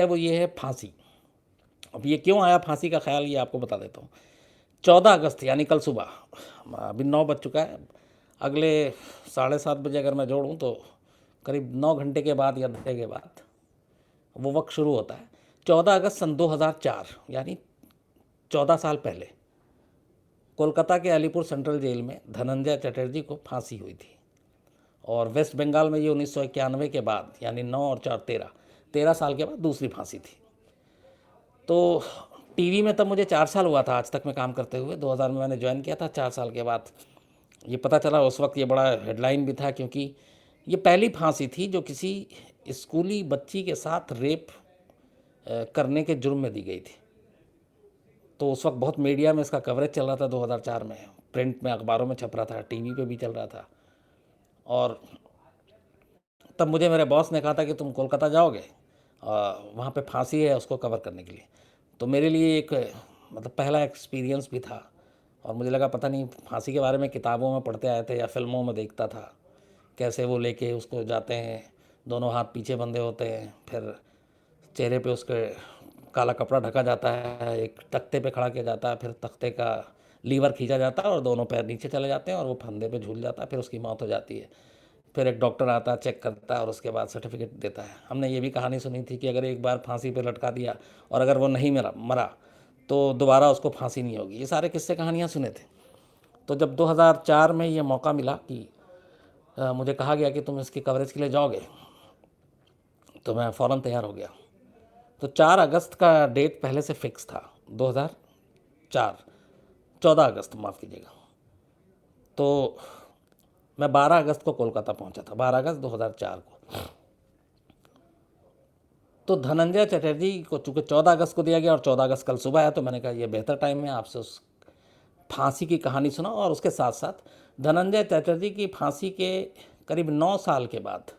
है वो ये है फांसी। अब ये क्यों आया फांसी का ख्याल, ये आपको बता देता हूँ। 14 अगस्त यानी कल सुबह, अभी 9 बज चुका है, अगले 7:30 बजे अगर मैं जोड़ूँ तो करीब 9 घंटे के बाद या घंटे के बाद वो वक्त शुरू होता है। 14 अगस्त सन 2004 यानी 14 साल पहले कोलकाता के अलीपुर सेंट्रल जेल में धनंजय चटर्जी को फांसी हुई थी। और वेस्ट बंगाल में ये 1991 के बाद यानी 9 और 4 13 साल के बाद दूसरी फांसी थी। तो टीवी में तब मुझे 4 साल हुआ था आज तक में काम करते हुए, 2000 में मैंने ज्वाइन किया था। 4 साल के बाद ये पता चला, उस वक्त ये बड़ा हेडलाइन भी था क्योंकि ये पहली फांसी थी जो किसी स्कूली बच्ची के साथ रेप करने के जुर्म में दी गई थी। तो उस वक्त बहुत मीडिया में इसका कवरेज चल रहा था 2004 में, प्रिंट में, अखबारों में छप रहा था, टीवी पे भी चल रहा था। और तब मुझे मेरे बॉस ने कहा था कि तुम कोलकाता जाओगे, वहाँ पे फांसी है उसको कवर करने के लिए। तो मेरे लिए एक मतलब पहला एक्सपीरियंस भी था। और मुझे लगा पता नहीं, फांसी के बारे में किताबों में पढ़ते आए थे या फिल्मों में देखता था, कैसे वो लेके उसको जाते हैं, दोनों हाथ पीछे बंधे होते हैं, फिर चेहरे पे उसके काला कपड़ा ढका जाता है, एक तख्ते पे खड़ा किया जाता है, फिर तख्ते का लीवर खींचा जाता है और दोनों पैर नीचे चले जाते हैं और वो फंदे पे झूल जाता है, फिर उसकी मौत हो जाती है। फिर एक डॉक्टर आता है, चेक करता है और उसके बाद सर्टिफिकेट देता है। हमने ये भी कहानी सुनी थी कि अगर एक बार फांसी पे लटका दिया और अगर वो नहीं मरा तो दोबारा उसको फांसी नहीं होगी। ये सारे किस्से कहानियाँ सुने थे। तो जब 2004 में ये मौका मिला कि मुझे कहा गया कि तुम इसकी कवरेज के लिए जाओगे, तो मैं फ़ौरन तैयार हो गया। तो 4 अगस्त का डेट पहले से फिक्स था, 2004, 14 अगस्त माफ़ कीजिएगा। तो मैं 12 अगस्त को कोलकाता पहुंचा था, 12 अगस्त 2004 को। तो धनंजय चटर्जी को चूँकि 14 अगस्त को दिया गया और 14 अगस्त कल सुबह है, तो मैंने कहा ये बेहतर टाइम है आपसे उस फांसी की कहानी सुनाओ। और उसके साथ साथ धनंजय चटर्जी की फांसी के करीब 9 साल के बाद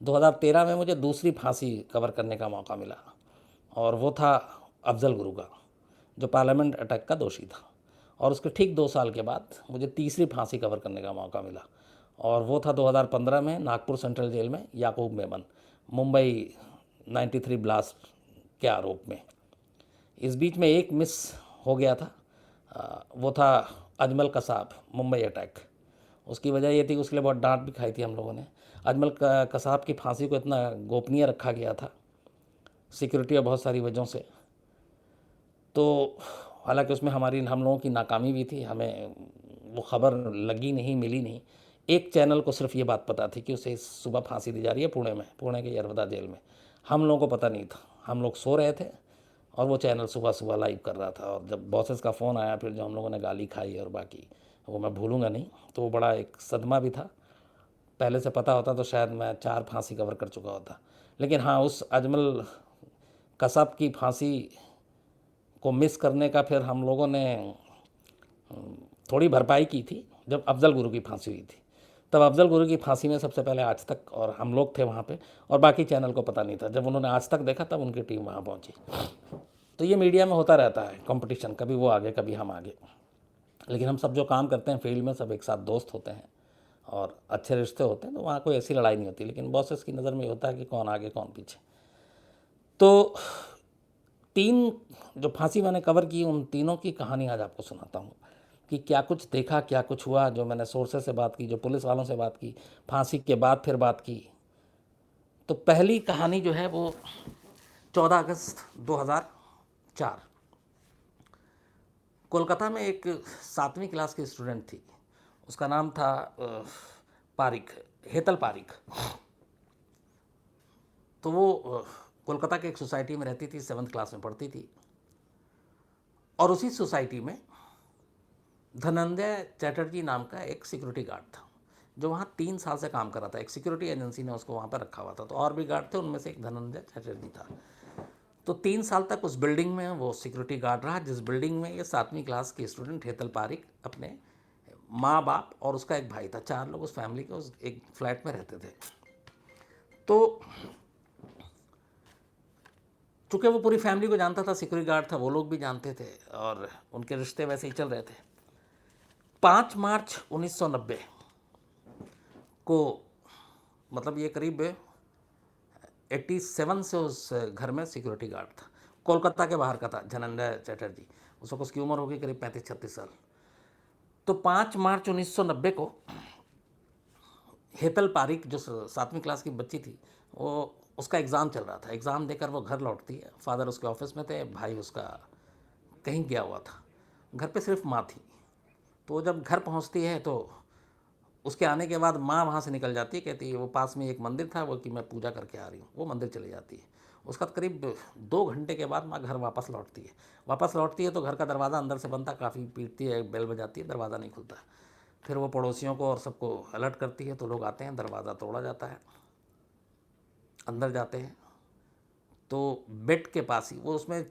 2013 में मुझे दूसरी फांसी कवर करने का मौका मिला, और वो था अफजल गुरु का, जो पार्लियामेंट अटैक का दोषी था। और उसके ठीक 2 साल के बाद मुझे तीसरी फांसी कवर करने का मौका मिला, और वो था 2015 में नागपुर सेंट्रल जेल में याकूब मेमन, मुंबई 93 ब्लास्ट के आरोप में। इस बीच में एक मिस हो गया था, वो था अजमल कसाब, मुंबई अटैक। उसकी वजह ये थी कि उसके लिए बहुत डांट भी खाई थी हम लोगों ने। अजमल कसाब की फांसी को इतना गोपनीय रखा गया था सिक्योरिटी और बहुत सारी वजहों से। तो हालांकि उसमें हम लोगों की नाकामी भी थी, हमें वो खबर लगी नहीं, मिली नहीं। एक चैनल को सिर्फ ये बात पता थी कि उसे इस सुबह फांसी दी जा रही है पुणे में, पुणे के यरवदा जेल में। हम लोगों को पता नहीं था, हम लोग सो रहे थे और वो चैनल सुबह सुबह लाइव कर रहा था। और जब बॉसेस का फ़ोन आया, फिर जो हम लोगों ने गाली खाई और बाकी, वो मैं भूलूंगा नहीं। तो वो बड़ा एक सदमा भी था। पहले से पता होता तो शायद मैं 4 फांसी कवर कर चुका होता। लेकिन हाँ, उस अजमल कसाब की फांसी को मिस करने का फिर हम लोगों ने थोड़ी भरपाई की थी जब अफजल गुरु की फांसी हुई थी। तब अफजल गुरु की फांसी में सबसे पहले आज तक और हम लोग थे वहाँ पे, और बाकी चैनल को पता नहीं था। जब उन्होंने आज तक देखा तब उनकी टीम वहाँ पहुँची। तो ये मीडिया में होता रहता है कंपटीशन, कभी वो आगे कभी हम आगे। लेकिन हम सब जो काम करते हैं फील्ड में, सब एक साथ दोस्त होते हैं और अच्छे रिश्ते होते हैं, तो वहाँ कोई ऐसी लड़ाई नहीं होती। लेकिन बॉसेस की नज़र में ये होता है कि कौन आगे कौन पीछे। तो 3 जो फांसी मैंने कवर की, उन तीनों की कहानी आज आपको सुनाता हूँ कि क्या कुछ देखा, क्या कुछ हुआ। जो मैंने सोर्सेस से बात की, जो पुलिस वालों से बात की, फांसी के बाद फिर बात की। तो पहली कहानी जो है वो 14 अगस्त 2004, कोलकाता में एक 7वीं क्लास की स्टूडेंट थी। उसका नाम था पारिक, हेतल पारिक। तो वो कोलकाता के एक सोसाइटी में रहती थी, 7th क्लास में पढ़ती थी। और उसी सोसाइटी में धनंजय चैटर्जी नाम का एक सिक्योरिटी गार्ड था, जो वहाँ 3 साल से काम कर रहा था। एक सिक्योरिटी एजेंसी ने उसको वहाँ पर रखा हुआ था। तो और भी गार्ड थे, उनमें से एक धनंजय चैटर्जी था। तो 3 साल तक उस बिल्डिंग में वो सिक्योरिटी गार्ड रहा, जिस बिल्डिंग में ये 7वीं क्लास की स्टूडेंट हेतल पारिक अपने माँ बाप और उसका एक भाई था, 4 लोग उस फैमिली के उस एक फ्लैट में रहते थे। तो चूँकि वो पूरी फैमिली को जानता था, सिक्योरिटी गार्ड था, वो लोग भी जानते थे और उनके रिश्ते वैसे ही चल रहे थे। 5 मार्च 1990 को, मतलब ये करीब 87 से उस घर में सिक्योरिटी गार्ड था। कोलकाता के बाहर का था, धनंजय चटर्जी। उस वक्त उसकी उम्र होगी करीब 35-36 साल। तो 5 मार्च 1990 को हेतल पारिक जो 7वीं क्लास की बच्ची थी, वो उसका एग्ज़ाम चल रहा था। एग्ज़ाम देकर वो घर लौटती है। फादर उसके ऑफिस में थे, भाई उसका कहीं गया हुआ था। घर पे सिर्फ माँ थी। तो जब घर पहुंचती है तो उसके आने के बाद माँ वहाँ से निकल जाती है। कहती है वो पास में एक मंदिर था, वो कि मैं पूजा करके आ रही हूँ। वो मंदिर चली जाती है। उसका करीब 2 घंटे के बाद माँ घर वापस लौटती है। वापस लौटती है तो घर का दरवाज़ा अंदर से बंद था। काफ़ी पीटती है, बेल बजाती है, दरवाज़ा नहीं खुलता। फिर वो पड़ोसियों को और सबको अलर्ट करती है। तो लोग आते हैं, दरवाज़ा तोड़ा जाता है। अंदर जाते हैं तो बेड के पास ही वो उसमें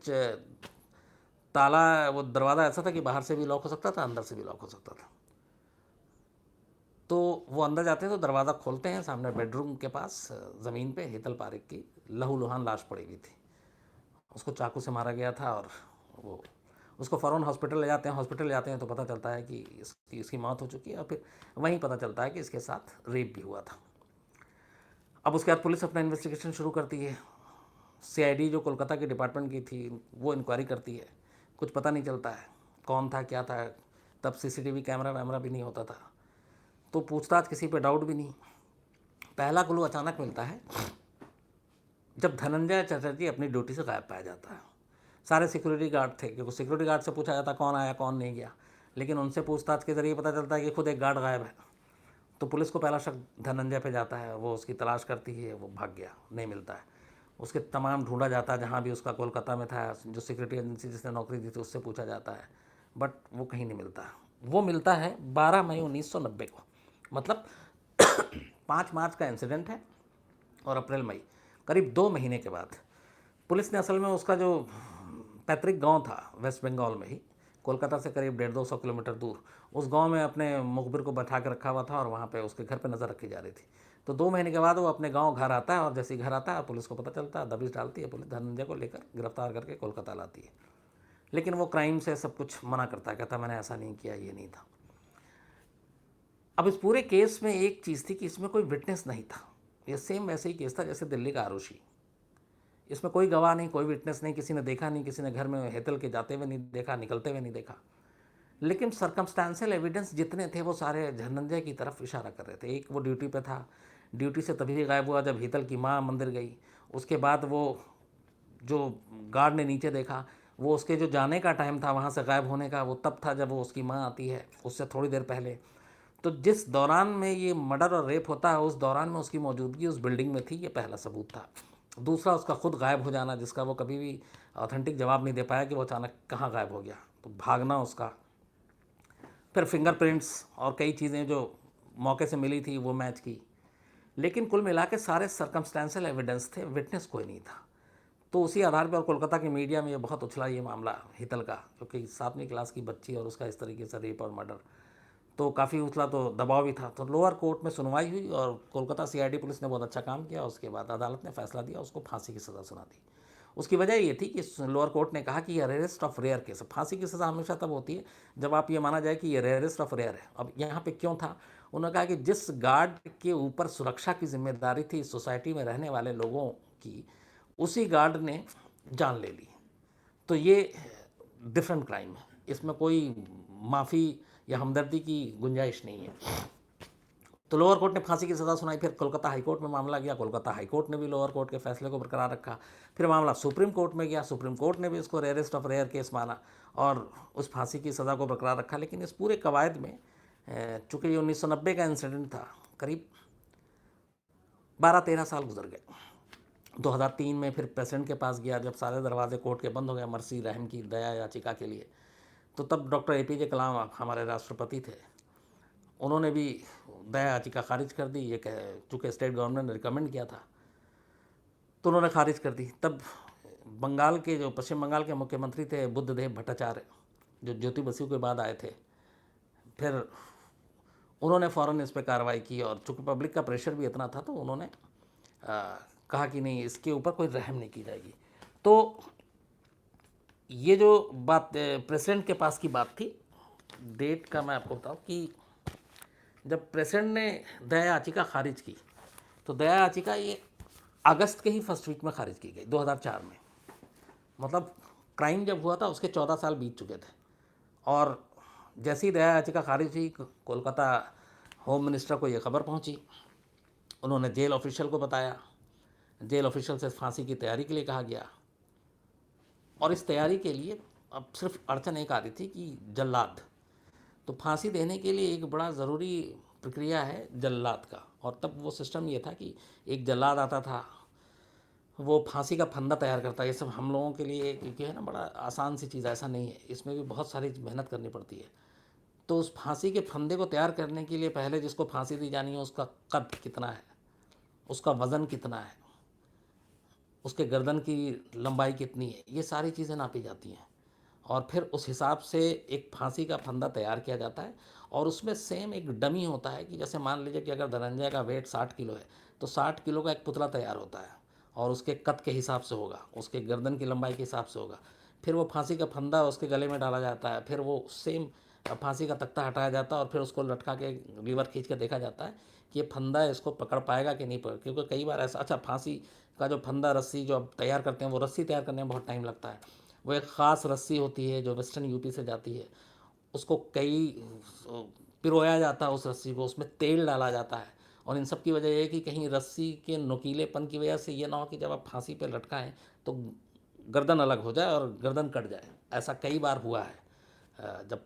ताला, वो दरवाज़ा ऐसा था कि बाहर से भी लॉक हो सकता था, अंदर से भी लॉक हो सकता था। तो वो अंदर जाते हैं तो दरवाज़ा खोलते हैं, सामने बेडरूम के पास ज़मीन पे हेतल पारिक की लहूलुहान लाश पड़ी हुई थी। उसको चाकू से मारा गया था और वो उसको फ़ौरन हॉस्पिटल ले जाते हैं। हॉस्पिटल ले जाते हैं तो पता चलता है कि इसकी मौत हो चुकी है। और फिर वहीं पता चलता है कि इसके साथ रेप भी हुआ था। अब उसके बाद पुलिस अपना इन्वेस्टिगेशन शुरू करती है। सीआईडी जो कोलकाता की डिपार्टमेंट की थी, वो इंक्वायरी करती है। कुछ पता नहीं चलता है कौन था, क्या था। तब सीसीटीवी कैमरा वैमरा भी नहीं होता था, तो पूछताछ किसी पे डाउट भी नहीं। पहला क्लू अचानक मिलता है जब धनंजय चटर्जी अपनी ड्यूटी से गायब पाया जाता है। सारे सिक्योरिटी गार्ड थे, क्योंकि सिक्योरिटी गार्ड से पूछा जाता कौन आया कौन नहीं गया, लेकिन उनसे पूछताछ के जरिए पता चलता है कि खुद एक गार्ड गायब है। तो पुलिस को पहला शक धनंजय पे जाता है। वो उसकी तलाश करती है, वो भाग गया, नहीं मिलता है। उसके तमाम ढूंढा जाता है, जहाँ भी उसका कोलकाता में था, जो सिक्योरिटी एजेंसी जिसने नौकरी दी थी उससे पूछा जाता है, बट वो कहीं नहीं मिलता। वो मिलता है 12 मई 1990 को, मतलब 5 मार्च का इंसिडेंट है और अप्रैल मई, करीब 2 महीने के बाद पुलिस ने असल में उसका जो पैतृक गांव था वेस्ट बंगाल में ही, कोलकाता से करीब 150-200 किलोमीटर दूर, उस गांव में अपने मुखबिर को बैठा के रखा हुआ था और वहाँ पे उसके घर पे नज़र रखी जा रही थी। तो 2 महीने के बाद वो अपने गांव घर आता है और जैसे ही घर आता है पुलिस को पता चलता है, दबिश डालती है। पुलिस धनंजय को लेकर गिरफ्तार करके कोलकाता लाती है। लेकिन वो क्राइम से सब कुछ मना करता है, कहता मैंने ऐसा नहीं किया, ये नहीं था। अब इस पूरे केस में एक चीज़ थी कि इसमें कोई विटनेस नहीं था। ये सेम वैसे ही केस था जैसे दिल्ली का आरुषि। इसमें कोई गवाह नहीं, कोई विटनेस नहीं, किसी ने देखा नहीं, किसी ने घर में हेतल के जाते हुए नहीं देखा, निकलते हुए नहीं देखा। लेकिन सर्कमस्टांशियल एविडेंस जितने थे वो सारे धनंजय की तरफ इशारा कर रहे थे। एक, वो ड्यूटी पे था, ड्यूटी से तभी गायब हुआ जब हेतल की माँ मंदिर गई। उसके बाद वो जो गार्ड ने नीचे देखा, वो उसके जो जाने का टाइम था वहाँ से गायब होने का, वो तब था जब वो उसकी माँ आती है, उससे थोड़ी देर पहले। तो जिस दौरान में ये मर्डर और रेप होता है उस दौरान में उसकी मौजूदगी उस बिल्डिंग में थी, ये पहला सबूत था। दूसरा, उसका खुद गायब हो जाना, जिसका वो कभी भी ऑथेंटिक जवाब नहीं दे पाया कि वो अचानक कहाँ गायब हो गया। तो भागना उसका, फिर फिंगरप्रिंट्स और कई चीज़ें जो मौके से मिली थी वो मैच की। लेकिन कुल मिला के सारे सर्कमस्टेंशियल एविडेंस थे, विटनेस कोई नहीं था। तो उसी आधार पर और कोलकाता की मीडिया में ये बहुत उछला ये मामला हितल का, क्योंकि 7वीं क्लास की बच्ची और उसका इस तरीके से रेप और मर्डर, तो काफ़ी उछला, तो दबाव भी था। तो लोअर कोर्ट में सुनवाई हुई और कोलकाता सीआईडी पुलिस ने बहुत अच्छा काम किया। उसके बाद अदालत ने फैसला दिया, उसको फांसी की सज़ा सुना दी। उसकी वजह ये थी कि लोअर कोर्ट ने कहा कि ये रेयरेस्ट ऑफ रेयर केस है। फांसी की सज़ा हमेशा तब होती है जब आप ये माना जाए कि ये रेयरेस्ट ऑफ रेयर है। अब यहाँ पे क्यों था? उन्होंने कहा कि जिस गार्ड के ऊपर सुरक्षा की जिम्मेदारी थी सोसाइटी में रहने वाले लोगों की, उसी गार्ड ने जान ले ली। तो ये डिफरेंट क्राइम है, इसमें कोई माफ़ी या हमदर्दी की गुंजाइश नहीं है। तो लोअर कोर्ट ने फांसी की सज़ा सुनाई। फिर कोलकाता हाई कोर्ट में मामला गया, कोलकाता हाई कोर्ट ने भी लोअर कोर्ट के फैसले को बरकरार रखा। फिर मामला सुप्रीम कोर्ट में गया, सुप्रीम कोर्ट ने भी इसको रेयरेस्ट ऑफ रेयर केस माना और उस फांसी की सज़ा को बरकरार रखा। लेकिन इस पूरे कवायद में चूँकि ये 1990 का इंसिडेंट था, करीब 12-13 साल गुजर गए। 2003 में फिर प्रेसिडेंट के पास गया, जब सारे दरवाजे कोर्ट के बंद हो गए मर्सी रहम की दया याचिका के लिए, तो तब डॉक्टर APJ कलाम हमारे राष्ट्रपति थे, उन्होंने भी दया याचिका खारिज कर दी। ये चूँकि स्टेट गवर्नमेंट ने रिकमेंड किया था तो उन्होंने खारिज कर दी। तब बंगाल के जो पश्चिम बंगाल के मुख्यमंत्री थे बुद्धदेव भट्टाचार्य, जो ज्योति बसु के बाद आए थे, फिर उन्होंने फ़ौरन इस पर कार्रवाई की और चूँकि पब्लिक का प्रेशर भी इतना था तो उन्होंने कहा कि नहीं, इसके ऊपर कोई रहम नहीं की जाएगी। तो ये जो बात प्रेसिडेंट के पास की बात थी, डेट का मैं आपको बताऊं कि जब प्रेसिडेंट ने दया याचिका खारिज की, तो दया याचिका ये अगस्त के ही फर्स्ट वीक में खारिज की गई 2004 में। मतलब क्राइम जब हुआ था उसके 14 साल बीत चुके थे। और जैसी ही दया याचिका खारिज हुई, कोलकाता होम मिनिस्टर को ये खबर पहुंची। उन्होंने जेल ऑफिशियल को बताया। जेल ऑफिशियल से फांसी की तैयारी के लिए कहा गया। और इस तैयारी के लिए अब सिर्फ अड़चन एक आ रही थी कि जल्लाद, तो फांसी देने के लिए एक बड़ा ज़रूरी प्रक्रिया है जल्लाद का। और तब वो सिस्टम ये था कि एक जल्लाद आता था, वो फांसी का फंदा तैयार करता है। ये सब हम लोगों के लिए क्योंकि है ना बड़ा आसान सी चीज़ ऐसा नहीं है, इसमें भी बहुत सारी मेहनत करनी पड़ती है। तो उस फांसी के फंदे को तैयार करने के लिए पहले जिसको फांसी दी जानी है उसका कद कितना है, उसका वज़न कितना है, उसके गर्दन की लंबाई कितनी है, ये सारी चीज़ें नापी जाती हैं। और फिर उस हिसाब से एक फांसी का फंदा तैयार किया जाता है। और उसमें सेम एक डमी होता है कि जैसे मान लीजिए कि अगर धनंजय का वेट 60 किलो है तो 60 किलो का एक पुतला तैयार होता है और उसके कद के हिसाब से होगा, उसके गर्दन की लंबाई के हिसाब से होगा। फिर वो फांसी का फंदा उसके गले में डाला जाता है, फिर वो सेम फांसी का तख्ता हटाया जाता है और फिर उसको लटका के लीवर खींच के देखा जाता है कि ये फंदा इसको पकड़ पाएगा कि नहीं पकड़। क्योंकि कई बार ऐसा, अच्छा फांसी का जो फंदा रस्सी जो अब तैयार करते हैं वो रस्सी तैयार करने में बहुत टाइम लगता है। वो एक ख़ास रस्सी होती है जो वेस्टर्न यूपी से जाती है, उसको कई पिरोया जाता है उस रस्सी को, उसमें तेल डाला जाता है। और इन सब की वजह यह है कि कहीं रस्सी के नुकीलेपन की वजह से ये ना हो कि जब आप फांसी पे लटकाएं तो गर्दन अलग हो जाए और गर्दन कट जाए। ऐसा कई बार हुआ है। जब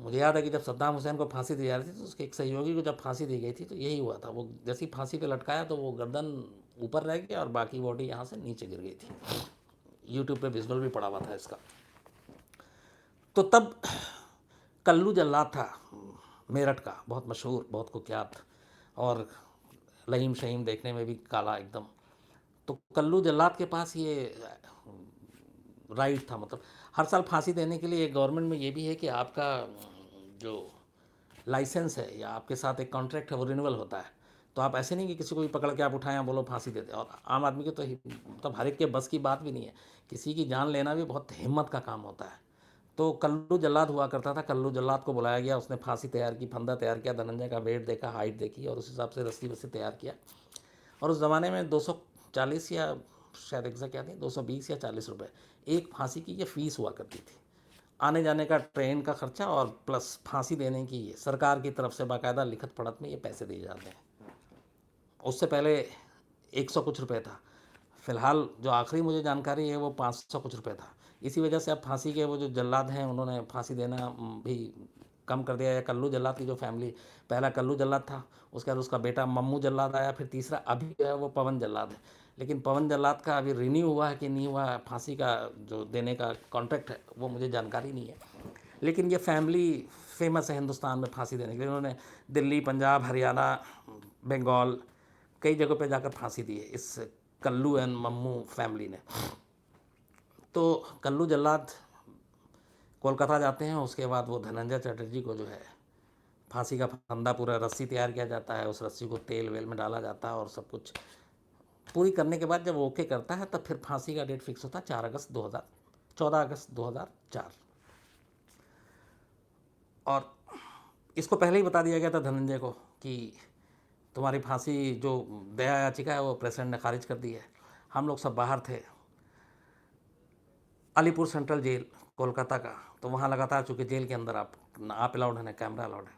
मुझे याद है कि जब सद्दाम हुसैन को फांसी दी जा रही थी तो उसके एक सहयोगी को जब फांसी दी गई थी तो यही हुआ था। वो जैसी फांसी पे लटकाया तो वो गर्दन ऊपर रह गया और बाकी बॉडी यहाँ से नीचे गिर गई थी। यूट्यूब पे विजुअल भी पड़ा हुआ था इसका। तो तब कल्लू जल्लाद था मेरठ का, बहुत मशहूर, बहुत कुख्यात, और लहीम शहीम देखने में भी काला एकदम। तो कल्लू जल्लाद के पास ये राइट था, मतलब हर साल फांसी देने के लिए गवर्नमेंट में ये भी है कि आपका जो लाइसेंस है या आपके साथ एक कॉन्ट्रैक्ट है वो रिन्यूअल होता है। तो आप ऐसे नहीं कि किसी को भी पकड़ के आप उठाएं बोलो फांसी दे दें। और आम आदमी के तो मतलब हर एक के बस की बात भी नहीं है, किसी की जान लेना भी बहुत हिम्मत का काम होता है। तो कल्लू जल्लाद हुआ करता था, कल्लू जल्लाद को बुलाया गया, उसने फांसी तैयार की, फंदा तैयार किया, धनंजय का वेट देखा, हाइट देखी और उस हिसाब से रस्सी वस्सी तैयार किया। और उस ज़माने में 240 या शायद एग्जैक्ट क्या थी, 220 या 40 रुपये एक फांसी की ये फ़ीस हुआ करती थी। आने जाने का ट्रेन का खर्चा और प्लस फांसी देने की सरकार की तरफ से बाकायदा लिखत पढ़त में ये पैसे दिए जाते हैं। उससे पहले 100 कुछ रुपये था। फ़िलहाल जो आखिरी मुझे जानकारी है वो 500 कुछ रुपये था। इसी वजह से अब फांसी के वो जो जल्लाद हैं उन्होंने फांसी देना भी कम कर दिया है। कल्लू जल्लाद की जो फैमिली, पहला कल्लू जल्लाद था, उसके बाद उसका बेटा मम्मू जल्लाद आया, फिर तीसरा अभी जो है वो पवन जल्लाद है। लेकिन पवन जल्लाद का अभी रिन्यू हुआ है कि नहीं हुआ है फांसी का जो देने का कॉन्ट्रैक्ट है वो मुझे जानकारी नहीं है। लेकिन ये फैमिली फेमस है हिंदुस्तान में फांसी देने के लिए। उन्होंने दिल्ली, पंजाब, हरियाणा, बंगाल कई जगहों पे जाकर फांसी दी है इस कल्लू एंड मम्मू फैमिली ने। तो कल्लू जल्लाद कोलकाता जाते हैं, उसके बाद वो धनंजय चटर्जी को जो है फांसी का फंदा, पूरा रस्सी तैयार किया जाता है, उस रस्सी को तेल वेल में डाला जाता है और सब कुछ पूरी करने के बाद जब ओके करता है तब फिर फांसी का डेट फिक्स होता है 14 अगस्त 2004। और इसको पहले ही बता दिया गया था धनंजय को कि तुम्हारी फांसी जो दया याचिका है वो प्रेसिडेंट ने खारिज कर दी है। हम लोग सब बाहर थे, अलीपुर सेंट्रल जेल कोलकाता का। तो वहाँ लगातार, चूँकि जेल के अंदर आप अलाउड है ना कैमरा अलाउड है,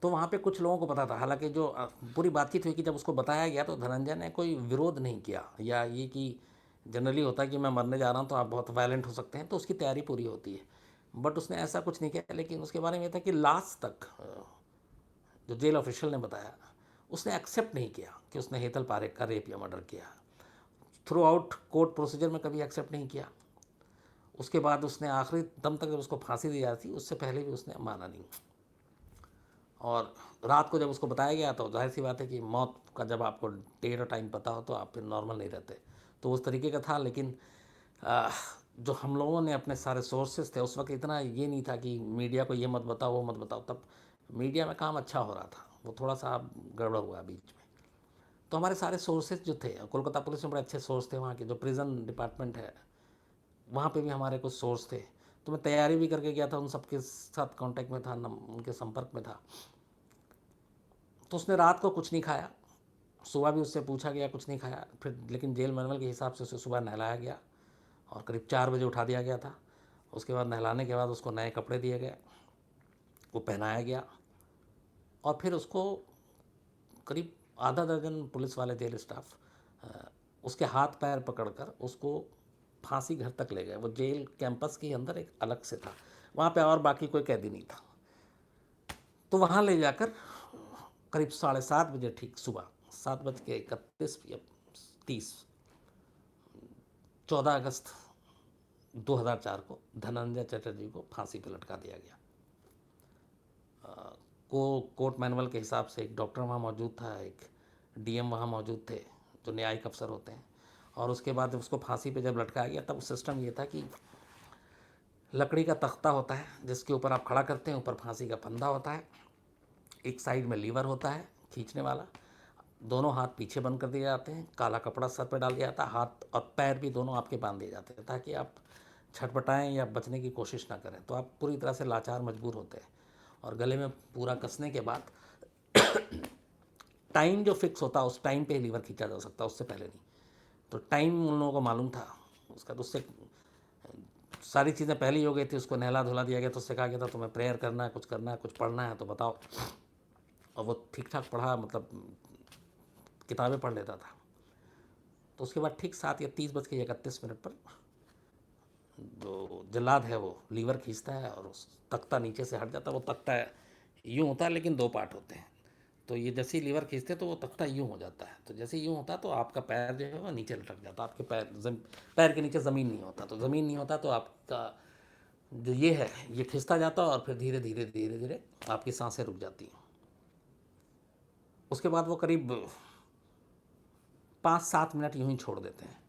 तो वहाँ पे कुछ लोगों को पता था। हालांकि जो पूरी बातचीत हुई कि जब उसको बताया गया तो धनंजय ने कोई विरोध नहीं किया, या ये कि जनरली होता है कि मैं मरने जा रहा हूँ तो आप बहुत वायलेंट हो सकते हैं तो उसकी तैयारी पूरी होती है, बट उसने ऐसा कुछ नहीं किया। लेकिन उसके बारे में था कि लास्ट तक जो जेल ऑफिशियल ने बताया उसने एक्सेप्ट नहीं किया कि उसने हेतल पारेख का रेप या मर्डर किया। थ्रू आउट कोर्ट प्रोसीजर में कभी एक्सेप्ट नहीं किया। उसके बाद उसने आखिरी दम तक जब उसको फांसी दी जा रही थी उससे पहले भी उसने माना नहीं। और रात को जब उसको बताया गया तो जाहिर सी बात है कि मौत का जब आपको डेट और टाइम पता हो तो आप फिर नॉर्मल नहीं रहते, तो उस तरीके का था। लेकिन जो हम लोगों ने अपने सारे सोर्सेज थे उस वक्त, इतना ये नहीं था कि मीडिया को ये मत बताओ वो मत बताओ। तब मीडिया में काम अच्छा हो रहा था, वो थोड़ा सा गड़बड़ हुआ बीच में। तो हमारे सारे सोर्सेज जो थे, कोलकाता पुलिस में बड़े अच्छे सोर्स थे, वहाँ के जो प्रिजन डिपार्टमेंट है वहाँ पे भी हमारे कुछ सोर्स थे। तो मैं तैयारी भी करके गया था, उन सबके साथ कांटेक्ट में था, उनके संपर्क में था। तो उसने रात को कुछ नहीं खाया, सुबह भी उससे पूछा गया, कुछ नहीं खाया। फिर लेकिन जेल मैनुअल के हिसाब से उसे सुबह नहलाया गया और करीब 4 बजे उठा दिया गया था। उसके बाद नहलाने के बाद उसको नए कपड़े दिए गए, वो पहनाया गया और फिर उसको करीब आधा दर्जन पुलिस वाले जेल स्टाफ उसके हाथ पैर पकड़कर उसको फांसी घर तक ले गए। वो जेल कैंपस के अंदर एक अलग से था, वहाँ पे और बाकी कोई कैदी नहीं था। तो वहाँ ले जाकर करीब 7:30 बजे, ठीक सुबह 7:31 या 30, 14 अगस्त 2004 को धनंजय चटर्जी को फांसी पर लटका दिया गया। कोर्ट मैनुअल के हिसाब से एक डॉक्टर वहाँ मौजूद था, एक डीएम वहाँ मौजूद थे जो न्यायिक अफसर होते हैं। और उसके बाद उसको फांसी पे जब लटकाया गया तब सिस्टम ये था कि लकड़ी का तख्ता होता है जिसके ऊपर आप खड़ा करते हैं, ऊपर फांसी का फंदा होता है, एक साइड में लीवर होता है खींचने वाला, दोनों हाथ पीछे बंद कर दिए जाते हैं, काला कपड़ा सर पर डाल दिया जाता है, हाथ और पैर भी दोनों आपके बांध दिए जाते हैं ताकि आप छटपटाएं या बचने की कोशिश ना करें। तो आप पूरी तरह से लाचार मजबूर होते हैं और गले में पूरा कसने के बाद टाइम जो फिक्स होता है उस टाइम पे ही लीवर खींचा जा सकता है, उससे पहले नहीं। तो टाइम उन लोगों को मालूम था उसका, तो उससे सारी चीज़ें पहले ही हो गई थी। उसको नहला धुला दिया गया तो उससे कहा गया था तुम्हें प्रेयर करना है, कुछ पढ़ना है तो बताओ। और वो ठीक ठाक पढ़ा, मतलब किताबें पढ़ लेता था। तो उसके बाद ठीक 7:30 या 30:31 पर जो जल्लाद है वो लीवर खींचता है और उस तख्ता नीचे से हट जाता है। वो तख्ता यूँ होता है लेकिन 2 पार्ट होते हैं। तो ये जैसे ही लीवर खींचते तो वो तख्ता यूँ हो जाता है। तो जैसे यूँ होता तो आपका पैर जो है वो नीचे लटक जाता, आपके पैर के नीचे ज़मीन नहीं होता। तो ज़मीन नहीं होता तो आपका जो ये है ये खिंचता जाता और फिर धीरे धीरे धीरे धीरे आपकी सांसें रुक जाती हैं। उसके बाद वो करीब 5-7 मिनट यूँ ही छोड़ देते हैं।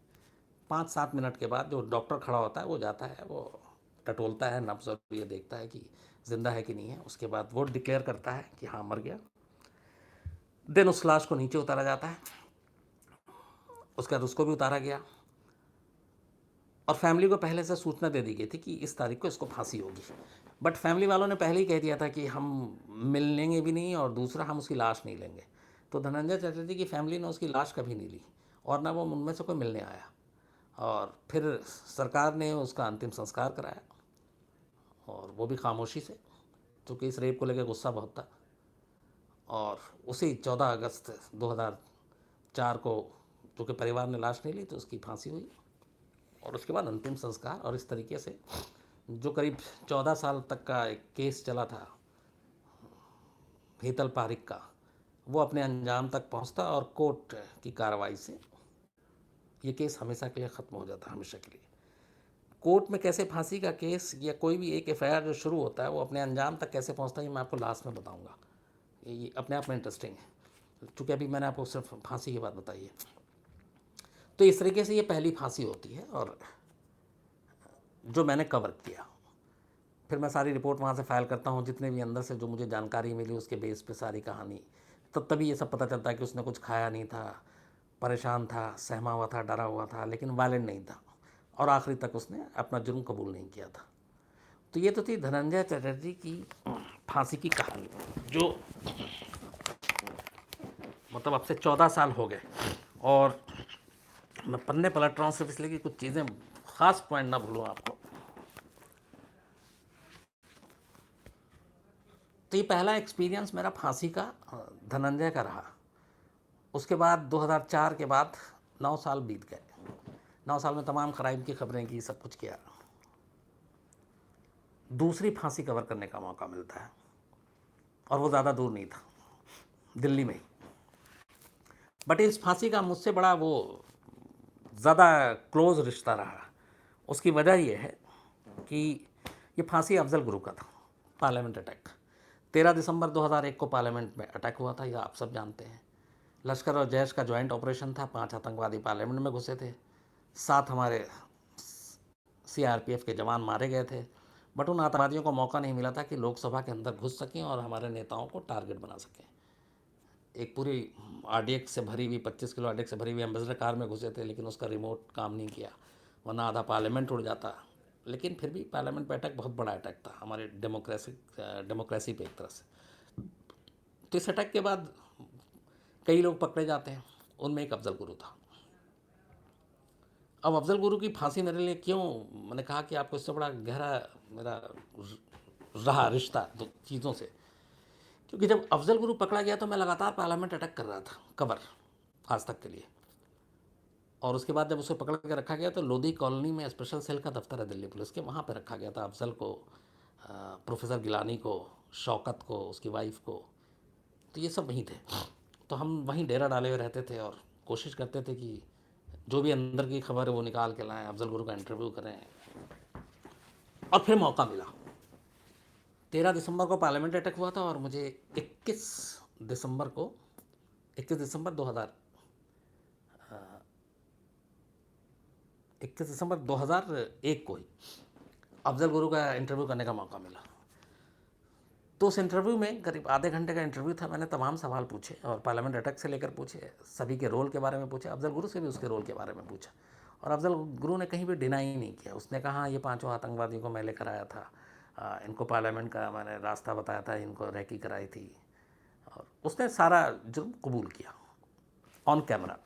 5-7 मिनट के बाद जो डॉक्टर खड़ा होता है वो जाता है, वो टटोलता है, नब्ज़ और ये देखता है कि ज़िंदा है कि नहीं है। उसके बाद वो डिक्लेयर करता है कि हाँ मर गया। देन उस लाश को नीचे उतारा जाता है। उसके बाद उसको भी उतारा गया और फैमिली को पहले से सूचना दे दी गई थी कि इस तारीख को इसको फांसी होगी। बट फैमिली वालों ने पहले ही कह दिया था कि हम मिलेंगे भी नहीं और दूसरा हम उसकी लाश नहीं लेंगे। तो धनंजय चटर्जी की फैमिली ने उसकी लाश कभी नहीं ली और ना वो उनमें से कोई मिलने आया। और फिर सरकार ने उसका अंतिम संस्कार कराया और वो भी खामोशी से, क्योंकि इस रेप को लेकर गुस्सा बहुत था। और उसी 14 अगस्त 2004 को चूँकि परिवार ने लाश नहीं ली तो उसकी फांसी हुई और उसके बाद अंतिम संस्कार। और इस तरीके से जो करीब 14 साल तक का एक केस चला था हेतल पारिक का, वो अपने अंजाम तक पहुंचता और कोर्ट की कार्रवाई से ये केस हमेशा के लिए ख़त्म हो जाता, हमेशा के लिए। कोर्ट में कैसे फांसी का केस या कोई भी एक एफआईआर जो शुरू होता है वो अपने अंजाम तक कैसे पहुंचता है ये मैं आपको लास्ट में बताऊंगा। ये अपने आप में इंटरेस्टिंग है, चूँकि अभी मैंने आपको सिर्फ फांसी की बात बताई है। तो इस तरीके से ये पहली फांसी होती है और जो मैंने कवर किया। फिर मैं सारी रिपोर्ट वहाँ से फाइल करता हूँ, जितने भी अंदर से जो मुझे जानकारी मिली उसके बेस पे सारी कहानी। तभी ये सब पता चलता है कि उसने कुछ खाया नहीं था, परेशान था, सहमा हुआ था, डरा हुआ था, लेकिन वायलेंट नहीं था और आखिरी तक उसने अपना जुर्म कबूल नहीं किया था। तो ये तो थी धनंजय चटर्जी की फांसी की कहानी, जो मतलब अब से 14 साल हो गए। और मैं पन्ने पलट रहा हूँ सिर्फ इसलिए कि कुछ चीज़ें ख़ास पॉइंट ना भूलूँ आपको। तो ये पहला एक्सपीरियंस मेरा फांसी का धनंजय का रहा। उसके बाद 2004 के बाद 9 साल बीत गए। 9 साल में तमाम क्राइम की खबरें की, सब कुछ किया। दूसरी फांसी कवर करने का मौका मिलता है और वो ज़्यादा दूर नहीं था, दिल्ली में ही। बट इस फांसी का मुझसे बड़ा वो ज़्यादा क्लोज रिश्ता रहा। उसकी वजह ये है कि ये फांसी अफजल गुरु का था, पार्लियामेंट अटैक। 13 दिसंबर 2001 को पार्लियामेंट में अटैक हुआ था, यह आप सब जानते हैं। लश्कर और जैश का जॉइंट ऑपरेशन था, 5 आतंकवादी पार्लियामेंट में घुसे थे, 7 हमारे सीआरपीएफ के जवान मारे गए थे। बट उन आतंकवादियों को मौका नहीं मिला था कि लोकसभा के अंदर घुस सकें और हमारे नेताओं को टारगेट बना सकें। एक पूरी आरडीएक्स से भरी हुई 25 किलो आरडीएक्स से भरी हुई एम्बेसडर कार में घुसे थे, लेकिन उसका रिमोट काम नहीं किया, वरना आधा पार्लियामेंट उड़ जाता। लेकिन फिर भी पार्लियामेंट पे अटैक बहुत बड़ा अटैक था हमारे डेमोक्रेसी पे एक तरह से। तो इस अटैक के बाद कई लोग पकड़े जाते हैं, उनमें एक अफजल गुरु था। अब अफजल गुरु की फांसी मेरे लिए क्यों, मैंने कहा कि आपको इससे बड़ा गहरा मेरा रहा रिश्ता दो चीज़ों से, क्योंकि जब अफजल गुरु पकड़ा गया तो मैं लगातार पार्लियामेंट अटैक कर रहा था, कवर आज तक के लिए। और उसके बाद जब उसे पकड़ के रखा गया तो लोधी कॉलोनी में स्पेशल सेल का दफ्तर है दिल्ली पुलिस के, वहाँ पर रखा गया था अफजल को, प्रोफेसर गिलानी को, शौकत को, उसकी वाइफ को, तो ये सब वहीं थे। तो हम वहीं डेरा डाले हुए रहते थे और कोशिश करते थे कि जो भी अंदर की खबर है वो निकाल के लाएं, अफजल गुरु का इंटरव्यू करें। और फिर मौका मिला, 13 दिसंबर को पार्लियामेंट अटैक हुआ था और मुझे 21 दिसंबर को 21 दिसंबर 2001 को ही अफजल गुरु का इंटरव्यू करने का मौका मिला। तो उस इंटरव्यू में करीब आधे घंटे का इंटरव्यू था। मैंने तमाम सवाल पूछे और पार्लियामेंट अटैक से लेकर पूछे, सभी के रोल के बारे में पूछे, अफजल गुरु से भी उसके रोल के बारे में पूछा। और अफजल गुरु ने कहीं भी डिनाई नहीं किया। उसने कहा ये 5 आतंकवादियों को मैं लेकर आया था, इनको पार्लियामेंट का मैंने रास्ता बताया था, इनको रैकी कराई थी, और उसने सारा जुर्म कबूल किया ऑन कैमरा,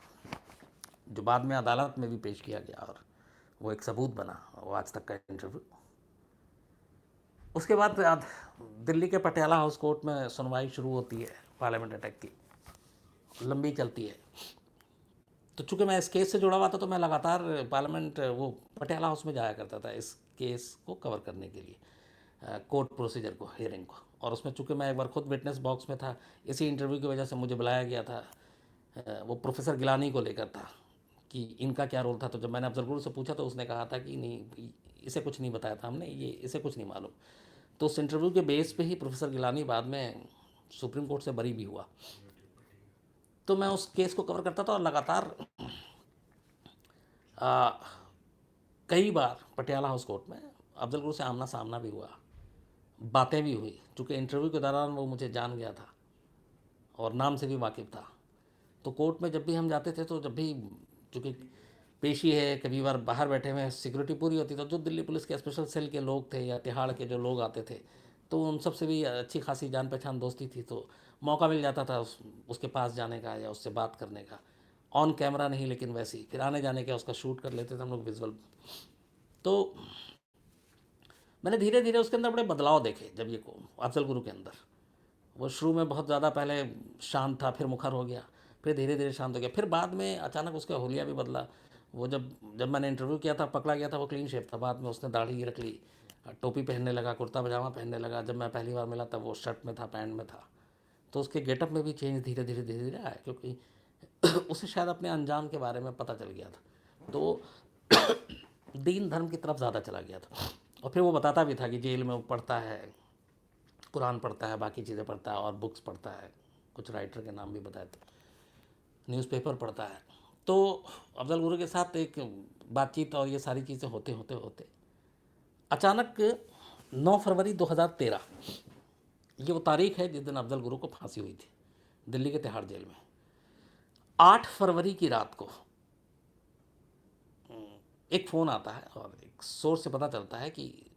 जो बाद में अदालत में भी पेश किया गया और वो एक सबूत बना, वो आज तक का इंटरव्यू। उसके बाद दिल्ली के पटियाला हाउस कोर्ट में सुनवाई शुरू होती है पार्लियामेंट अटैक की, लंबी चलती है। तो चूँकि मैं इस केस से जुड़ा हुआ था तो मैं लगातार पार्लियामेंट वो पटियाला हाउस में जाया करता था इस केस को कवर करने के लिए, कोर्ट प्रोसीजर को, हियरिंग को। और उसमें चूँकि मैं एक बार खुद विटनेस बॉक्स में था, इसी इंटरव्यू की वजह से मुझे बुलाया गया था। वो प्रोफेसर गिलानी को लेकर था कि इनका क्या रोल था। तो जब मैंने अफजल गुरु से पूछा तो उसने कहा था कि नहीं, इसे कुछ नहीं बताया था हमने, ये इसे कुछ नहीं मालूम। तो उस इंटरव्यू के बेस पे ही प्रोफेसर गिलानी बाद में सुप्रीम कोर्ट से बरी भी हुआ। तो मैं उस केस को कवर करता था और लगातार कई बार पटियाला हाउस कोर्ट में अफजल गुरु से आमना सामना भी हुआ, बातें भी हुई। चूँकि इंटरव्यू के दौरान वो मुझे जान गया था और नाम से भी वाकिफ़ था। तो कोर्ट में जब भी हम जाते थे तो जब भी, चूँकि पेशी है, कभी बार बाहर बैठे हुए सिक्योरिटी पूरी होती, तो जो दिल्ली पुलिस के स्पेशल सेल के लोग थे या तिहाड़ के जो लोग आते थे, तो उन सब से भी अच्छी खासी जान पहचान दोस्ती थी। तो मौका मिल जाता था उसके पास जाने का या उससे बात करने का, ऑन कैमरा नहीं लेकिन वैसे ही। फिर आने जाने का उसका शूट कर लेते थे हम लोग विजुअल। तो मैंने धीरे धीरे उसके अंदर बड़े बदलाव देखे। जब ये अफजल गुरु के अंदर, वो शुरू में बहुत ज़्यादा पहले शांत था, फिर मुखर हो गया, फिर धीरे धीरे शांत हो गया, फिर बाद में अचानक उसका हुलिया भी बदला। वो जब जब मैंने इंटरव्यू किया था, पकड़ा गया था, वो क्लीन शेव था। बाद में उसने दाढ़ी रख ली, टोपी पहनने लगा, कुर्ता पजामा पहनने लगा। जब मैं पहली बार मिला तब वो शर्ट में था, पैंट में था। तो उसके गेटअप में भी चेंज धीरे धीरे धीरे धीरे आया, क्योंकि उसे शायद अपने अंजाम के बारे में पता चल गया था। तो दीन धर्म की तरफ ज़्यादा चला गया था। और फिर वो बताता भी था कि जेल में वो पढ़ता है, कुरान पढ़ता है, बाकी चीज़ें पढ़ता है और बुक्स पढ़ता है, कुछ राइटर के नाम भी बताए थे, न्यूज़पेपर पढ़ता है। तो अफजल गुरु के साथ एक बातचीत और ये सारी चीज़ें होते होते होते अचानक 9 फरवरी 2013, ये वो तारीख है जिस दिन अफजल गुरु को फांसी हुई थी दिल्ली के तिहाड़ जेल में। 8 फरवरी की रात को एक फ़ोन आता है और एक सोर्स से पता चलता है कि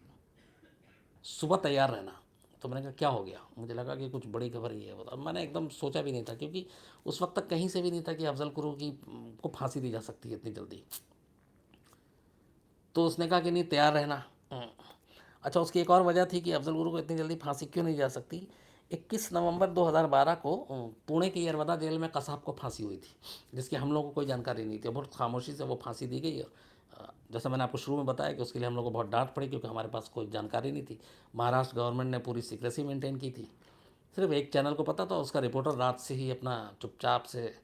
सुबह तैयार रहना। तो मैंने कहा क्या हो गया, मुझे लगा कि कुछ बड़ी खबर ही है। अब मैंने एकदम सोचा भी नहीं था, क्योंकि उस वक्त तक कहीं से भी नहीं था कि अफजल गुरु की को फांसी दी जा सकती है इतनी जल्दी। तो उसने कहा कि नहीं, तैयार रहना। अच्छा, उसकी एक और वजह थी कि अफजल गुरु को इतनी जल्दी फांसी क्यों नहीं जा सकती। 21 नवंबर 2012 को पुणे के यरवदा जेल में कसाब को फांसी हुई थी, जिसकी हम लोगों को कोई जानकारी नहीं थी। बहुत खामोशी से वो फांसी दी गई। और जैसा मैंने आपको शुरू में बताया कि उसके लिए हम लोग को बहुत डांट पड़ी, क्योंकि हमारे पास कोई जानकारी नहीं थी। महाराष्ट्र गवर्नमेंट ने पूरी सीक्रेसी मेंटेन की थी, सिर्फ एक चैनल को पता था। उसका रिपोर्टर रात से ही अपना चुपचाप से,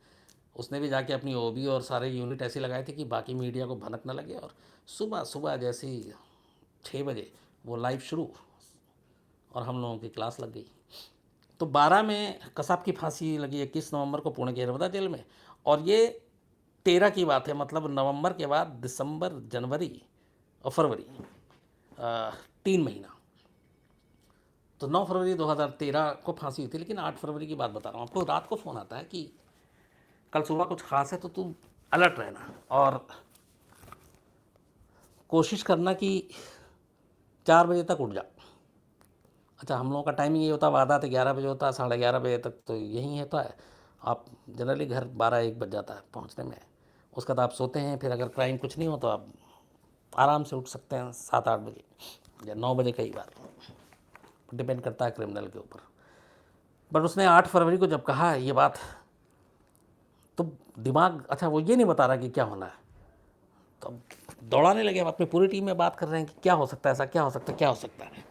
उसने भी जाके अपनी ओबी और सारे यूनिट ऐसी लगाए थे कि बाकी मीडिया को भनक न लगे। और सुबह सुबह जैसे ही 6 बजे वो लाइव शुरू और हम लोगों की क्लास लग गई। तो 12 में कसाब की फांसी लगी, 21 नवंबर को पुणे के यरवदा जेल में। और ये 13 की बात है, मतलब नवंबर के बाद दिसंबर, जनवरी और फरवरी, 3 महीना। तो 9 फरवरी 2013 को फांसी हुई थी। लेकिन 8 फरवरी की बात बता रहा हूँ आपको। रात को फ़ोन आता है कि कल सुबह कुछ खास है, तो तू अलर्ट रहना और कोशिश करना कि 4 बजे तक उठ जा। अच्छा, हम लोगों का टाइमिंग ये होता, वादा तो 11 बजे होता, 11:30 बजे तक तो यही होता है। आप जनरली घर 12-1 बज जाता है पहुंचने में, उसके बाद आप सोते हैं, फिर अगर क्राइम कुछ नहीं हो तो आप आराम से उठ सकते हैं 7-8 बजे या 9 बजे, कई बार डिपेंड करता है क्रिमिनल के ऊपर। बट उसने 8 फरवरी को जब कहा ये बात, तो दिमाग, अच्छा वो ये नहीं बता रहा कि क्या होना है, तो अब दौड़ाने लगे, हम अपनी पूरी टीम में बात कर रहे हैं कि क्या हो सकता है, ऐसा क्या हो सकता है, क्या हो सकता है।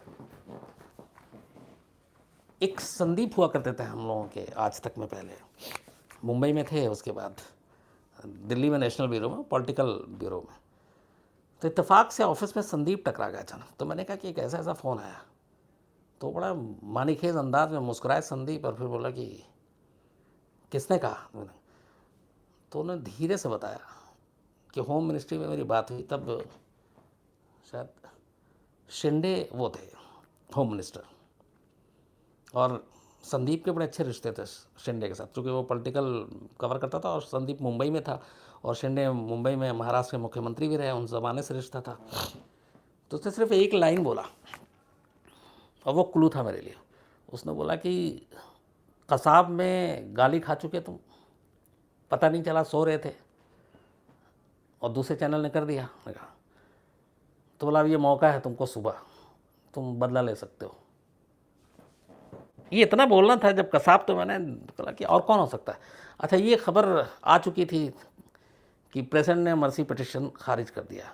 एक संदीप हुआ करते थे हम लोगों के आज तक में, पहले मुंबई में थे, उसके बाद दिल्ली में नेशनल ब्यूरो में, पॉलिटिकल ब्यूरो में। तो इत्तेफाक से ऑफिस में संदीप टकरा गया अचानक, तो मैंने कहा कि एक ऐसा ऐसा फ़ोन आया, तो बड़ा मानीखेज अंदाज में मुस्कुराए संदीप और फिर बोला कि किसने कहा। तो उन्होंने धीरे से बताया कि होम मिनिस्ट्री में मेरी बात हुई, तब शायद शिंदे वो थे होम मिनिस्टर, और संदीप के बड़े अच्छे रिश्ते थे शिंदे के साथ, क्योंकि वो पॉलिटिकल कवर करता था और संदीप मुंबई में था और शिंदे मुंबई में महाराष्ट्र के मुख्यमंत्री भी रहे, उन ज़माने से रिश्ता था। तो उसने सिर्फ एक लाइन बोला और वो क्लू था मेरे लिए। उसने बोला कि कसाब में गाली खा चुके तुम, पता नहीं चला, सो रहे थे और दूसरे चैनल ने कर दिया। मैंने कहा तो बोला अब ये मौका है तुमको, सुबह तुम बदला ले सकते हो। ये इतना बोलना था जब कसाब, तो मैंने बोला कि और कौन हो सकता है। अच्छा, ये खबर आ चुकी थी कि प्रेसिडेंट ने मर्सी पिटिशन खारिज कर दिया,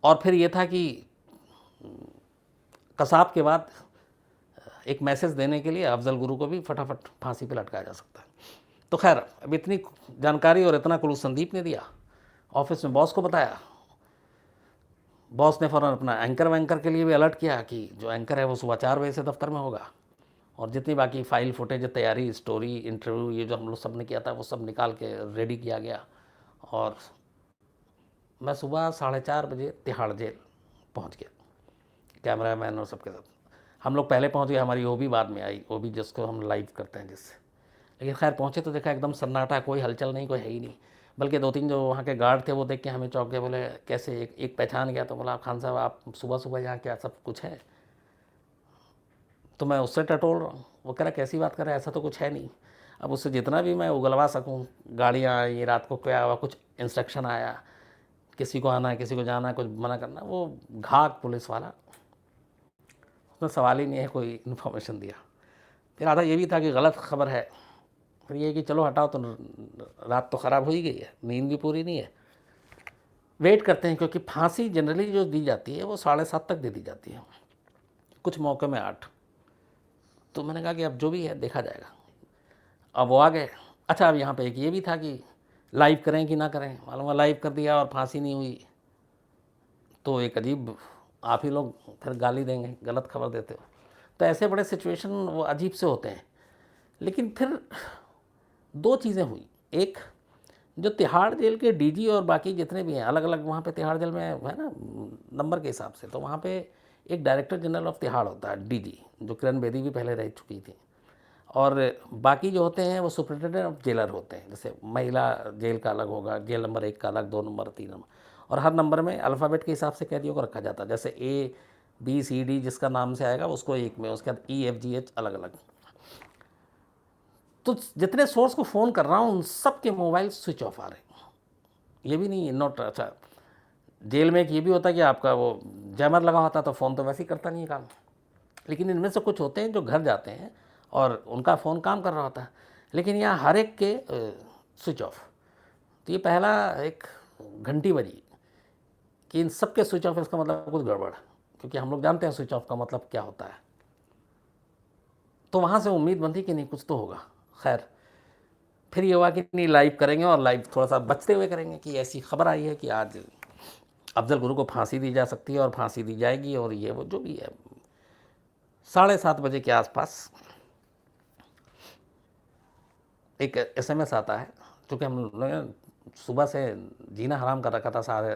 और फिर ये था कि कसाब के बाद एक मैसेज देने के लिए अफजल गुरु को भी फटाफट फांसी पे लटकाया जा सकता है। तो खैर, अब इतनी जानकारी और इतना क्लू संदीप ने दिया, ऑफिस में बॉस को बताया, बॉस ने फ़ौरन अपना एंकर वैंकर के लिए भी अलर्ट किया कि जो एंकर है वो सुबह 4 बजे से दफ्तर में होगा, और जितनी बाकी फाइल फुटेज तैयारी, स्टोरी, इंटरव्यू, ये जो हम लोग सब ने किया था वो सब निकाल के रेडी किया गया। और मैं सुबह 4:30 बजे तिहाड़ जेल पहुंच गया, कैमरा मैन और सबके साथ। हम लोग पहले पहुंच गए, हमारी ओबी बाद में आई, ओबी जिसको हम लाइव करते हैं जिससे। लेकिन खैर पहुंचे तो देखा एकदम सन्नाटा, कोई हलचल नहीं, कोई है ही नहीं। बल्कि 2-3 जो वहाँ के गार्ड थे वो देख के हमें चौंक गए, बोले कैसे, एक पहचान गया, तो बोला खान साहब आप सुबह सुबह यहाँ, क्या सब कुछ है। तो मैं उससे टटोल रहा हूँ, वो कह रहा कैसी बात कर रहा है, ऐसा तो कुछ है नहीं। अब उससे जितना भी मैं उगलवा सकूँ, गाड़ियाँ आई, रात को क्या हुआ, कुछ इंस्ट्रक्शन आया, किसी को आना है, किसी को जाना है, कुछ मना करना, वो घाक पुलिस वाला, उसमें सवाल ही नहीं है, कोई इन्फॉर्मेशन दिया। फिर आधा ये भी था कि गलत खबर है, फिर ये कि चलो हटाओ, तो रात तो ख़राब हो ही गई है, नींद भी पूरी नहीं है, वेट करते हैं। क्योंकि फांसी जनरली जो दी जाती है वो 7:30 तक दे दी जाती है, कुछ मौके में 8। तो मैंने कहा कि अब जो भी है देखा जाएगा। अब वो आ गए। अच्छा, अब यहाँ पे एक ये भी था कि लाइव करें कि ना करें, मालूम है लाइव कर दिया और फांसी नहीं हुई तो एक अजीब, आप ही लोग फिर गाली देंगे, गलत खबर देते हो। तो ऐसे बड़े सिचुएशन वो अजीब से होते हैं। लेकिन फिर 2 चीज़ें हुई। एक, जो तिहाड़ जेल के डीजी और बाकी जितने भी हैं, अलग अलग वहाँ पे तिहाड़ जेल में है ना नंबर के हिसाब से, तो वहाँ पे एक डायरेक्टर जनरल ऑफ तिहाड़ होता है, डीजी, जो किरण बेदी भी पहले रह चुकी थी। और बाकी जो होते हैं वो सुपरिटेंडेंट ऑफ जेलर होते हैं। जैसे महिला जेल का अलग होगा, जेल नंबर 1 का अलग, 2 नंबर, 3 नंबर, और हर नंबर में अल्फ़ाबेट के हिसाब से कैदियों को रखा जाता है। जैसे A B C D जिसका नाम से आएगा उसको एक में, उसके बाद E F G H अलग अलग। तो जितने सोर्स को फ़ोन कर रहा हूँ उन सब के मोबाइल स्विच ऑफ आ रहे हैं। ये भी नहीं नोट। अच्छा, जेल में एक ये भी होता है कि आपका वो जैमर लगा होता है तो फ़ोन तो वैसे ही करता नहीं है काम। लेकिन इनमें से कुछ होते हैं जो घर जाते हैं और उनका फ़ोन काम कर रहा होता है, लेकिन यहाँ हर एक के स्विच ऑफ। तो ये पहला एक घंटी बजी कि इन सब के स्विच ऑफ, इसका मतलब कुछ गड़बड़, क्योंकि हम लोग जानते हैं स्विच ऑफ का मतलब क्या होता है। तो वहाँ से उम्मीद बंधी कि नहीं कुछ तो होगा। खैर, फिर ये हुआ कि नहीं लाइव करेंगे, और लाइव थोड़ा सा बचते हुए करेंगे कि ऐसी खबर आई है कि आज अफजल गुरु को फांसी दी जा सकती है और फांसी दी जाएगी, और ये वो जो भी है। 7:30 बजे के आसपास एक SMS आता है, क्योंकि हम लोगों ने सुबह से जीना हराम कर रखा था सारे,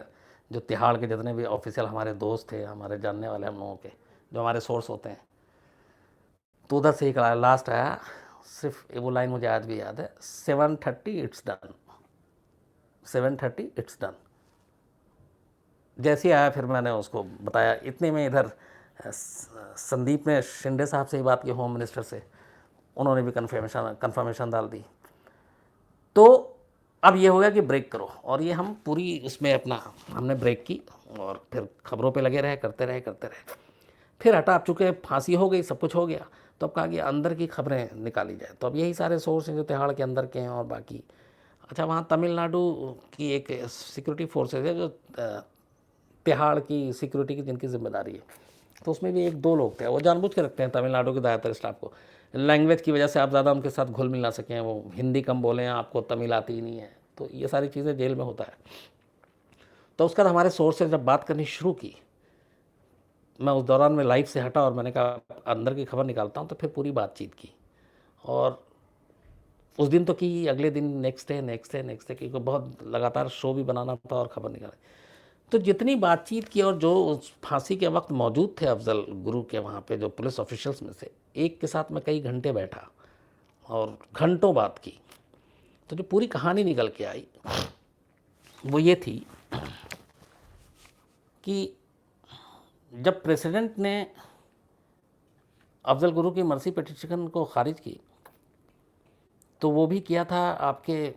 जो तिहाड़ के जितने भी ऑफिशियल हमारे दोस्त थे, हमारे जानने वाले हम लोगों के, जो हमारे सोर्स होते हैं। तो उधर से एक लास्ट आया, सिर्फ वो लाइन मुझे आज भी याद है, 7:30 इट्स डन, 7:30 इट्स डन। जैसे ही आया फिर मैंने उसको बताया। इतने में इधर संदीप ने शिंदे साहब से ही बात की, होम मिनिस्टर से। उन्होंने भी कन्फर्मेशन डाल दी। तो अब ये हो गया कि ब्रेक करो, और ये हम पूरी उसमें अपना हमने ब्रेक की और फिर खबरों पे लगे रहे, करते रहे। फिर हटा, अब चूँकि फांसी हो गई, सब कुछ हो गया, तो अब कहा कि अंदर की खबरें निकाली जाए। तो अब यही सारे सोर्स हैं जो तिहाड़ के अंदर के हैं और बाकी। अच्छा, वहाँ तमिलनाडु की एक सिक्योरिटी फोर्सेज है जो तिहाड़ की सिक्योरिटी की जिनकी जिम्मेदारी है, तो उसमें भी एक दो लोग थे, वो जानबूझ के रखते हैं तमिलनाडु के ज़्यादातर स्टाफ को, लैंग्वेज की वजह से आप ज़्यादा उनके साथ घुल मिल ना सकें, वो हिंदी कम बोलें, आपको तमिल आती ही नहीं है, तो ये सारी चीज़ें जेल में होता है। तो उसके बाद हमारे सोर्स से जब बात करनी शुरू की, मैं उस दौरान में लाइव से हटा और मैंने कहा अंदर की खबर निकालता हूँ, तो फिर पूरी बातचीत की। और उस दिन तो की, अगले दिन नेक्स्ट डे, क्योंकि बहुत लगातार शो भी बनाना था और खबर निकाली। तो जितनी बातचीत की, और जो उस फांसी के वक्त मौजूद थे अफजल गुरु के वहाँ पे जो पुलिस ऑफिशियल्स में से एक के साथ मैं कई घंटे बैठा और घंटों बात की, तो जो पूरी कहानी निकल के आई वो ये थी कि जब प्रेसिडेंट ने अफजल गुरु की मर्सी पिटीशन को खारिज की, तो वो भी किया था आपके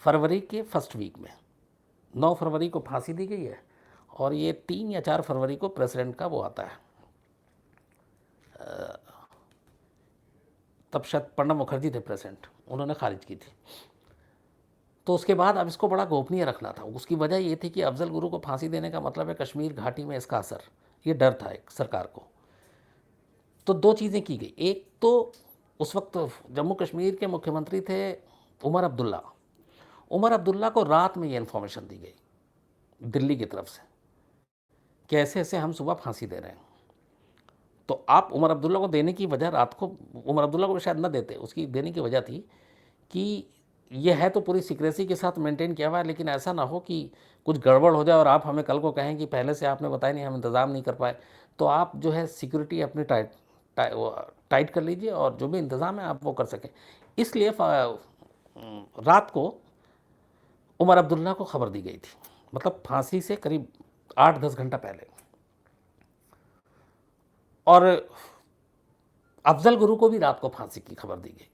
फरवरी के फर्स्ट वीक में। 9 फरवरी को फांसी दी गई है और ये 3 या 4 फरवरी को प्रेसिडेंट का वो आता है, तब शायद प्रणब मुखर्जी थे प्रेसिडेंट, उन्होंने खारिज की थी। तो उसके बाद अब इसको बड़ा गोपनीय रखना था। उसकी वजह ये थी कि अफजल गुरु को फांसी देने का मतलब है कश्मीर घाटी में इसका असर, ये डर था एक सरकार को। तो दो चीज़ें की गई। एक तो उस वक्त जम्मू कश्मीर के मुख्यमंत्री थे उमर अब्दुल्ला। उमर अब्दुल्ला को रात में ये इन्फॉर्मेशन दी गई दिल्ली की तरफ से कि ऐसे ऐसे हम सुबह फांसी दे रहे हैं। तो आप उमर अब्दुल्ला को देने की वजह, रात को उमर अब्दुल्ला को शायद न देते, उसकी देने की वजह थी कि ये है तो पूरी सीक्रेसी के साथ मेंटेन किया हुआ है, लेकिन ऐसा ना हो कि कुछ गड़बड़ हो जाए और आप हमें कल को कहें कि पहले से आपने बताया नहीं, हम इंतज़ाम नहीं कर पाए। तो आप जो है सिक्योरिटी अपनी टाइट कर लीजिए और जो भी इंतज़ाम है आप वो कर सकें। इसलिए रात को उमर अब्दुल्ला को खबर दी गई थी, मतलब फांसी से करीब 8-10 घंटा पहले। और अफजल गुरु को भी रात को फांसी की खबर दी गई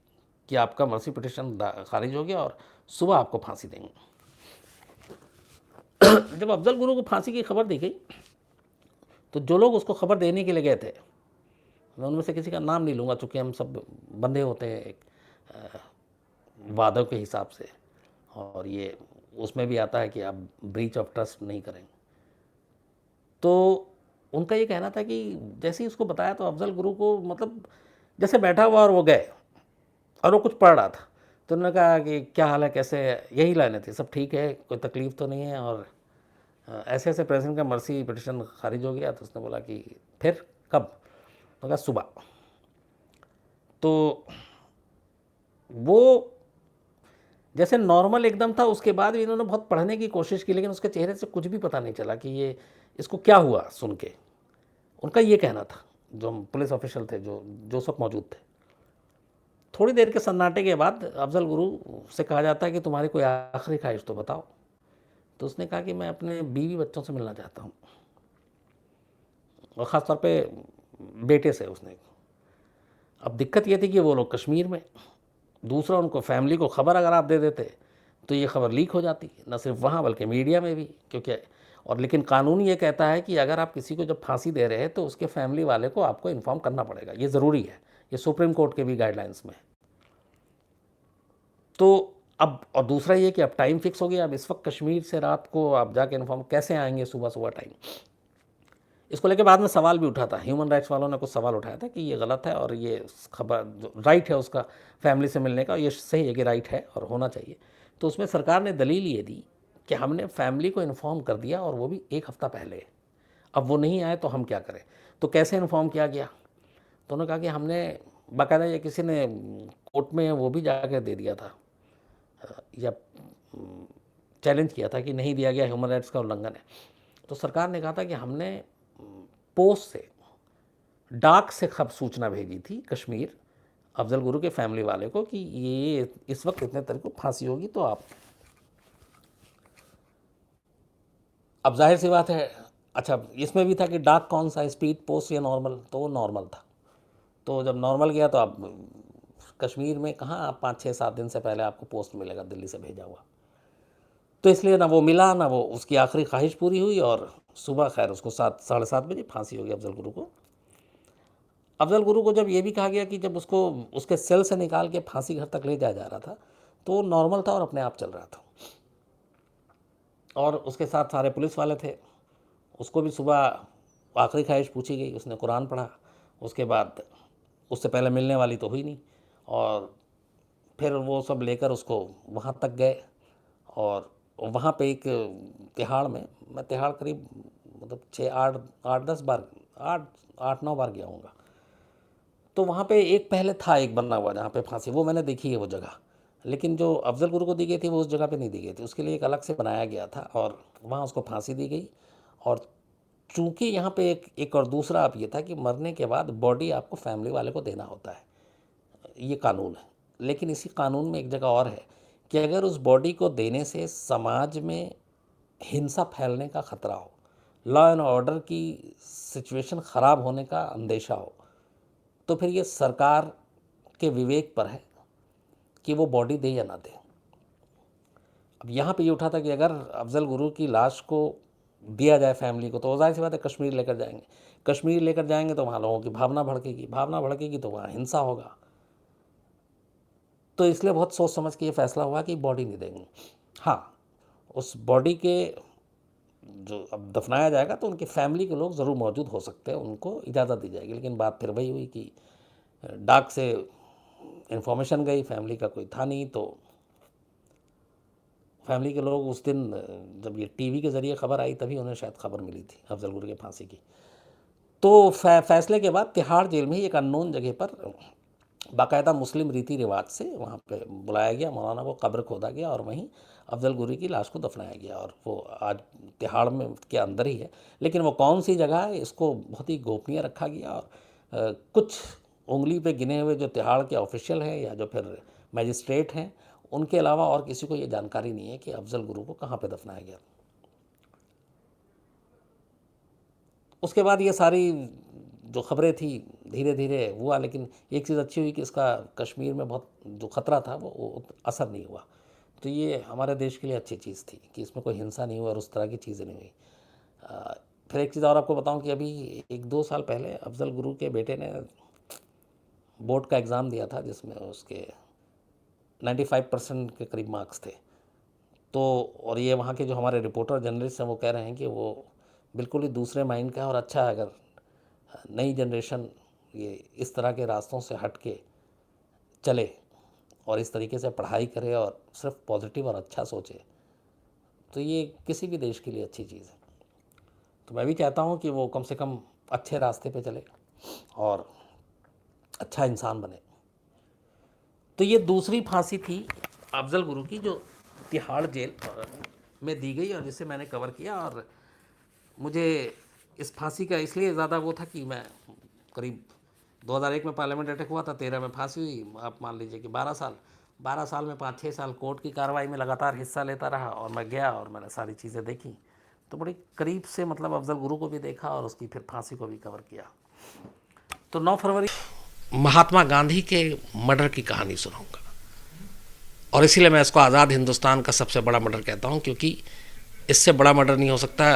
कि आपका मर्सी पिटीशन खारिज हो गया और सुबह आपको फांसी देंगे। जब अफजल गुरु को फांसी की खबर दी गई, तो जो लोग उसको खबर देने के लिए गए थे, मैं उनमें से किसी का नाम नहीं लूँगा चूँकि हम सब बंधे होते हैं एक वादों के हिसाब से, और ये उसमें भी आता है कि आप ब्रीच ऑफ ट्रस्ट नहीं करें। तो उनका ये कहना था कि जैसे ही उसको बताया तो अफजल गुरु को, मतलब जैसे बैठा हुआ और वो गए और वो कुछ पढ़ रहा था, तो उन्होंने कहा कि क्या हाल है, कैसे, यही लाइनें थी, सब ठीक है, कोई तकलीफ़ तो नहीं है, और ऐसे ऐसे प्रेसिडेंट का मर्सी पिटीशन खारिज हो गया। तो उसने बोला कि फिर कब? तो कहा सुबह। तो वो जैसे नॉर्मल एकदम था, उसके बाद भी इन्होंने बहुत पढ़ने की कोशिश की, लेकिन उसके चेहरे से कुछ भी पता नहीं चला कि ये इसको क्या हुआ सुन के। उनका ये कहना था, जो पुलिस ऑफिशियल थे जो जो सब मौजूद थे। थोड़ी देर के सन्नाटे के बाद अफजल गुरु से कहा जाता है कि तुम्हारी कोई आखिरी ख्वाहिश तो बताओ। तो उसने कहा कि मैं अपने बीवी बच्चों से मिलना चाहता हूँ, और ख़ास तौर पे बेटे से। उसने, अब दिक्कत ये थी कि वो लोग कश्मीर में, दूसरा उनको फैमिली को खबर अगर आप दे देते तो ये खबर लीक हो जाती, न सिर्फ वहाँ बल्कि मीडिया में भी, क्योंकि और लेकिन कानून ये कहता है कि अगर आप किसी को जब फांसी दे रहे हैं तो उसके फैमिली वाले को आपको इन्फॉर्म करना पड़ेगा, ये ज़रूरी है, ये सुप्रीम कोर्ट के भी गाइडलाइंस में। तो अब, और दूसरा ये कि अब टाइम फिक्स हो गया, अब इस वक्त कश्मीर से रात को आप जाके इन्फॉर्म कैसे आएंगे सुबह सुबह टाइम। इसको लेकर बाद में सवाल भी उठा था, ह्यूमन राइट्स वालों ने कुछ सवाल उठाया था कि ये गलत है और ये खबर जो राइट है उसका फैमिली से मिलने का, ये सही है कि राइट है और होना चाहिए। तो उसमें सरकार ने दलील ये दी कि हमने फैमिली को इन्फॉर्म कर दिया और वो भी 1 हफ़्ता पहले, अब वो नहीं आए तो हम क्या करें। तो कैसे इन्फॉर्म किया गया? तो उन्होंने कहा कि हमने बाकायदा, ये किसी ने कोर्ट में वो भी जाकर दे दिया था या चैलेंज किया था कि नहीं दिया गया, ह्यूमन राइट्स का उल्लंघन है। तो सरकार ने कहा था कि हमने पोस्ट से, डाक से खबर सूचना भेजी थी कश्मीर अफजल गुरु के फैमिली वाले को कि ये इस वक्त इतने तारीख को फांसी होगी, तो आप, अब जाहिर सी बात है। अच्छा, इसमें भी था कि डाक कौन सा, स्पीड पोस्ट या नॉर्मल, तो वो नॉर्मल था। तो जब नॉर्मल गया तो आप कश्मीर में कहाँ आप 5-6-7 दिन से पहले आपको पोस्ट मिलेगा दिल्ली से भेजा हुआ। तो इसलिए ना वो मिला, ना वो उसकी आखिरी ख्वाहिश पूरी हुई, और सुबह खैर उसको 7 साढ़े 7 बजे फांसी हो गई अफजल गुरु को। अफजल गुरु को जब ये भी कहा गया कि जब उसको उसके सेल से निकाल के फांसी घर तक ले जाया जा रहा था तो वो नॉर्मल था और अपने आप चल रहा था, और उसके साथ सारे पुलिस वाले थे। उसको भी सुबह आखिरी ख्वाहिश पूछी गई, उसने कुरान पढ़ा। उसके बाद उससे पहले मिलने वाली तो हुई नहीं, और फिर वो सब लेकर उसको वहाँ तक गए, और वहाँ पे एक तिहाड़ में, मैं तिहाड़ करीब मतलब 6 8 8 10 बार 8 8 9 बार गया हूँगा। तो वहाँ पे एक पहले था एक बना हुआ जहाँ पे फांसी, वो मैंने देखी है वो जगह, लेकिन जो अफजल गुरु को दी गई थी वो उस जगह पे नहीं दी गई थी, उसके लिए एक अलग से बनाया गया था और वहाँ उसको फांसी दी गई। और चूँकि यहाँ पे एक और दूसरा आप ये था कि मरने के बाद बॉडी आपको फैमिली वाले को देना होता है, ये कानून है। लेकिन इसी कानून में एक जगह और है कि अगर उस बॉडी को देने से समाज में हिंसा फैलने का ख़तरा हो, लॉ एंड ऑर्डर की सिचुएशन ख़राब होने का अंदेशा हो, तो फिर ये सरकार के विवेक पर है कि वो बॉडी दे या ना दे। अब यहाँ पे ये उठा था कि अगर अफजल गुरु की लाश को दिया जाए फैमिली को तो ज़ाहिर सी बात है कश्मीर लेकर जाएंगे, कश्मीर लेकर जाएंगे तो वहाँ लोगों की भावना भड़केगी, भावना भड़केगी तो वहाँ हिंसा होगा। तो इसलिए बहुत सोच समझ के ये फैसला हुआ कि बॉडी नहीं देंगे। हाँ, उस बॉडी के जो अब दफनाया जाएगा तो उनकी फैमिली के लोग ज़रूर मौजूद हो सकते हैं, उनको इजाज़त दी जाएगी। लेकिन बात फिर वही हुई कि डाक से इन्फॉर्मेशन गई, फैमिली का कोई था नहीं, तो फैमिली के लोग उस दिन जब ये टीवी के ज़रिए ख़बर आई तभी उन्हें शायद खबर मिली थी अफजल गुरु के फांसी की। तो फैसले के बाद तिहाड़ जेल में ही एक अननोन जगह पर बाकायदा मुस्लिम रीति रिवाज से वहाँ पे बुलाया गया, मौलाना को कब्र खोदा गया और वहीं अफजल गुरु की लाश को दफनाया गया। और वो आज तिहाड़ में के अंदर ही है, लेकिन वो कौन सी जगह है इसको बहुत ही गोपनीय रखा गया। और कुछ उंगली पे गिने हुए जो तिहाड़ के ऑफिशियल हैं या जो फिर मैजिस्ट्रेट हैं, उनके अलावा और किसी को ये जानकारी नहीं है कि अफजल गुरु को कहाँ पे दफनाया गया। उसके बाद ये सारी जो खबरें थी धीरे धीरे हुआ, लेकिन एक चीज़ अच्छी हुई कि इसका कश्मीर में बहुत जो ख़तरा था वो असर नहीं हुआ। तो ये हमारे देश के लिए अच्छी चीज़ थी कि इसमें कोई हिंसा नहीं हुई और उस तरह की चीज़ें नहीं हुई। फिर एक चीज़ और आपको बताऊं कि अभी 1-2 साल पहले अफजल गुरु के बेटे ने बोर्ड का एग्ज़ाम दिया था जिसमें उसके 95% के करीब मार्क्स थे। तो और ये वहाँ के जो हमारे रिपोर्टर जर्नलिस्ट हैं वो कह रहे हैं कि वो बिल्कुल ही दूसरे माइंड का है और अच्छा है अगर नई जनरेशन ये इस तरह के रास्तों से हट के चले और इस तरीके से पढ़ाई करे और सिर्फ पॉजिटिव और अच्छा सोचे, तो ये किसी भी देश के लिए अच्छी चीज़ है। तो मैं भी चाहता हूँ कि वो कम से कम अच्छे रास्ते पे चले और अच्छा इंसान बने। तो ये दूसरी फांसी थी अफजल गुरु की जो तिहाड़ जेल में दी गई और जिसे मैंने कवर किया। और मुझे इस फांसी का इसलिए ज़्यादा वो था कि मैं करीब 2001 में पार्लियामेंट अटैक हुआ था, 13 में फांसी हुई, आप मान लीजिए कि 12 साल में 5-6 साल कोर्ट की कार्रवाई में लगातार हिस्सा लेता रहा और मैं गया और मैंने सारी चीज़ें देखी। तो बड़ी करीब से मतलब अफजल गुरु को भी देखा और उसकी फिर फांसी को भी कवर किया। तो 9 फरवरी महात्मा गांधी के मर्डर की कहानी सुनाऊंगा, और इसीलिए मैं इसको आज़ाद हिंदुस्तान का सबसे बड़ा मर्डर कहता हूँ, क्योंकि इससे बड़ा मर्डर नहीं हो सकता।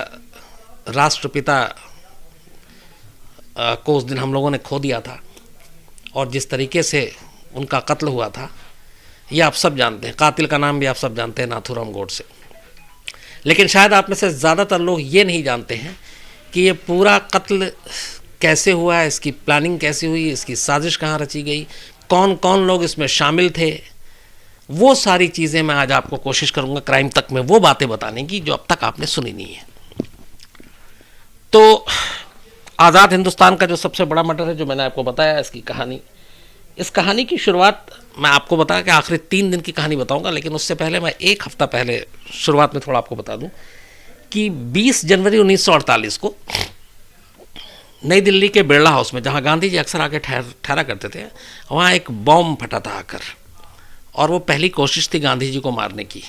राष्ट्रपिता को उस दिन हम लोगों ने खो दिया था और जिस तरीके से उनका कत्ल हुआ था ये आप सब जानते हैं। कातिल का नाम भी आप सब जानते हैं, नाथूराम गोडसे। लेकिन शायद आप में से ज़्यादातर लोग ये नहीं जानते हैं कि ये पूरा कत्ल कैसे हुआ है, इसकी प्लानिंग कैसे हुई, इसकी साजिश कहाँ रची गई, कौन कौन लोग इसमें शामिल थे। वो सारी चीज़ें मैं आज आपको कोशिश करूँगा क्राइम तक में वो बातें बताने की जो अब तक आपने सुनी नहीं है। तो आज़ाद हिंदुस्तान का जो सबसे बड़ा मर्डर है जो मैंने आपको बताया, इसकी कहानी, इस कहानी की शुरुआत मैं आपको बता के आखिरी 3 दिन की कहानी बताऊंगा, लेकिन उससे पहले मैं 1 हफ्ता पहले शुरुआत में थोड़ा आपको बता दूं कि 20 जनवरी 1948 को नई दिल्ली के बिरला हाउस में, जहां गांधी जी अक्सर आके ठहरा करते थे, वहां एक बॉम्ब फटा था आकर, और वो पहली कोशिश थी गांधी जी को मारने की।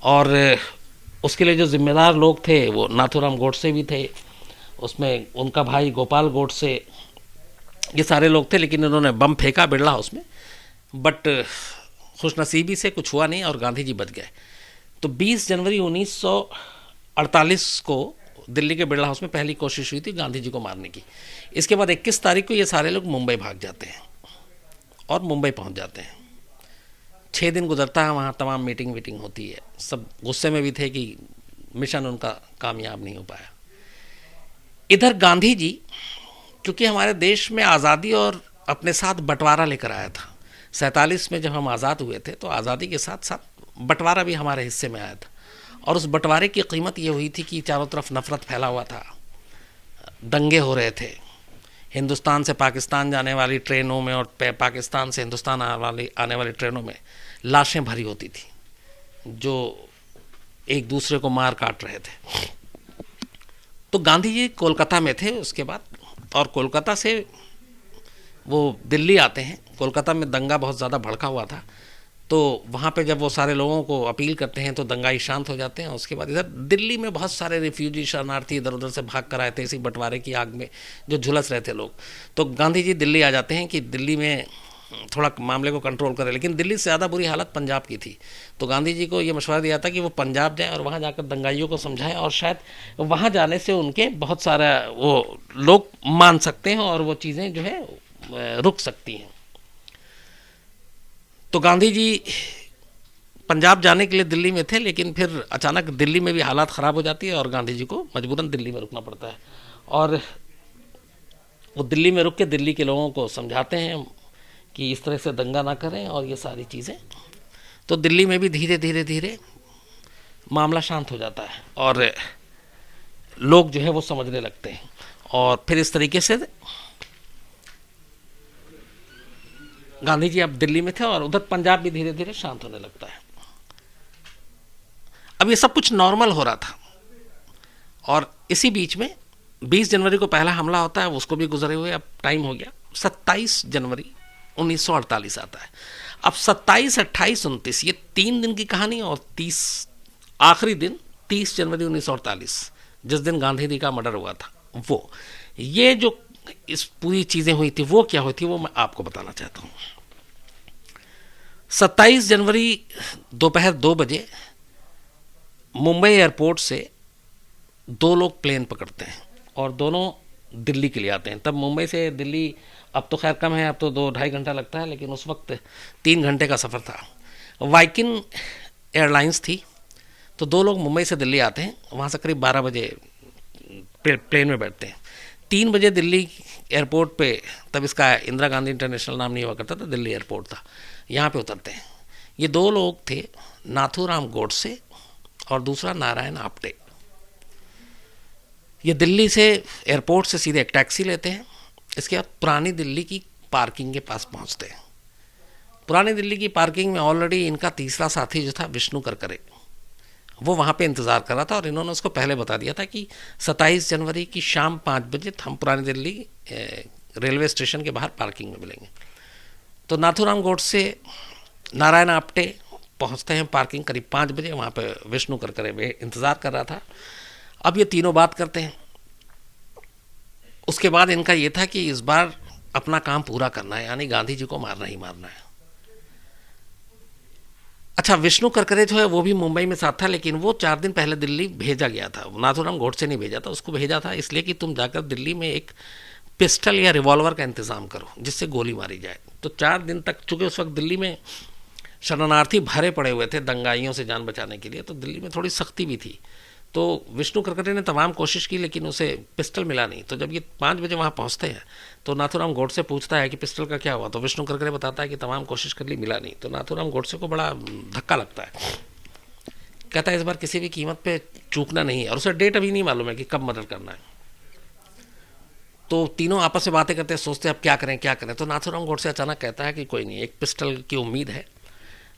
और उसके लिए जो जिम्मेदार लोग थे वो नाथूराम गोडसे भी थे, उसमें उनका भाई गोपाल गोडसे ये सारे लोग थे, लेकिन इन्होंने बम फेंका बिरला हाउस में, बट खुशनसीबी से कुछ हुआ नहीं और गांधी जी बच गए। तो 20 जनवरी 1948 को दिल्ली के बिरला हाउस में पहली कोशिश हुई थी गांधी जी को मारने की। इसके बाद 21 तारीख को ये सारे लोग मुंबई भाग जाते हैं और मुंबई पहुंच जाते हैं। 6 दिन गुजरता है, वहाँ तमाम मीटिंग वीटिंग होती है, सब गुस्से में भी थे कि मिशन उनका कामयाब नहीं हो पाया। इधर गांधी जी क्योंकि हमारे देश में आज़ादी और अपने साथ बंटवारा लेकर आया था। 47 में जब हम आज़ाद हुए थे तो आज़ादी के साथ साथ बंटवारा भी हमारे हिस्से में आया था, और उस बंटवारे की कीमत ये हुई थी कि चारों तरफ नफरत फैला हुआ था, दंगे हो रहे थे, हिंदुस्तान से पाकिस्तान जाने वाली ट्रेनों में और पाकिस्तान से हिंदुस्तान आने वाली ट्रेनों में लाशें भरी होती थी जो एक दूसरे को मार काट रहे थे। तो गांधी जी कोलकाता में थे उसके बाद, और कोलकाता से वो दिल्ली आते हैं। कोलकाता में दंगा बहुत ज़्यादा भड़का हुआ था, तो वहाँ पे जब वो सारे लोगों को अपील करते हैं तो दंगाई शांत हो जाते हैं। उसके बाद इधर दिल्ली में बहुत सारे रिफ्यूजी शरणार्थी इधर उधर से भाग कर आए थे इसी बंटवारे की आग में जो झुलस रहे थे लोग। तो गांधी जी दिल्ली आ जाते हैं कि दिल्ली में थोड़ा मामले को कंट्रोल करें, लेकिन दिल्ली से ज़्यादा बुरी हालत पंजाब की थी। तो गांधी जी को ये मशवरा दिया था कि वो पंजाब जाएं और वहाँ जाकर दंगाइयों को समझाएं, और शायद वहाँ जाने से उनके बहुत सारा वो लोग मान सकते हैं और वो चीज़ें जो है रुक सकती हैं। तो गांधी जी पंजाब जाने के लिए दिल्ली में थे, लेकिन फिर अचानक दिल्ली में भी हालात ख़राब हो जाती है और गांधी जी को मजबूरन दिल्ली में रुकना पड़ता है। और वो दिल्ली में रुक के दिल्ली के लोगों को समझाते हैं कि इस तरह से दंगा ना करें और ये सारी चीज़ें। तो दिल्ली में भी धीरे धीरे धीरे मामला शांत हो जाता है और लोग जो है वो समझने लगते हैं, और फिर इस तरीके से गांधी जी अब दिल्ली में थे और उधर पंजाब भी धीरे धीरे शांत होने लगता है। अब ये सब कुछ नॉर्मल हो रहा था, और इसी बीच में 20 जनवरी को पहला हमला होता है, उसको भी गुजरे हुए अब टाइम हो गया। 27 जनवरी 1948 आता है। अब 27, 28, 29 ये 3 दिन की कहानी, और 30 आखिरी दिन 30 जनवरी 1948 जिस दिन गांधी जी का मर्डर हुआ था, वो ये जो इस पूरी चीज़ें हुई थी वो क्या हुई थी वो मैं आपको बताना चाहता हूँ। 27 जनवरी दोपहर 2 बजे मुंबई एयरपोर्ट से 2 लोग प्लेन पकड़ते हैं और दोनों दिल्ली के लिए आते हैं। तब मुंबई से दिल्ली अब तो खैर कम है, अब तो 2-2.5 घंटा लगता है, लेकिन उस वक्त 3 घंटे का सफ़र था। वाइकिन एयरलाइंस थी। तो 2 लोग मुंबई से दिल्ली आते हैं, वहाँ से करीब 12 बजे प्लेन में बैठते हैं। 3 बजे दिल्ली एयरपोर्ट पे, तब इसका इंदिरा गांधी इंटरनेशनल नाम नहीं हुआ करता था, दिल्ली एयरपोर्ट था, यहाँ पे उतरते हैं। ये 2 लोग थे, नाथूराम गोडसे और दूसरा नारायण आप्टे। ये दिल्ली से एयरपोर्ट से सीधे एक टैक्सी लेते हैं। इसके बाद पुरानी दिल्ली की पार्किंग के पास पहुंचते हैं। पुरानी दिल्ली की पार्किंग में ऑलरेडी इनका तीसरा साथी जो था विष्णु करकरे, वो वहाँ पे इंतज़ार कर रहा था, और इन्होंने उसको पहले बता दिया था कि 27 जनवरी की शाम 5 बजे हम पुरानी दिल्ली रेलवे स्टेशन के बाहर पार्किंग में मिलेंगे। तो नाथूराम गोडसे, नारायण आप्टे पहुँचते हैं पार्किंग करीब 5 बजे। वहाँ पे विष्णु करकरे इंतज़ार कर रहा था। अब ये तीनों बात करते हैं। उसके बाद इनका ये था कि इस बार अपना काम पूरा करना है, यानी गांधी जी को मारना ही मारना है। अच्छा, विष्णु करकरे जो है वो भी मुंबई में साथ था, लेकिन वो 4 दिन पहले दिल्ली भेजा गया था। नाथूराम गोडसे नहीं भेजा था, उसको भेजा था इसलिए कि तुम जाकर दिल्ली में एक पिस्टल या रिवॉल्वर का इंतज़ाम करो जिससे गोली मारी जाए। तो 4 दिन तक, चूँकि उस वक्त दिल्ली में शरणार्थी भरे पड़े हुए थे दंगाइयों से जान बचाने के लिए, तो दिल्ली में थोड़ी सख्ती भी थी। तो विष्णु करकरे ने तमाम कोशिश की, लेकिन उसे पिस्टल मिला नहीं। तो जब ये 5 बजे वहाँ पहुँचते हैं तो नाथूराम गोडसे पूछता है कि पिस्टल का क्या हुआ। तो विष्णु करकरे बताता है कि तमाम कोशिश कर ली, मिला नहीं। तो नाथूराम गोडसे को बड़ा धक्का लगता है, कहता है इस बार किसी भी कीमत पे चूकना नहीं है, और उसे डेट अभी नहीं मालूम है कि कब मर्डर करना है। तो तीनों आपस में बातें करते हैं, सोचते हैं अब क्या करें क्या करें। तो नाथूराम गोडसे अचानक कहता है कि कोई नहीं, एक पिस्टल की उम्मीद है,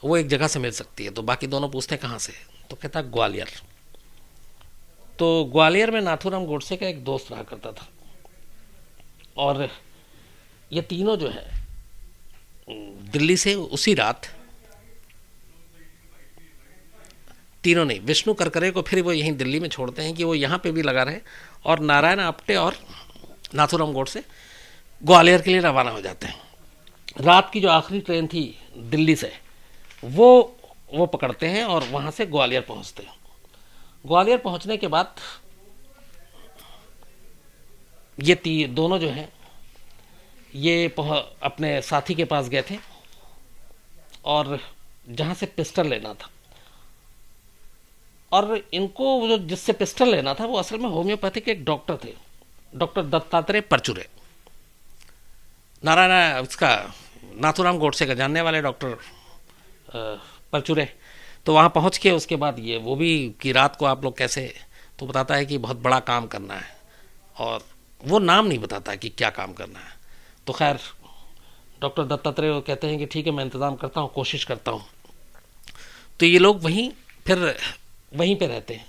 वो एक जगह से मिल सकती है। तो बाकी दोनों पूछते हैं कहाँ से, तो कहता है ग्वालियर। तो ग्वालियर में नाथूराम गोडसे का एक दोस्त रहा करता था, और ये तीनों जो है दिल्ली से उसी रात, तीनों नहीं, विष्णु करकरे को फिर वो यहीं दिल्ली में छोड़ते हैं कि वो यहाँ पे भी लगा रहे, और नारायण आप्टे और नाथूराम गोडसे ग्वालियर के लिए रवाना हो जाते हैं। रात की जो आखिरी ट्रेन थी दिल्ली से वो पकड़ते हैं और वहाँ से ग्वालियर पहुँचते हैं। ग्वालियर पहुँचने के बाद ये दोनों जो हैं ये अपने साथी के पास गए थे और जहाँ से पिस्टल लेना था, और इनको जो जिससे पिस्टल लेना था वो असल में होम्योपैथिक एक डॉक्टर थे, डॉक्टर दत्तात्रेय परचुरे, नारायण उसका नाथूराम गोडसे का जानने वाले डॉक्टर परचुरे। तो वहाँ पहुँच के उसके बाद ये वो भी कि रात को आप लोग कैसे, तो बताता है कि बहुत बड़ा काम करना है और वो नाम नहीं बताता कि क्या काम करना है। तो खैर डॉक्टर दत्तात्रेय कहते हैं कि ठीक है मैं इंतज़ाम करता हूँ, कोशिश करता हूँ। तो ये लोग वहीं पे रहते हैं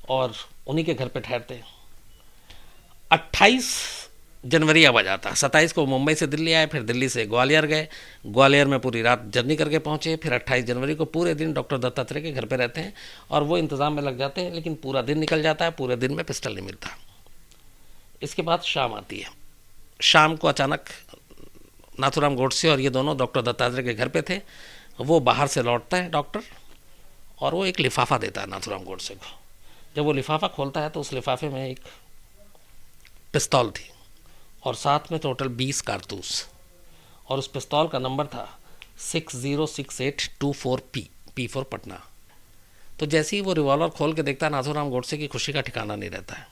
और उन्हीं के घर पे ठहरते हैं। 28 जनवरी अब आ जाता है। 27 को मुंबई से दिल्ली आए, फिर दिल्ली से ग्वालियर गए, ग्वालियर में पूरी रात जर्नी करके पहुँचे, फिर 28 जनवरी को पूरे दिन डॉक्टर दत्तात्रेय के घर पे रहते हैं और वो इंतज़ाम में लग जाते हैं। लेकिन पूरा दिन निकल जाता है, पूरे दिन में पिस्टल नहीं मिलता। इसके बाद शाम आती है। शाम को अचानक नाथूराम गोडसे और ये दोनों डॉक्टर दत्तात्रेय के घर पे थे, वो बाहर से लौटता है डॉक्टर और वो एक लिफाफा देता है नाथूराम गोडसे को। जब वो लिफाफा खोलता है तो उस लिफाफे में एक पिस्तौल थी और साथ में टोटल 20 कारतूस, और उस पिस्तौल का नंबर था 606824P, P फॉर पटना। तो जैसे ही वो रिवॉल्वर खोल के देखता है नाथूराम गोडसे की खुशी का ठिकाना नहीं रहता है।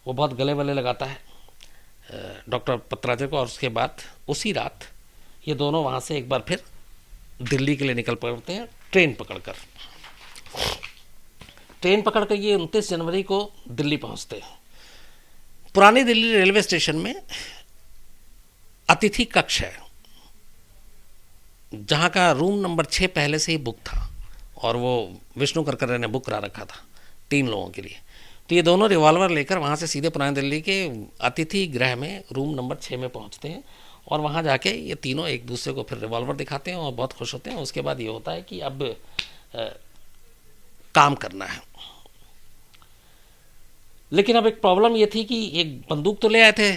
वो बहुत गले वले लगाता है डॉक्टर पत्राचार्य को, और उसके बाद उसी रात ये दोनों वहाँ से एक बार फिर दिल्ली के लिए निकल पड़ते हैं ट्रेन पकड़कर ये 29 जनवरी को दिल्ली पहुँचते हैं। पुरानी दिल्ली रेलवे स्टेशन में अतिथि कक्ष है जहाँ का रूम नंबर 6 पहले से ही बुक था और वो विष्णु करकरे ने बुक करा रखा था 3 लोगों के लिए। तो ये दोनों रिवॉल्वर लेकर वहाँ से सीधे पुरानी दिल्ली के अतिथि गृह में रूम नंबर 6 में पहुँचते हैं और वहाँ जाके ये तीनों एक दूसरे को फिर रिवॉल्वर दिखाते हैं और बहुत खुश होते हैं। उसके बाद ये होता है कि अब काम करना है। लेकिन अब एक प्रॉब्लम ये थी कि एक बंदूक तो ले आए थे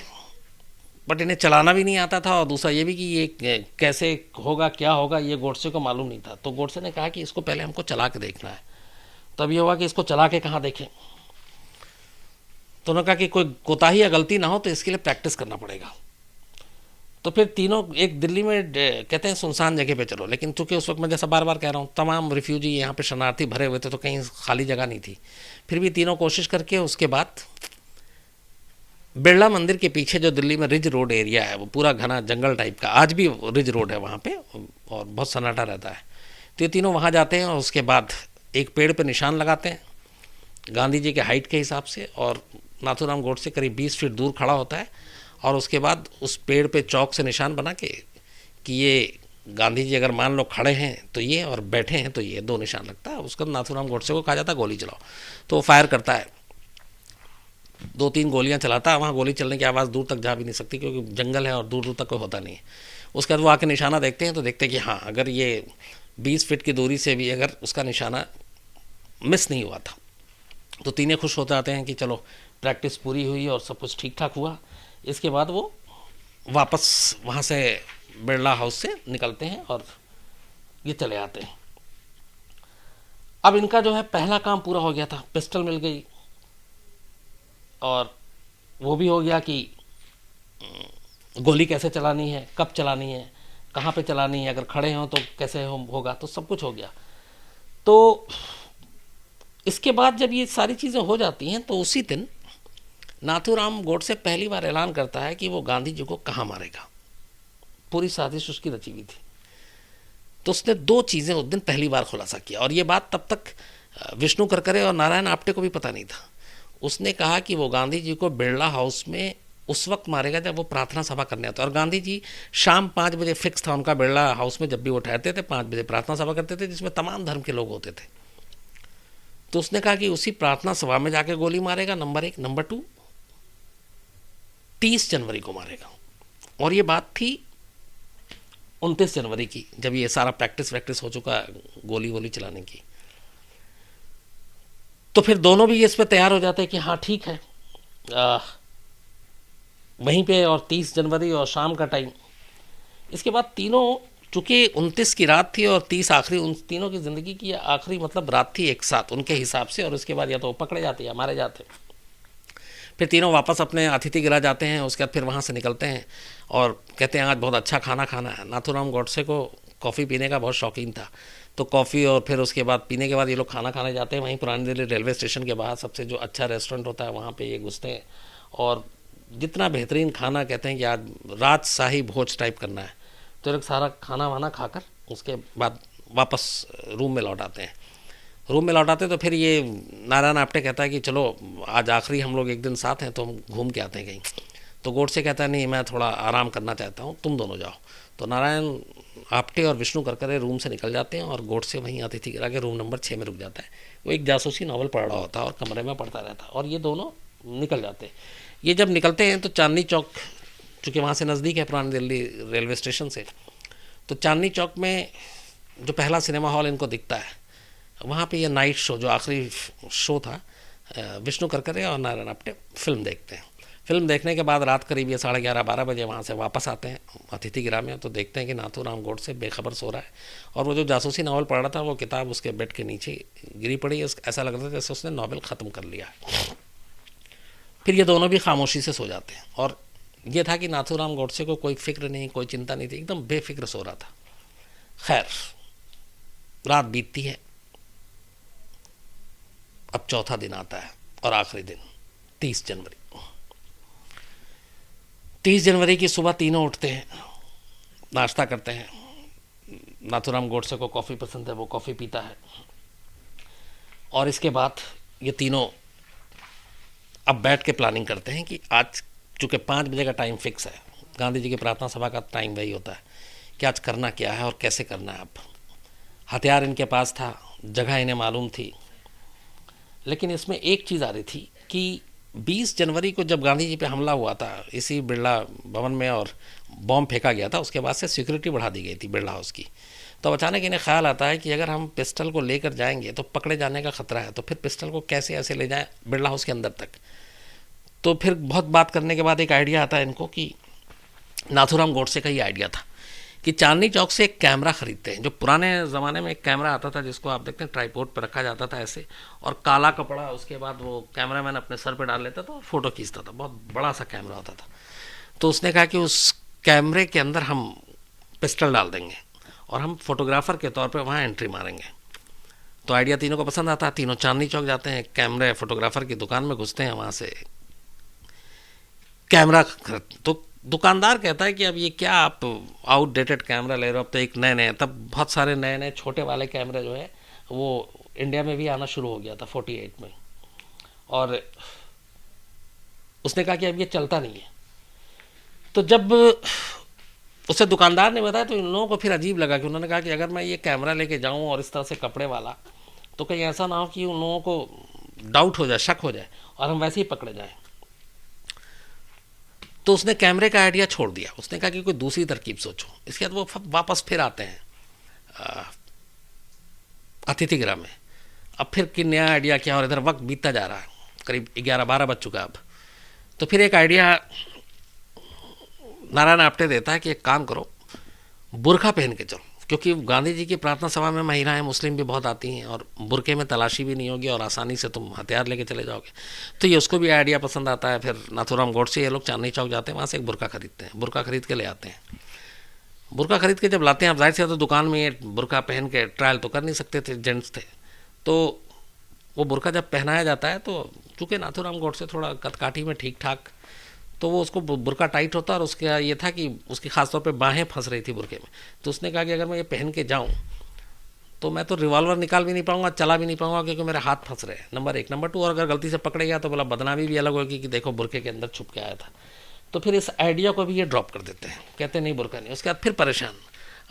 बट इन्हें चलाना भी नहीं आता था, और दूसरा ये भी कि ये कैसे होगा क्या होगा ये गोडसे को मालूम नहीं था। तो गोडसे ने कहा कि इसको पहले हमको चला के देखना है। तब ये हुआ कि इसको चला के कहाँ देखें, तो उन्होंने कहा कि कोई कोताही या गलती ना हो तो इसके लिए प्रैक्टिस करना पड़ेगा। तो फिर तीनों एक दिल्ली में कहते हैं सुनसान जगह पे चलो, लेकिन चूंकि उस वक्त मैं जैसा बार बार कह रहा हूँ तमाम रिफ्यूजी यहाँ पे शरणार्थी भरे हुए थे तो कहीं खाली जगह नहीं थी। फिर भी तीनों कोशिश करके उसके बाद बिरला मंदिर के पीछे जो दिल्ली में रिज रोड एरिया है वो पूरा घना जंगल टाइप का, आज भी रिज रोड है वहाँ पे और बहुत सन्नाटा रहता है। तो ये तीनों वहाँ जाते हैं और उसके बाद एक पेड़ पर निशान लगाते हैं गांधी जी के हाइट के हिसाब से, और नाथूराम गोडसे करीब 20 फीट दूर खड़ा होता है और उसके बाद उस पेड़ पे चौक से निशान बना के कि ये गांधी जी अगर मान लो खड़े हैं तो ये और बैठे हैं तो ये 2 निशान लगता है। उसका नाथूराम गोडसे को कहा जाता है गोली चलाओ। तो वो फायर करता है, 2-3 गोलियां चलाता है। वहाँ गोली चलने की आवाज़ दूर तक जा भी नहीं सकती क्योंकि जंगल है और दूर दूर तक कोई होता नहीं है। उसके बाद वो आके निशाना देखते हैं तो देखते हैं कि हाँ अगर ये 20 फीट की दूरी से भी अगर उसका निशाना मिस नहीं हुआ था तो तीनों खुश हो जाते हैं कि चलो प्रैक्टिस पूरी हुई और सब कुछ ठीक ठाक हुआ। इसके बाद वो वापस वहाँ से बिरला हाउस से निकलते हैं और ये चले आते हैं। अब इनका जो है पहला काम पूरा हो गया था, पिस्टल मिल गई और वो भी हो गया कि गोली कैसे चलानी है, कब चलानी है, कहाँ पे चलानी है, अगर खड़े हों तो कैसे होगा, तो सब कुछ हो गया। तो इसके बाद जब ये सारी चीज़ें हो जाती हैं तो उसी दिन नाथूराम गोडसे पहली बार ऐलान करता है कि वो गांधी जी को कहाँ मारेगा। पूरी साजिश उसकी रची हुई थी। तो उसने 2 चीज़ें उस दिन पहली बार खुलासा किया और ये बात तब तक विष्णु करकरे और नारायण आप्टे को भी पता नहीं था। उसने कहा कि वो गांधी जी को बिरला हाउस में उस वक्त मारेगा जब वो प्रार्थना सभा करने आता, और गांधी जी शाम 5 बजे फिक्स था उनका बिरला हाउस में, जब भी वो ठहरते थे 5 बजे प्रार्थना सभा करते थे जिसमें तमाम धर्म के लोग होते थे। तो उसने कहा कि उसी प्रार्थना सभा में जाके गोली मारेगा, नंबर 1। नंबर 2 30 जनवरी को मारेगा। और ये बात थी 29 जनवरी की, जब ये सारा प्रैक्टिस हो चुका गोली वोली चलाने की। तो फिर दोनों भी इस पर तैयार हो जाते हैं कि हाँ ठीक है, वहीं पे, और 30 जनवरी और शाम का टाइम। इसके बाद तीनों, चूँकि 29 की रात थी और 30 आखिरी, उन तीनों की ज़िंदगी की आखिरी मतलब रात थी एक साथ उनके हिसाब से, और उसके बाद या तो वो पकड़े जाते या मारे जाते। फिर तीनों वापस अपने अतिथि गृह जाते हैं, उसके बाद फिर वहाँ से निकलते हैं और कहते हैं आज बहुत अच्छा खाना खाना है। नाथूराम गोडसे को कॉफ़ी पीने का बहुत शौकीन था, तो कॉफ़ी और फिर उसके बाद पीने के बाद ये लोग खाना खाने जाते हैं। वहीं पुरानी दिल्ली रेलवे स्टेशन के बाहर सबसे जो अच्छा रेस्टोरेंट होता है वहाँ पे ये घुसते हैं, और जितना बेहतरीन खाना, कहते हैं कि आज राजशाही भोज टाइप करना है, तो ये लोग सारा खाना वाना खाकर उसके बाद वापस रूम में लौट आते हैं। रूम में लौट आते तो फिर ये नारायण आप्टे कहता है कि चलो आज आखिरी हम लोग एक दिन साथ हैं तो हम घूम के आते हैं कहीं। तो गोडसे कहता है नहीं, मैं थोड़ा आराम करना चाहता हूँ, तुम दोनों जाओ। तो नारायण आप्टे और विष्णु करकरे रूम से निकल जाते हैं और गोडसे वहीं अतिथि गृह के रूम नंबर 6 में रुक जाता है। वो एक जासूसी नावल पढ़ रहा होता है और कमरे में पढ़ता रहता है, और ये दोनों निकल जाते हैं। ये जब निकलते हैं तो चांदनी चौक, चूँकि वहाँ से नज़दीक है पुरानी दिल्ली रेलवे स्टेशन से, तो चांदनी चौक में जो पहला सिनेमा हॉल इनको दिखता है, वहाँ पे ये नाइट शो, जो आखिरी शो था, विष्णु करकरे और नारायण आप्टे फिल्म देखते हैं। फिल्म देखने के बाद रात करीब ये 11:30-12 बजे वहाँ से वापस आते हैं अतिथि गृह में, तो देखते हैं कि नाथूराम गोडसे बेखबर सो रहा है, और वो जो जासूसी नावल पढ़ रहा था वो किताब उसके बेड के नीचे गिरी पड़ी है। ऐसा लग रहा था जैसे उसने नावल ख़त्म कर लिया। फिर ये दोनों भी खामोशी से सो जाते हैं, और ये था कि नाथूराम गोडसे को कोई फिक्र नहीं, कोई चिंता नहीं थी, एकदम बेफिक्र सो रहा था। खैर, रात बीतती है, अब चौथा दिन आता है और आखिरी दिन 30 जनवरी। 30 जनवरी की सुबह तीनों उठते हैं, नाश्ता करते हैं। नाथूराम गोडसे को कॉफ़ी पसंद है, वो कॉफ़ी पीता है, और इसके बाद ये तीनों अब बैठ के प्लानिंग करते हैं कि आज चूँकि 5 बजे का टाइम फिक्स है, गांधी जी की प्रार्थना सभा का टाइम वही होता है, कि आज करना क्या है और कैसे करना है। अब हथियार इनके पास था, जगह इन्हें मालूम थी, लेकिन इसमें एक चीज़ आ रही थी कि 20 जनवरी को जब गांधी जी पे हमला हुआ था इसी बिरला भवन में और बॉम्ब फेंका गया था, उसके बाद से सिक्योरिटी बढ़ा दी गई थी बिरला हाउस की। तो अचानक इन्हें ख्याल आता है कि अगर हम पिस्टल को लेकर जाएंगे तो पकड़े जाने का खतरा है, तो फिर पिस्टल को कैसे ऐसे ले जाएं बिरला हाउस के अंदर तक। तो फिर बहुत बात करने के बाद एक आइडिया आता है इनको, कि नाथूराम गोडसे का ही आइडिया था कि चांदनी चौक से एक कैमरा खरीदते हैं। जो पुराने ज़माने में एक कैमरा आता था जिसको आप देखते हैं ट्राईपोड पर रखा जाता था ऐसे, और काला कपड़ा, उसके बाद वो कैमरामैन अपने सर पे डाल लेता था और फोटो खींचता था, बहुत बड़ा सा कैमरा होता था। तो उसने कहा कि उस कैमरे के अंदर हम पिस्टल डाल देंगे और हम फोटोग्राफर के तौर पर वहाँ एंट्री मारेंगे। तो आइडिया तीनों को पसंद आता है, तीनों चांदनी चौक जाते हैं, कैमरे फोटोग्राफर की दुकान में घुसते हैं, वहाँ से कैमरा। तो दुकानदार कहता है कि अब ये क्या आप आउटडेटेड कैमरा ले रहे हो, अब तो एक नए नए, तब बहुत सारे नए नए छोटे वाले कैमरे जो है वो इंडिया में भी आना शुरू हो गया था 48 में, और उसने कहा कि अब ये चलता नहीं है। तो जब उसे दुकानदार ने बताया तो इन लोगों को फिर अजीब लगा, कि उन्होंने कहा कि अगर मैं ये कैमरा लेके जाऊं और इस तरह से कपड़े वाला, तो कहीं ऐसा ना हो कि उन लोगों को डाउट हो जाए, शक हो जाए, और हम वैसे ही पकड़े जाएं। तो उसने कैमरे का आइडिया छोड़ दिया, उसने कहा कि कोई दूसरी तरकीब सोचो। इसके बाद वो वापस फिर आते हैं अतिथि गृह में। अब फिर कि नया आइडिया क्या, और इधर वक्त बीतता जा रहा है, करीब 11-12 बज चुका अब। तो फिर एक आइडिया नारायण आप्टे देता है कि एक काम करो, बुरखा पहन के चलो, क्योंकि गांधी जी की प्रार्थना सभा में महिलाएं मुस्लिम भी बहुत आती हैं और बुरके में तलाशी भी नहीं होगी और आसानी से तुम हथियार लेके चले जाओगे। तो ये उसको भी आइडिया पसंद आता है। फिर नाथूराम गोडसे ये लोग चांदनी चौक जाते हैं, वहाँ से एक बुरका खरीदते हैं, बुरका खरीद के ले आते हैं। बुरका खरीद के जब लाते हैं, अब जाहिर से तो दुकान में ये बुरका पहन के ट्रायल तो कर नहीं सकते थे, जेंट्स थे। तो वो बुरका जब पहनाया जाता है, तो चूँकि नाथूराम गोडसे थोड़ा कदकाठी में ठीक ठाक, तो वो उसको बुरका टाइट होता, और उसका ये था कि उसकी खासतौर पे बाहें फंस रही थी बुरके में। तो उसने कहा कि अगर मैं ये पहन के जाऊं तो मैं तो रिवॉल्वर निकाल भी नहीं पाऊंगा, चला भी नहीं पाऊंगा, क्योंकि मेरे हाथ फंस रहे हैं, नंबर 1। नंबर 2, और अगर गलती से पकड़े गया तो बोला बदनामी भी अलग होगी कि देखो बुरके के अंदर छुप के आया था। तो फिर इस आइडिया को भी ये ड्रॉप कर देते हैं, कहते नहीं बुरका नहीं। उसके बाद फिर परेशान।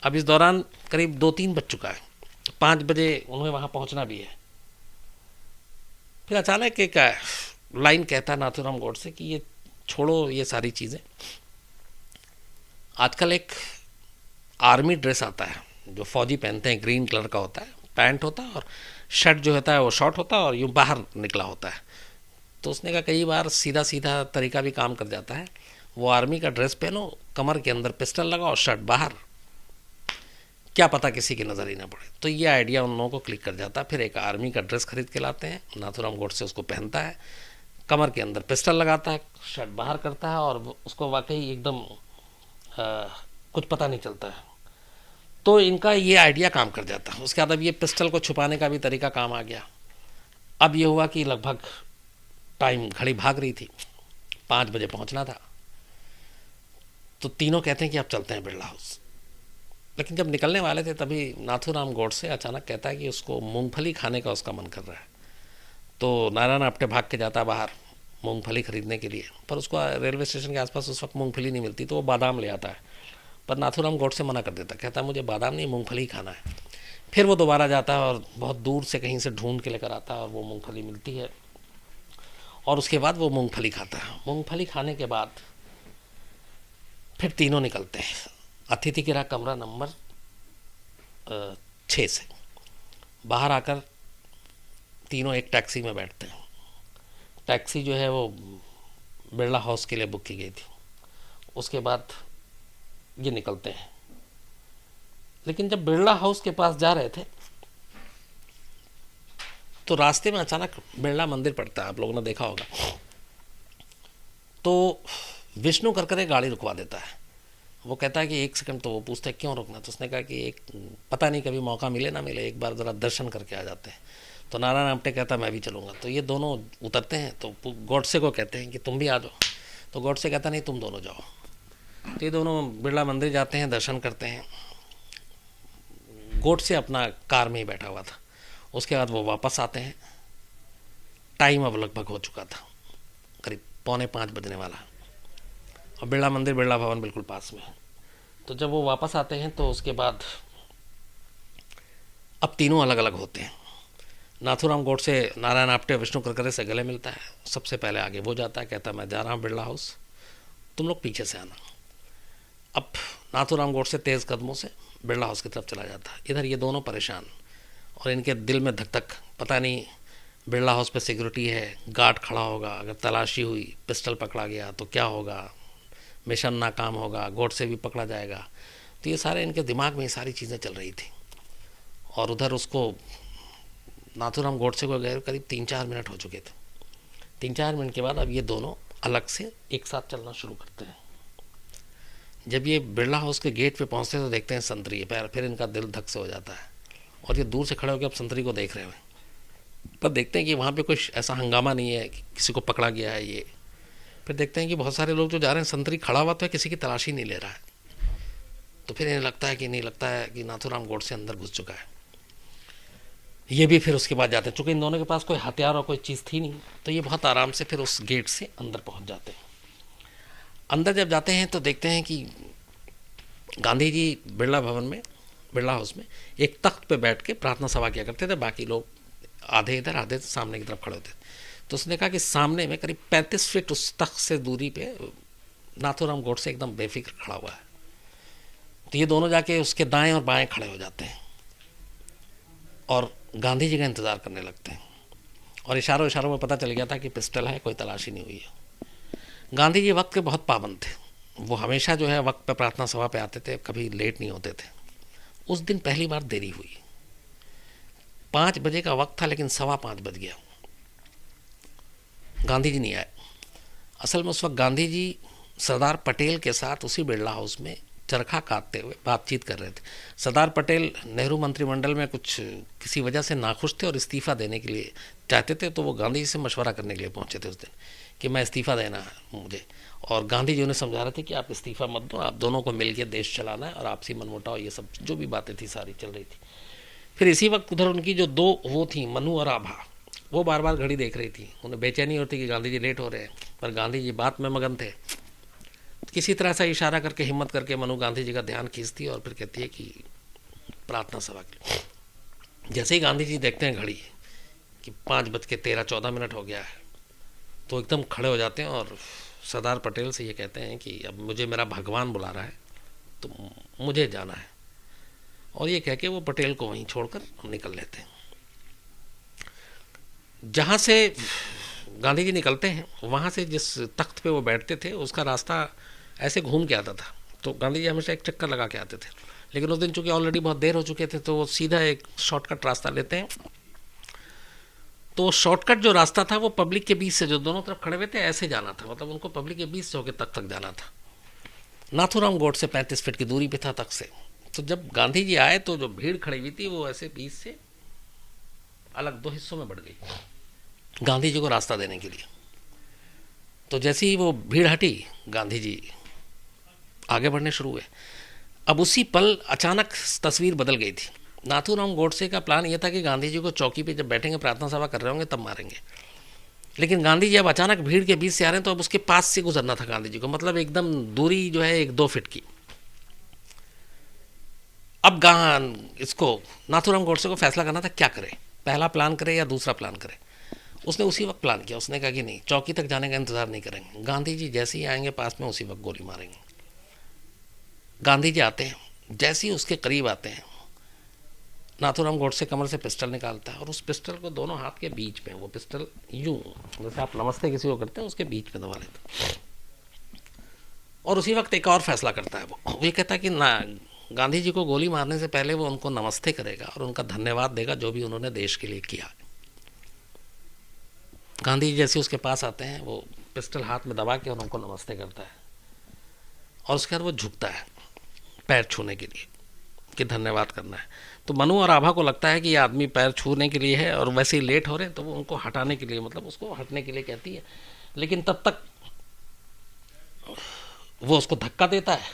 अब इस दौरान करीब 2-3 बज चुका है, 5 बजे उन्हें वहाँ पहुँचना भी है। फिर अचानक एक लाइन कहता है नाथूराम गोडसे कि ये छोड़ो ये सारी चीज़ें, आजकल एक आर्मी ड्रेस आता है जो फौजी पहनते हैं, ग्रीन कलर का होता है, पैंट होता है और शर्ट जो होता है वो शॉर्ट होता है और यूँ बाहर निकला होता है। तो उसने कहा कई बार सीधा सीधा तरीका भी काम कर जाता है, वो आर्मी का ड्रेस पहनो, कमर के अंदर पिस्टल लगाओ, शर्ट बाहर, क्या पता किसी की नज़र ही ना पड़े। तो ये आइडिया उन लोगों को क्लिक कर जाता है। फिर एक आर्मी का ड्रेस खरीद के लाते हैं, नाथूराम गोडसे उसको पहनता है, कमर के अंदर पिस्टल लगाता है, शर्ट बाहर करता है, और उसको वाकई एकदम कुछ पता नहीं चलता है। तो इनका ये आइडिया काम कर जाता है। उसके बाद अब ये पिस्टल को छुपाने का भी तरीका काम आ गया। अब ये हुआ कि लगभग टाइम, घड़ी भाग रही थी, 5 बजे पहुंचना था। तो तीनों कहते हैं कि अब चलते हैं बिरला हाउस। लेकिन जब निकलने वाले थे तभी नाथूराम गोडसे अचानक कहता है कि उसको मूंगफली खाने का उसका मन कर रहा है। तो नारायण आप्टे भाग के जाता है बाहर मूंगफली खरीदने के लिए, पर उसको रेलवे स्टेशन के आसपास उस वक्त मूंगफली नहीं मिलती, तो वो बादाम ले आता है। पर नाथूराम गोडसे मना कर देता, कहता है मुझे बादाम नहीं, मूंगफली खाना है। फिर वो दोबारा जाता है और बहुत दूर से कहीं से ढूंढ के लेकर आता है, और वो मूंगफली मिलती है, और उसके बाद वो मूंगफली खाता है। मूंगफली खाने के बाद फिर तीनों निकलते हैं अतिथि गृह कमरा नंबर 6 से। बाहर आकर तीनों एक टैक्सी में बैठते हैं। टैक्सी जो है वो बिरला हाउस के लिए बुक की गई थी। उसके बाद ये निकलते हैं। लेकिन जब बिरला हाउस के पास जा रहे थे तो रास्ते में अचानक बिरला मंदिर पड़ता है, आप लोगों ने देखा होगा। तो विष्णु करके गाड़ी रुकवा देता है। वो कहता है कि 1 सेकंड। तो वो पूछता है क्यों रुकना, तो उसने कहा कि एक पता नहीं कभी मौका मिले ना मिले, एक बार ज़रा दर्शन करके आ जाते हैं। तो नारायण आप्टे कहता मैं भी चलूँगा। तो ये दोनों उतरते हैं, तो गोडसे को कहते हैं कि तुम भी आ जाओ। तो गोडसे कहता नहीं, तुम दोनों जाओ। तो ये दोनों बिरला मंदिर जाते हैं, दर्शन करते हैं। गोडसे अपना कार में ही बैठा हुआ था। उसके बाद वो वापस आते हैं। टाइम अब लगभग हो चुका था, करीब 4:45 बजने वाला, और बिरला मंदिर, बिरला भवन बिल्कुल पास में है। तो जब वो वापस आते हैं तो उसके बाद अब तीनों अलग अलग होते हैं। नाथूराम गोडसे नारायण आप्टे विष्णु करकरे से गले मिलता है। सबसे पहले आगे वो जाता है, कहता है मैं जा रहा हूँ बिरला हाउस, तुम लोग पीछे से आना। अब नाथूराम गोडसे तेज़ कदमों से बिरला हाउस की तरफ चला जाता है। इधर ये दोनों परेशान, और इनके दिल में धक धक, पता नहीं बिरला हाउस पे सिक्योरिटी है, गार्ड खड़ा होगा, अगर तलाशी हुई, पिस्टल पकड़ा गया तो क्या होगा, मिशन नाकाम होगा, गोडसे भी पकड़ा जाएगा। तो ये सारे इनके दिमाग में ये सारी चीज़ें चल रही थी। और उधर उसको नाथूराम गोडसे को गए करीब 3-4 मिनट हो चुके थे। 3-4 मिनट के बाद अब ये दोनों अलग से एक साथ चलना शुरू करते हैं। जब ये बिरला हाउस के गेट पे पहुंचते हैं तो देखते हैं संतरी पैर, फिर इनका दिल धक से हो जाता है, और ये दूर से खड़े होकर अब संतरी को देख रहे हैं। पर देखते हैं कि वहाँ पे कुछ ऐसा हंगामा नहीं है कि किसी को पकड़ा गया है। ये फिर देखते हैं कि बहुत सारे लोग जो जा रहे हैं, संतरी खड़ा हुआ तो है, किसी की तलाशी नहीं ले रहा है। तो फिर इन्हें लगता है कि नाथूराम गोडसे अंदर घुस चुका है। ये भी फिर उसके बाद जाते हैं, चूँकि इन दोनों के पास कोई हथियार और कोई चीज़ थी नहीं, तो ये बहुत आराम से फिर उस गेट से अंदर पहुँच जाते हैं। अंदर जब जाते हैं तो देखते हैं कि गांधी जी बिरला भवन में, बिरला हाउस में एक तख्त पे बैठ के प्रार्थना सभा किया करते थे। बाकी लोग आधे इधर आधे सामने की तरफ खड़े होते थे। तो उसने कहा कि सामने में करीब 35 फीट उस तख्त से दूरी पे नाथूराम गोडसे एकदम बेफिक्र खड़ा हुआ है। तो ये दोनों जाके उसके दाएं और बाएं खड़े हो जाते हैं और गांधी जी का इंतज़ार करने लगते हैं। और इशारों इशारों में पता चल गया था कि पिस्टल है, कोई तलाशी नहीं हुई है। गांधी जी वक्त के बहुत पाबंद थे। वो हमेशा जो है वक्त पे प्रार्थना सभा पे आते थे, कभी लेट नहीं होते थे। उस दिन पहली बार देरी हुई। 5 बजे का वक्त था, लेकिन 5:15 बज गया, गांधी जी नहीं आए। असल में उस वक्त गांधी जी सरदार पटेल के साथ उसी बिरला हाउस में चरखा काटते हुए बातचीत कर रहे थे। सरदार पटेल नेहरू मंत्रिमंडल में कुछ किसी वजह से नाखुश थे और इस्तीफ़ा देने के लिए चाहते थे। तो वो गांधी जी से मशवरा करने के लिए पहुंचे थे उस दिन कि मैं इस्तीफ़ा देना है मुझे। और गांधी जी उन्हें समझा रहे थे कि आप इस्तीफ़ा मत दो, आप दोनों को मिल के देश चलाना है, और आपसी मनमुटाव ये सब जो भी बातें थी सारी चल रही थी। फिर इसी वक्त उधर उनकी जो दो वो थी, मनु और आभा, वो बार बार घड़ी देख रही थी। उन्हें बेचैनी होती कि गांधी जी लेट हो रहे हैं, पर गांधी जी बात में मगन थे। किसी तरह से इशारा करके, हिम्मत करके मनु गांधी जी का ध्यान खींचती है और फिर कहती है कि प्रार्थना सभा के लिए। जैसे ही गांधी जी देखते हैं घड़ी कि 5:13-14 हो गया है, तो एकदम खड़े हो जाते हैं और सरदार पटेल से ये कहते हैं कि अब मुझे मेरा भगवान बुला रहा है, तो मुझे जाना है। और ये कह के वो पटेल को वहीं छोड़कर निकल लेते हैं। जहाँ से गांधी जी निकलते हैं वहाँ से, जिस तख्त पे वो बैठते थे उसका रास्ता ऐसे घूम के आता था, तो गांधी जी हमेशा एक चक्कर लगा के आते थे। लेकिन उस दिन चूँकि ऑलरेडी बहुत देर हो चुके थे तो वो सीधा एक शॉर्टकट रास्ता लेते हैं। तो शॉर्टकट जो रास्ता था वो पब्लिक के बीच से, जो दोनों तरफ खड़े हुए थे, ऐसे जाना था, मतलब उनको पब्लिक के बीच से होकर तक जाना था। नाथूराम गोडसे 35 फीट की दूरी पे था तक से। तो जब गांधी जी आए तो जो भीड़ खड़ी हुई थी वो ऐसे बीच से अलग दो हिस्सों में बढ़ गई गांधी जी को रास्ता देने के लिए। तो जैसे ही वो भीड़ हटी, गांधी जी आगे बढ़ने शुरू हुए। अब उसी पल अचानक तस्वीर बदल गई थी। नाथूराम गोडसे का प्लान यह था कि गांधी जी को चौकी पे जब बैठेंगे, प्रार्थना सभा कर रहे होंगे, तब मारेंगे। लेकिन गांधी जी अब अचानक भीड़ के बीच से आ रहे हैं, तो अब उसके पास से गुजरना था गांधी जी को, मतलब एकदम दूरी जो है 1-2 फीट की। अब इसको नाथूराम गोडसे को फैसला करना था क्या करे, पहला प्लान करे या दूसरा प्लान करे। उसने उसी वक्त प्लान किया। उसने कहा कि नहीं, चौकी तक जाने का इंतजार नहीं करेंगे, गांधी जी जैसे ही आएंगे पास में उसी वक्त गोली मारेंगे। गांधी जी आते हैं, जैसे ही उसके करीब आते हैं, नाथूराम गोडसे कमर से पिस्टल निकालता है और उस पिस्टल को दोनों हाथ के बीच में, वो पिस्टल यूं जैसे आप नमस्ते किसी को करते हैं उसके बीच में दबा लेता है। और उसी वक्त एक और फैसला करता है। वो ये कहता है कि ना, गांधी जी को गोली मारने से पहले वो उनको नमस्ते करेगा और उनका धन्यवाद देगा जो भी उन्होंने देश के लिए किया। गांधी जी जैसे उसके पास आते हैं, वो पिस्टल हाथ में दबा के और उनको नमस्ते करता है और उसके बाद वो झुकता है पैर छूने के लिए कि धन्यवाद करना है। तो मनु और आभा को लगता है कि ये आदमी पैर छूने के लिए है और वैसे ही लेट हो रहे हैं, तो वो उनको हटाने के लिए, मतलब उसको हटने के लिए कहती है। लेकिन तब तक वो उसको धक्का देता है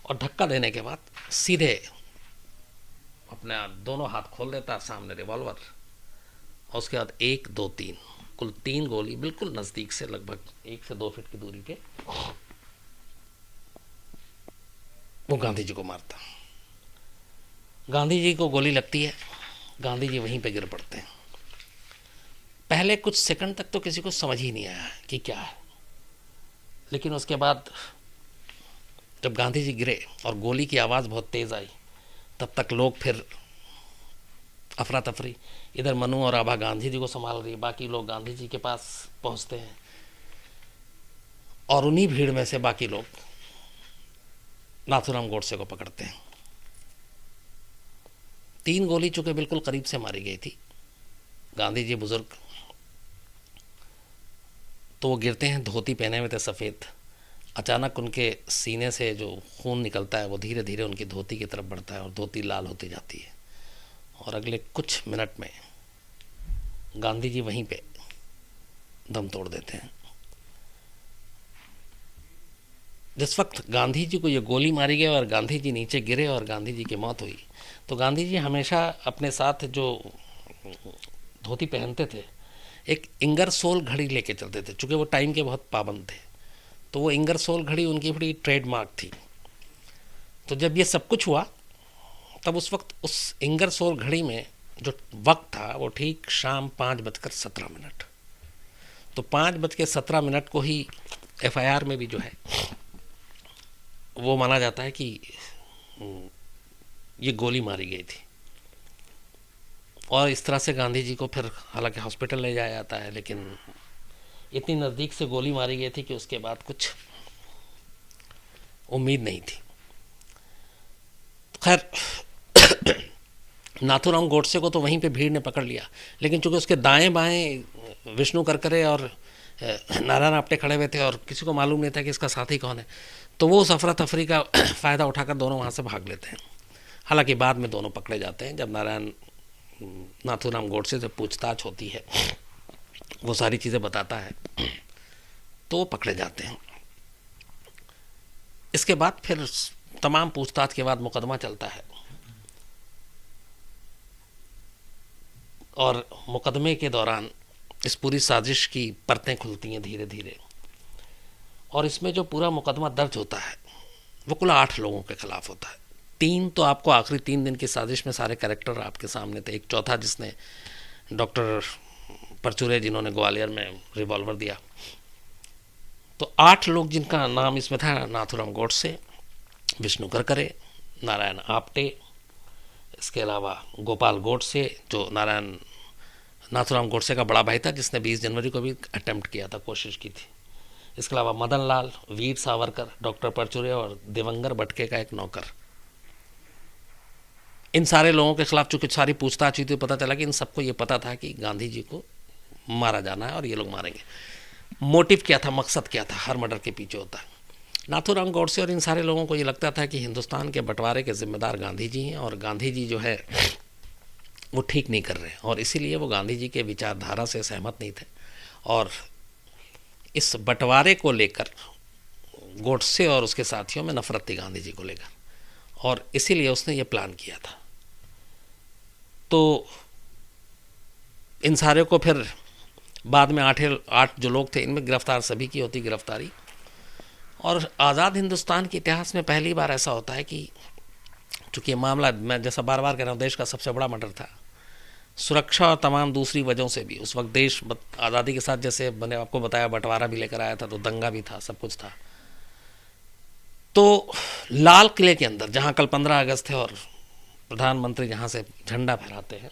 और धक्का देने के बाद सीधे अपने दोनों हाथ खोल देता है, सामने रिवॉल्वर, और उसके बाद 1, 2, 3 कुल 3 गोली बिल्कुल नज़दीक से, लगभग 1 से 2 फीट की दूरी पे वो गांधी जी को मारता। गांधी जी को गोली लगती है, गांधी जी वहीं पे गिर पड़ते हैं। पहले कुछ सेकंड तक तो किसी को समझ ही नहीं आया कि क्या है, लेकिन उसके बाद जब गांधी जी गिरे और गोली की आवाज़ बहुत तेज़ आई, तब तक लोग फिर अफरा तफरी। इधर मनु और आभा गांधी जी को संभाल रही, बाकी लोग गांधी जी के पास पहुंचते हैं और उन्हीं भीड़ में से बाकी लोग नाथूराम गोडसे को पकड़ते हैं। 3 गोली चूंकि बिल्कुल करीब से मारी गई थी, गांधी जी बुजुर्ग, तो वो गिरते हैं, धोती पहने हुए थे सफ़ेद। अचानक उनके सीने से जो खून निकलता है वो धीरे धीरे उनकी धोती की तरफ बढ़ता है और धोती लाल होती जाती है और अगले कुछ मिनट में गांधी जी वहीं पे दम तोड़ देते हैं। जिस वक्त गांधी जी को ये गोली मारी गई और गांधी जी नीचे गिरे और गांधी जी की मौत हुई, तो गांधी जी हमेशा अपने साथ जो धोती पहनते थे, एक इंगरसोल घड़ी लेके चलते थे, चूँकि वो टाइम के बहुत पाबंद थे, तो वो इंगरसोल घड़ी उनकी बड़ी ट्रेडमार्क थी। तो जब ये सब कुछ हुआ, तब उस वक्त उस इंगरसोल घड़ी में जो वक्त था वो ठीक शाम 5:17। तो 5:17 को ही FIR में भी जो है वो माना जाता है कि ये गोली मारी गई थी। और इस तरह से गांधी जी को फिर हालांकि हॉस्पिटल ले जाया जाता है, लेकिन इतनी नज़दीक से गोली मारी गई थी कि उसके बाद कुछ उम्मीद नहीं थी। खैर, नाथूराम गोडसे को तो वहीं पे भीड़ ने पकड़ लिया, लेकिन चूंकि उसके दाएं बाएं विष्णु करकरे और नारायण आप्टे खड़े हुए थे और किसी को मालूम नहीं था कि इसका साथी कौन है, तो वो उस अफरा तफरी का फ़ायदा उठाकर दोनों वहाँ से भाग लेते हैं। हालांकि बाद में दोनों पकड़े जाते हैं। जब नाथूराम गोडसे से पूछताछ होती है, वो सारी चीज़ें बताता है, तो वो पकड़े जाते हैं। इसके बाद फिर तमाम पूछताछ के बाद मुकदमा चलता है और मुकदमे के दौरान इस पूरी साजिश की परतें खुलती हैं धीरे धीरे। और इसमें जो पूरा मुकदमा दर्ज होता है वो कुल 8 लोगों के खिलाफ होता है। 3 तो आपको आखिरी 3 दिन की साजिश में सारे कैरेक्टर आपके सामने थे। एक चौथा जिसने डॉक्टर परचुरे, जिन्होंने ग्वालियर में रिवॉल्वर दिया। तो 8 लोग जिनका नाम इसमें था, नाथूराम गोडसे, विष्णु करकरे, नारायण आप्टे, इसके अलावा गोपाल गोडसे जो नारायण नाथूराम गोडसे का बड़ा भाई था, जिसने 20 जनवरी को भी अटेम्प्ट किया था, कोशिश की थी। इसके अलावा मदन लाल, वीर सावरकर, डॉक्टर परचुरे और देवंगर भटके का एक नौकर। इन सारे लोगों के खिलाफ चूंकि सारी पूछताछ हुई तो पता चला कि इन सबको ये पता था कि गांधी जी को मारा जाना है और ये लोग मारेंगे। मोटिव क्या था, मकसद क्या था, हर मर्डर के पीछे होता है। नाथूराम गोडसे और इन सारे लोगों को ये लगता था कि हिंदुस्तान के बंटवारे के जिम्मेदार गांधी जी हैं और गांधी जी जो है वो ठीक नहीं कर रहे, और इसीलिए वो गांधी जी के विचारधारा से सहमत नहीं थे। और इस बंटवारे को लेकर गोडसे और उसके साथियों में नफरत थी गांधी जी को लेकर, और इसीलिए उसने ये प्लान किया था। तो इन सारे को फिर बाद में आठ जो लोग थे इनमें गिरफ्तार, सभी की होती गिरफ्तारी। और आज़ाद हिंदुस्तान के इतिहास में पहली बार ऐसा होता है कि चूँकि ये मामला, मैं जैसा बार बार कह रहा हूँ, देश का सबसे बड़ा मर्डर था, सुरक्षा और तमाम दूसरी वजहों से भी उस वक्त देश आज़ादी के साथ, जैसे मैंने आपको बताया, बंटवारा भी लेकर आया था, तो दंगा भी था, सब कुछ था। तो लाल किले के अंदर, जहाँ कल 15 अगस्त है और प्रधानमंत्री जहाँ से झंडा फहराते हैं,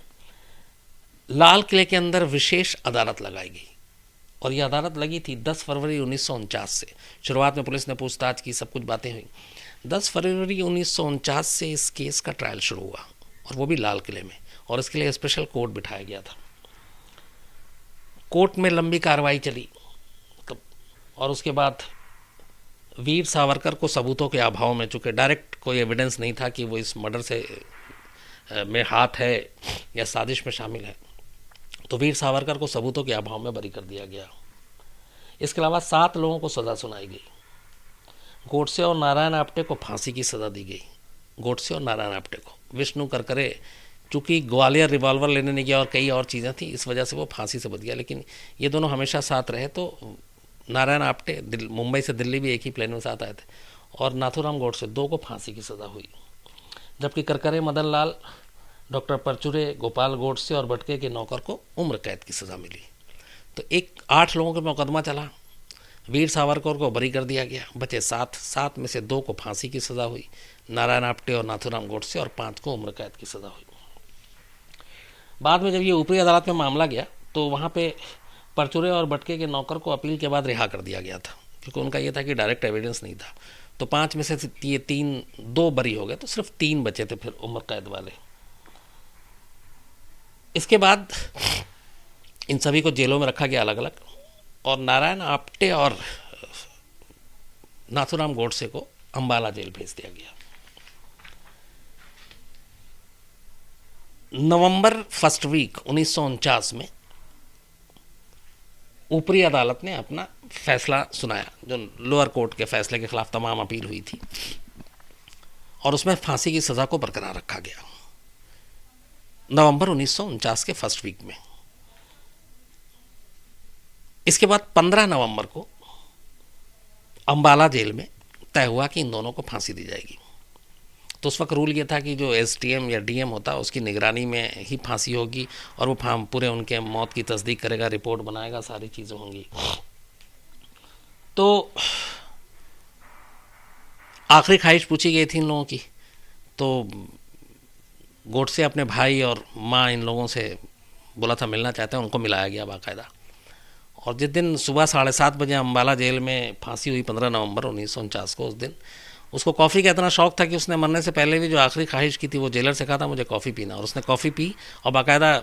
लाल किले के अंदर विशेष अदालत लगाई गई। और ये अदालत लगी थी 10 फरवरी 1949 से। शुरुआत में पुलिस ने पूछताछ की, सब कुछ बातें हुई। 10 फरवरी 1949 से इस केस का ट्रायल शुरू हुआ, और वो भी लाल किले में, और इसके लिए स्पेशल कोर्ट बिठाया गया था। कोर्ट में लंबी कार्रवाई चली, और उसके बाद वीर सावरकर को सबूतों के अभाव में, चूँकि डायरेक्ट कोई एविडेंस नहीं था कि वो इस मर्डर से में हाथ है या साजिश में शामिल है, तो वीर सावरकर को सबूतों के अभाव में बरी कर दिया गया। इसके अलावा 7 लोगों को सज़ा सुनाई गई। गोडसे और नारायण आप्टे को फांसी की सज़ा दी गई। गोडसे और नारायण आप्टे को, विष्णु करकरे चूँकि ग्वालियर रिवॉल्वर लेने नहीं गया और कई और चीज़ें थी, इस वजह से वो फांसी से बच गया, लेकिन ये दोनों हमेशा साथ रहे। तो नारायण आप्टे मुंबई से दिल्ली भी एक ही प्लेन में साथ आए थे, और नाथूराम गोडसे 2 को फांसी की सज़ा हुई, जबकि करकरे, मदन लाल, डॉक्टर परचुरे, गोपाल गोडसे और भटके के नौकर को उम्र कैद की सज़ा मिली। तो 8 लोगों का मुकदमा चला। वीर सावरकर को बरी कर दिया गया, बचे 7 में से 2 को फांसी की सज़ा हुई, नारायण आप्टे और नाथूराम गोडसे, और 5 को उम्र कैद की सज़ा हुई। बाद में जब ये ऊपरी अदालत में मामला गया तो वहाँ पे परचुरे और भटके के नौकर को अपील के बाद रिहा कर दिया गया था, क्योंकि उनका ये था कि डायरेक्ट एविडेंस नहीं था। तो 5 में से ये 2 बरी हो गए, तो सिर्फ 3 बचे थे फिर उम्र कैद वाले। इसके बाद इन सभी को जेलों में रखा गया अलग अलग, और नारायण आप्टे और नाथूराम गोडसे को अंबाला जेल भेज दिया गया। नवंबर फर्स्ट वीक 1949 में ऊपरी अदालत ने अपना फैसला सुनाया, जो लोअर कोर्ट के फैसले के खिलाफ तमाम अपील हुई थी, और उसमें फांसी की सज़ा को बरकरार रखा गया नवंबर 1949 के फर्स्ट वीक में। इसके बाद 15 नवंबर को अंबाला जेल में तय हुआ कि इन दोनों को फांसी दी जाएगी। तो उस वक्त रूल ये था कि जो एसडीएम या डीएम होता है उसकी निगरानी में ही फांसी होगी, और वो पूरे उनके मौत की तस्दीक करेगा, रिपोर्ट बनाएगा, सारी चीज़ें होंगी। तो आखिरी ख्वाहिश पूछी गई थी इन लोगों की, तो गोडसे अपने भाई और माँ इन लोगों से बोला था मिलना चाहते हैं, उनको मिलाया गया बाकायदा। और जिस दिन सुबह 7:30 बजे अम्बाला जेल में फांसी हुई 15 नवंबर 1949 को, उस दिन उसको कॉफ़ी का इतना शौक़ था कि उसने मरने से पहले भी जो आखिरी ख्वाहिश की थी वो जेलर से कहा था मुझे कॉफ़ी पीना, और उसने कॉफ़ी पी और बाकायदा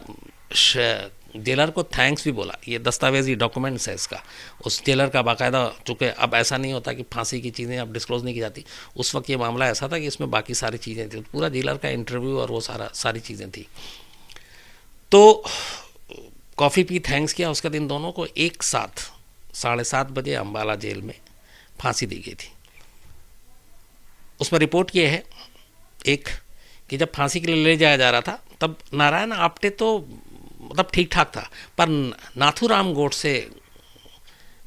जेलर को थैंक्स भी बोला। ये दस्तावेजी डॉक्यूमेंट्स है इसका, उस जेलर का बाकायदा। चूँकि अब ऐसा नहीं होता कि फांसी की चीज़ें अब डिस्क्लोज़ नहीं की जाती, उस वक्त ये मामला ऐसा था कि इसमें बाकी सारी चीज़ें थी, पूरा जेलर का इंटरव्यू और वो सारी चीज़ें थी। तो कॉफ़ी पी, थैंक्स किया, उसके दिन दोनों को एक साथ 7:30 बजे अम्बाला जेल में फांसी दी गई थी। उसमें रिपोर्ट ये है एक कि जब फांसी के लिए ले जाया जा रहा था तब नारायण आप्टे तो मतलब ठीक ठाक था, पर नाथूराम गोडसे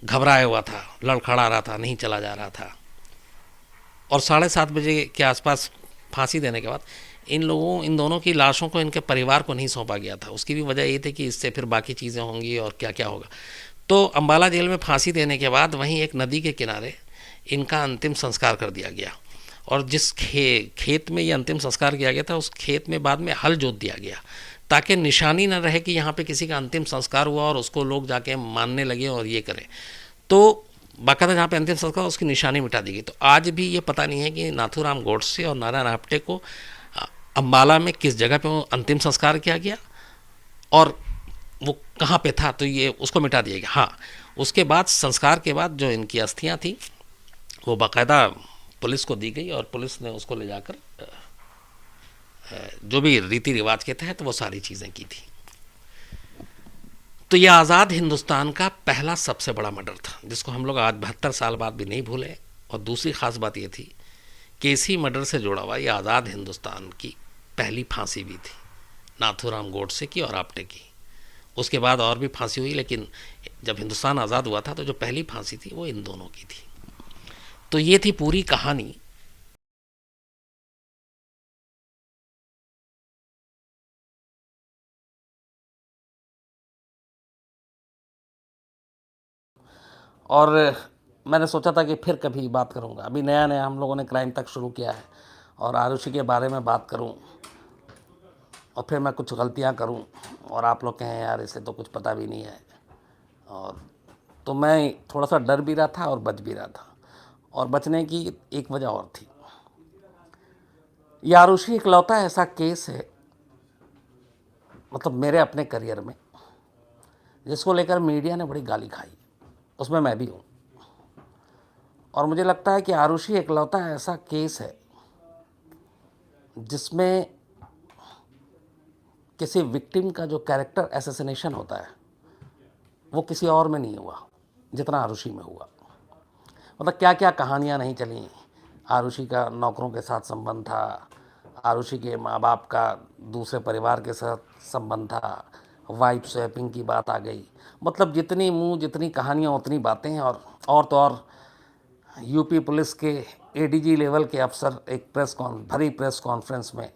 घबराया हुआ था, लड़खड़ा रहा था, नहीं चला जा रहा था। और 7:30 बजे के आसपास फांसी देने के बाद इन दोनों की लाशों को इनके परिवार को नहीं सौंपा गया था। उसकी भी वजह ये थी कि इससे फिर बाकी चीज़ें होंगी और क्या क्या होगा। तो अम्बाला जेल में फांसी देने के बाद वहीं एक नदी के किनारे इनका अंतिम संस्कार कर दिया गया, और जिस खेत में ये अंतिम संस्कार किया गया था उस खेत में बाद में हल जोत दिया गया, ताकि निशानी न रहे कि यहाँ पे किसी का अंतिम संस्कार हुआ और उसको लोग जाके मानने लगे और ये करें। तो बाकायदा जहाँ पे अंतिम संस्कार उसकी निशानी मिटा दी गई। तो आज भी ये पता नहीं है कि नाथूराम गोडसे और नारायण आप्टे को अम्बाला में किस जगह पे वो अंतिम संस्कार किया गया और वो कहाँ पे था, तो ये उसको मिटा दिया गया। हाँ, उसके बाद संस्कार के बाद जो इनकी अस्थियाँ थी वो बाकायदा पुलिस को दी गई और पुलिस ने उसको ले जाकर जो भी रीति रिवाज के तहत वो सारी चीज़ें की थी। तो ये आज़ाद हिंदुस्तान का पहला सबसे बड़ा मर्डर था, जिसको हम लोग आज 72 साल बाद भी नहीं भूले। और दूसरी ख़ास बात ये थी कि इसी मर्डर से जुड़ा हुआ ये आज़ाद हिंदुस्तान की पहली फांसी भी थी, नाथूराम गोडसे की और आप्टे की। उसके बाद और भी फांसी हुई, लेकिन जब हिंदुस्तान आज़ाद हुआ था तो जो पहली फांसी थी वो इन दोनों की थी। तो ये थी पूरी कहानी। और मैंने सोचा था कि फिर कभी बात करूंगा। अभी नया नया हम लोगों ने क्राइम तक शुरू किया है और आरुषि के बारे में बात करूं और फिर मैं कुछ गलतियां करूं और आप लोग कहें यार इसे तो कुछ पता भी नहीं है। और तो मैं थोड़ा सा डर भी रहा था और बच भी रहा था। और बचने की एक वजह और थी। ये आरुषि इकलौता ऐसा केस है, मतलब मेरे अपने करियर में, जिसको लेकर मीडिया ने बड़ी गाली खाई। उसमें मैं भी हूँ। और मुझे लगता है कि आरुषि इकलौता ऐसा केस है जिसमें किसी विक्टिम का जो कैरेक्टर असैसिनेशन होता है वो किसी और में नहीं हुआ जितना आरुषि में हुआ। मतलब क्या क्या कहानियाँ नहीं चली। आरुषि का नौकरों के साथ संबंध था, आरुषि के माँ बाप का दूसरे परिवार के साथ संबंध था, वाइफ स्वैपिंग की बात आ गई। मतलब जितनी मुंह जितनी कहानियाँ उतनी बातें हैं। और तो और यूपी पुलिस के एडीजी लेवल के अफसर एक भरी प्रेस कॉन्फ्रेंस में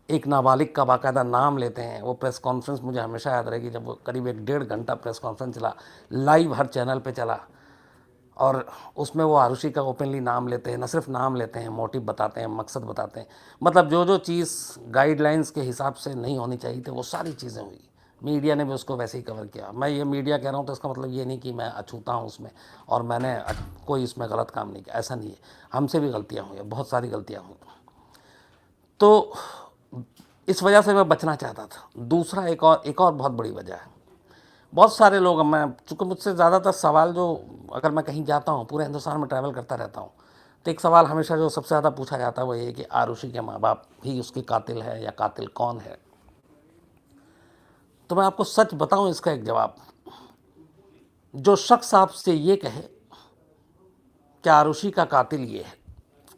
एक नाबालिग का बाकायदा नाम लेते हैं। वो प्रेस कॉन्फ्रेंस मुझे हमेशा याद रहेगी, जब वो करीब 1-1.5 घंटा प्रेस कॉन्फ्रेंस चला, लाइव हर चैनल पे चला। और उसमें वो आरुषि का ओपनली नाम लेते हैं, न सिर्फ नाम लेते हैं, मोटिव बताते हैं, मकसद बताते हैं। मतलब जो जो चीज़ गाइडलाइंस के हिसाब से नहीं होनी चाहिए थी वो सारी चीज़ें हुई। मीडिया ने भी उसको वैसे ही कवर किया। मैं ये मीडिया कह रहा हूँ तो इसका मतलब ये नहीं कि मैं अछूता हूँ उसमें और मैंने कोई इसमें गलत काम नहीं किया, ऐसा नहीं है। हमसे भी गलतियाँ हुई, बहुत सारी गलतियाँ हुई। तो इस वजह से मैं बचना चाहता था। दूसरा एक और बहुत बड़ी वजह है। बहुत सारे लोग, मैं चूँकि मुझसे ज़्यादातर सवाल जो, अगर मैं कहीं जाता हूँ, पूरे हिंदुस्तान में ट्रैवल करता रहता हूँ, तो एक सवाल हमेशा जो सबसे ज़्यादा पूछा जाता है वो ये है कि आरुषि के माँ बाप ही उसके कातिल है या कातिल कौन है। तो मैं आपको सच बताऊँ इसका एक जवाब। जो शख्स आपसे ये कहे कि आरुषि का कातिल ये है,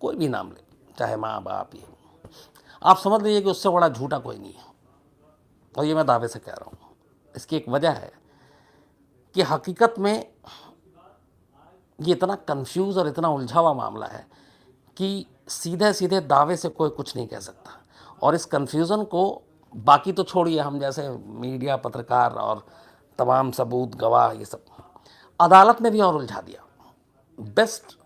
कोई भी नाम ले, चाहे माँ बाप, ये, आप समझ लीजिए कि उससे बड़ा झूठा कोई नहीं है। और ये मैं दावे से कह रहा हूँ। इसकी एक वजह है कि हकीकत में ये इतना कंफ्यूज और इतना उलझा हुआ मामला है कि सीधे सीधे दावे से कोई कुछ नहीं कह सकता। और इस कंफ्यूजन को बाकी तो छोड़िए, हम जैसे मीडिया, पत्रकार और तमाम सबूत, गवाह, ये सब अदालत ने भी और उलझा दिया। बेस्ट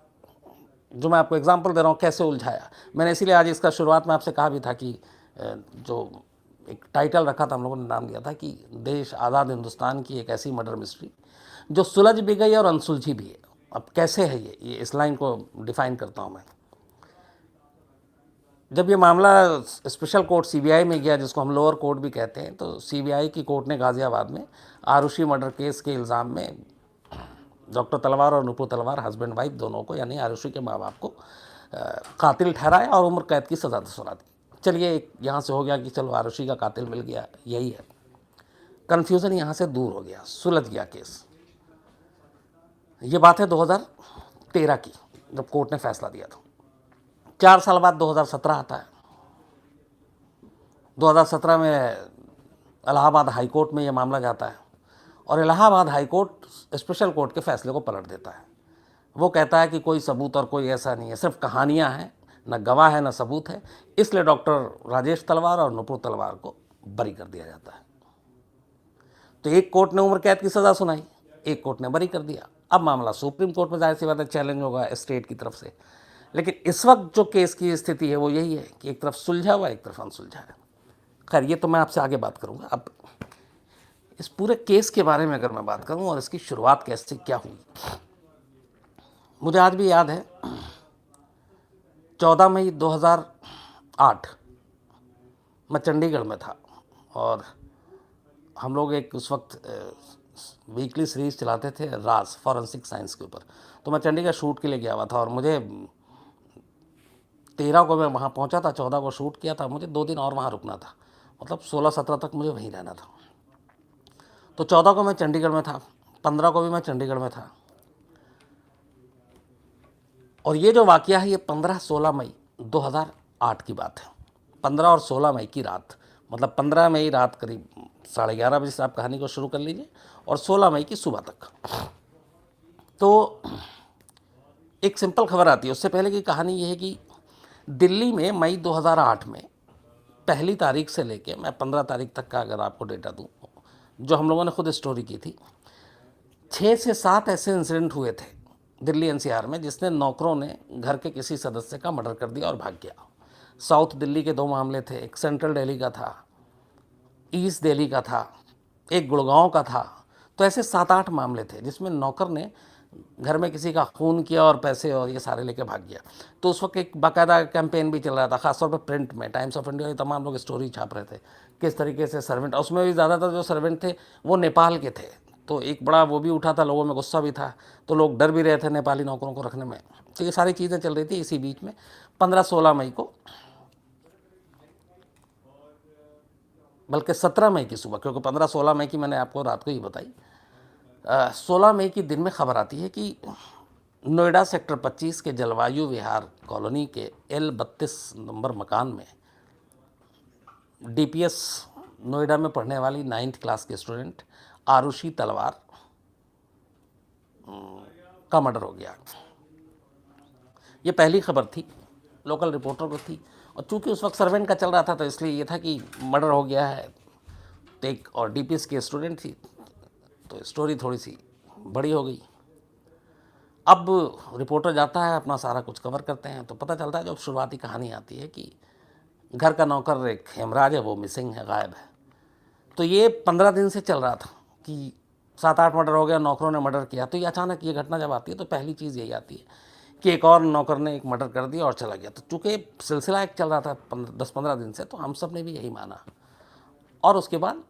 जो मैं आपको एग्जांपल दे रहा हूँ कैसे उलझाया, मैंने इसीलिए आज इसका शुरुआत में आपसे कहा भी था कि जो एक टाइटल रखा था हम लोगों ने, नाम दिया था कि देश आज़ाद हिंदुस्तान की एक ऐसी मर्डर मिस्ट्री जो सुलझ भी गई और अनसुलझी भी है। अब कैसे है ये इस लाइन को डिफाइन करता हूँ मैं। जब ये मामला स्पेशल कोर्ट सीबीआई में गया, जिसको हम लोअर कोर्ट भी कहते हैं, तो सीबीआई की कोर्ट ने गाज़ियाबाद में आरुषि मर्डर केस के इल्ज़ाम में डॉक्टर तलवार और नुपुर तलवार, हस्बैंड वाइफ दोनों को, यानी आरुषि के माँ बाप को कातिल ठहराया और उम्र कैद की सज़ा सुना दी। चलिए यहाँ से हो गया कि चलो आरुषि का कातिल मिल गया, यही है। कन्फ्यूज़न यहाँ से दूर हो गया, सुलझ गया केस। ये बात है 2013 की, जब कोर्ट ने फैसला दिया था। 4 साल बाद 2017 आता है। 2017 में इलाहाबाद हाई कोर्ट में ये मामला जाता है और Allahabad high court special court के फैसले को पलट देता है। वो कहता है कि कोई सबूत और कोई ऐसा नहीं है, सिर्फ कहानियाँ हैं, न गवाह है न सबूत है, इसलिए डॉक्टर राजेश तलवार और नुपुर तलवार को बरी कर दिया जाता है। तो एक कोर्ट ने उम्र कैद की सज़ा सुनाई, एक कोर्ट ने बरी कर दिया। अब मामला सुप्रीम कोर्ट में, जाहिर सी बात है चैलेंज होगा स्टेट की तरफ से। लेकिन इस वक्त जो केस की स्थिति है वो यही है कि एक तरफ सुलझा हुआ, एक तरफ अनसुलझा है। खैर ये तो मैं आपसे आगे बात करूँगा। अब इस पूरे केस के बारे में अगर मैं बात करूँ और इसकी शुरुआत कैसे क्या हुई, मुझे आज भी याद है 14 मई 2008 मैं चंडीगढ़ में था और हम लोग एक उस वक्त वीकली सीरीज चलाते थे राज फॉरेंसिक साइंस के ऊपर। तो मैं चंडीगढ़ शूट के लिए गया हुआ था और मुझे 13 को मैं वहाँ पहुँचा था, 14 को शूट किया था, मुझे 2 दिन और वहाँ रुकना था, मतलब 16-17 तक मुझे वहीं रहना था। तो 14 को मैं चंडीगढ़ में था, 15 को भी मैं चंडीगढ़ में था। और ये जो वाक़या है ये 15-16 मई 2008 की बात है। 15 और 16 मई की रात, मतलब 15 मई रात करीब 11:30 बजे से आप कहानी को शुरू कर लीजिए और 16 मई की सुबह तक। तो एक सिंपल खबर आती है। उससे पहले की कहानी ये है कि दिल्ली में मई 2008 में पहली तारीख से लेके मैं 15 तारीख तक का अगर आपको डेटा दूँ, जो हम लोगों ने खुद स्टोरी की थी, 6 से 7 ऐसे इंसिडेंट हुए थे दिल्ली एनसीआर में जिसने नौकरों ने घर के किसी सदस्य का मर्डर कर दिया और भाग गया। साउथ दिल्ली के 2 मामले थे, एक सेंट्रल दिल्ली का था, ईस्ट दिल्ली का था, एक गुड़गांव का था। तो ऐसे 7-8 मामले थे जिसमें नौकर ने घर में किसी का खून किया और पैसे और ये सारे लेके भाग गया। तो उस वक्त एक बाकायदा कैंपेन भी चल रहा था, खासतौर पर प्रिंट में, टाइम्स ऑफ इंडिया, तमाम लोग स्टोरी छाप रहे थे किस तरीके से सर्वेंट, उसमें भी ज़्यादातर जो सर्वेंट थे वो नेपाल के थे। तो एक बड़ा वो भी उठा था, लोगों में गुस्सा भी था, तो लोग डर भी रहे थे नेपाली नौकरों को रखने में। तो ये सारी चीज़ें चल रही थी। इसी बीच में 15-16 मई को, बल्कि 17 मई की सुबह, क्योंकि 15-16 मई की मैंने आपको रात को ही बताई, 16 मई की दिन में खबर आती है कि नोएडा सेक्टर 25 के जलवायु विहार कॉलोनी के L32 नंबर मकान में DPS नोएडा में पढ़ने वाली 9th क्लास के स्टूडेंट आरुषि तलवार का मर्डर हो गया। ये पहली खबर थी, लोकल रिपोर्टर को थी, और चूंकि उस वक्त सर्वेंट का चल रहा था तो इसलिए ये था कि मर्डर हो गया है। तो एक और DPS की स्टूडेंट थी, तो स्टोरी थोड़ी सी बड़ी हो गई। अब रिपोर्टर जाता है, अपना सारा कुछ कवर करते हैं, तो पता चलता है जब शुरुआती कहानी आती है कि घर का नौकर एक हेमराज है, वो मिसिंग है, गायब है। तो ये 15 दिन से चल रहा था कि 7-8 मर्डर हो गया, नौकरों ने मर्डर किया। तो ये अचानक ये घटना जब आती है तो पहली चीज़ यही आती है कि एक और नौकर ने एक मर्डर कर दिया और चला गया। तो चूँकि सिलसिला एक चल रहा था 10-15 दिन से, तो हम सब ने भी यही माना। और उसके बाद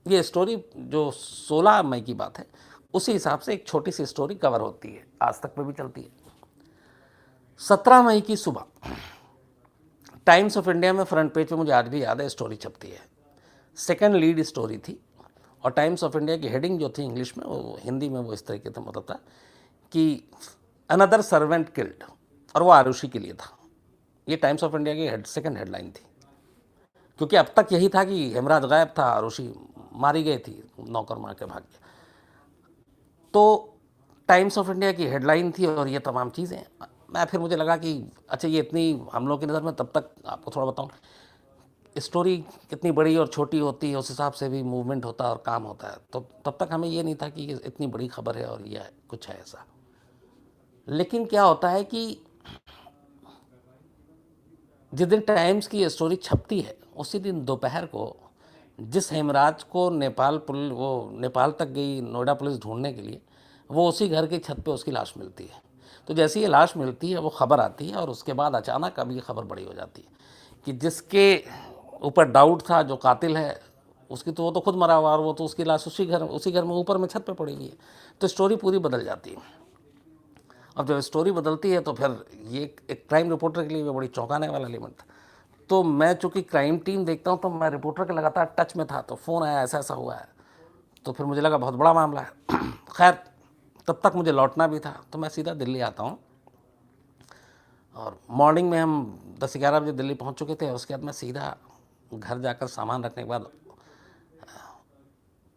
ये स्टोरी जो 16 मई की बात है, उसी हिसाब से एक छोटी सी स्टोरी कवर होती है, आज तक में भी चलती है। 17 मई की सुबह टाइम्स ऑफ इंडिया में फ्रंट पेज पे, मुझे आज भी याद है, स्टोरी छपती है। सेकंड लीड स्टोरी थी और टाइम्स ऑफ इंडिया की हेडिंग जो थी इंग्लिश में, वो हिंदी में वो इस तरीके से मतलब था कि अनदर सर्वेंट किल्ड, और वो आरुषि के लिए था। ये टाइम्स ऑफ इंडिया की सेकंड हेडलाइन थी, क्योंकि अब तक यही था कि हेमराज गायब था, आरुषि मारी गई थी, नौकर मार के भाग गया। तो टाइम्स ऑफ इंडिया की हेडलाइन थी और ये तमाम चीज़ें। मैं फिर मुझे लगा कि अच्छा, ये इतनी हम लोग की नज़र में, तब तक आपको थोड़ा बताऊं, स्टोरी कितनी बड़ी और छोटी होती है उस हिसाब से भी मूवमेंट होता है और काम होता है। तो तब तक हमें ये नहीं था कि ये इतनी बड़ी खबर है और ये कुछ है ऐसा। लेकिन क्या होता है कि जिस दिन टाइम्स की स्टोरी छपती है उसी दिन दोपहर को जिस हेमराज को नेपाल तक गई नोएडा पुलिस ढूंढने के लिए, वो उसी घर की छत पे उसकी लाश मिलती है। तो जैसे ये लाश मिलती है वो खबर आती है, और उसके बाद अचानक अब ये खबर बड़ी हो जाती है कि जिसके ऊपर डाउट था, जो कातिल है, उसकी तो वो तो खुद मरा हुआ और वो तो उसकी लाश उसी घर में ऊपर में छत पे पड़ी हुई है। तो स्टोरी पूरी बदल जाती है। अब जब स्टोरी बदलती है तो फिर ये एक क्राइम रिपोर्टर के लिए बड़ी चौंकाने वाला एलिमेंट था। तो मैं चूँकि क्राइम टीम देखता हूँ तो मैं रिपोर्टर के लगातार टच में था, तो फ़ोन आया, ऐसा ऐसा हुआ है। तो फिर मुझे लगा बहुत बड़ा मामला है। खैर, तब तक मुझे लौटना भी था, तो मैं सीधा दिल्ली आता हूँ। और मॉर्निंग में हम 10-11 बजे दिल्ली पहुँच चुके थे। उसके बाद मैं सीधा घर जाकर सामान रखने के बाद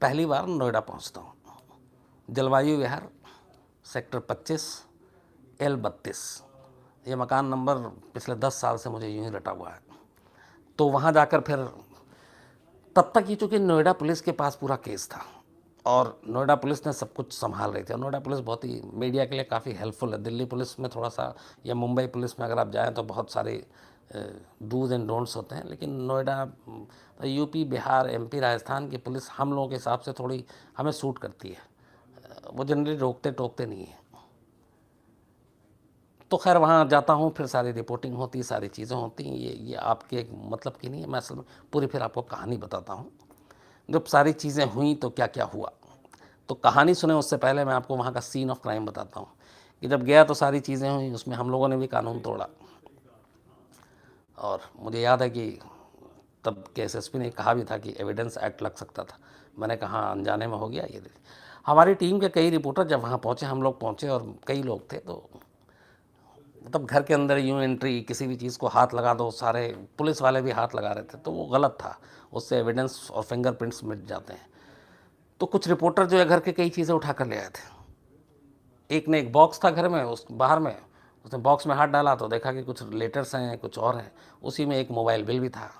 पहली बार नोएडा पहुँचता हूँ। जलवायु विहार सेक्टर 25 L32, ये मकान नंबर पिछले 10 साल से मुझे यूं ही रटा हुआ है। तो वहाँ जाकर फिर, तब तक ये चूँकि नोएडा पुलिस के पास पूरा केस था और नोएडा पुलिस ने सब कुछ संभाल रही थी। और नोएडा पुलिस बहुत ही मीडिया के लिए काफ़ी हेल्पफुल है। दिल्ली पुलिस में थोड़ा सा, या मुंबई पुलिस में अगर आप जाएँ तो बहुत सारे डूज एंड डोंट्स होते हैं, लेकिन नोएडा, यूपी, बिहार, एमपी, राजस्थान की पुलिस हम लोगों के हिसाब से थोड़ी हमें सूट करती है। वो जनरली रोकते टोकते नहीं है। तो खैर वहाँ जाता हूँ, फिर सारी रिपोर्टिंग होती, सारी चीज़ें होती। ये आपके मतलब की नहीं है, मैं असल में पूरी फिर आपको कहानी बताता हूँ। जब सारी चीज़ें हुई तो क्या क्या हुआ, तो कहानी सुने उससे पहले मैं आपको वहाँ का सीन ऑफ क्राइम बताता हूँ कि जब गया तो सारी चीज़ें हुई, उसमें हम लोगों ने भी कानून तोड़ा। और मुझे याद है कि तब के एसएसपी ने कहा भी था कि एविडेंस एक्ट लग सकता था। मैंने कहा अनजाने में हो गया ये। हमारी टीम के कई रिपोर्टर जब वहाँ पहुँचे, हम लोग पहुँचे और कई लोग थे, तो तब घर के अंदर यूँ एंट्री, किसी भी चीज़ को हाथ लगा दो, सारे पुलिस वाले भी हाथ लगा रहे थे, तो वो गलत था। उससे एविडेंस और फिंगरप्रिंट्स मिट जाते हैं। तो कुछ रिपोर्टर जो है घर के कई चीज़ें उठा कर ले आए थे। एक ने एक बॉक्स था घर में, उस बाहर में, उसने बॉक्स में हाथ डाला तो देखा कि कुछ लेटर्स हैं, कुछ और हैं। उसी में एक मोबाइल बिल भी था,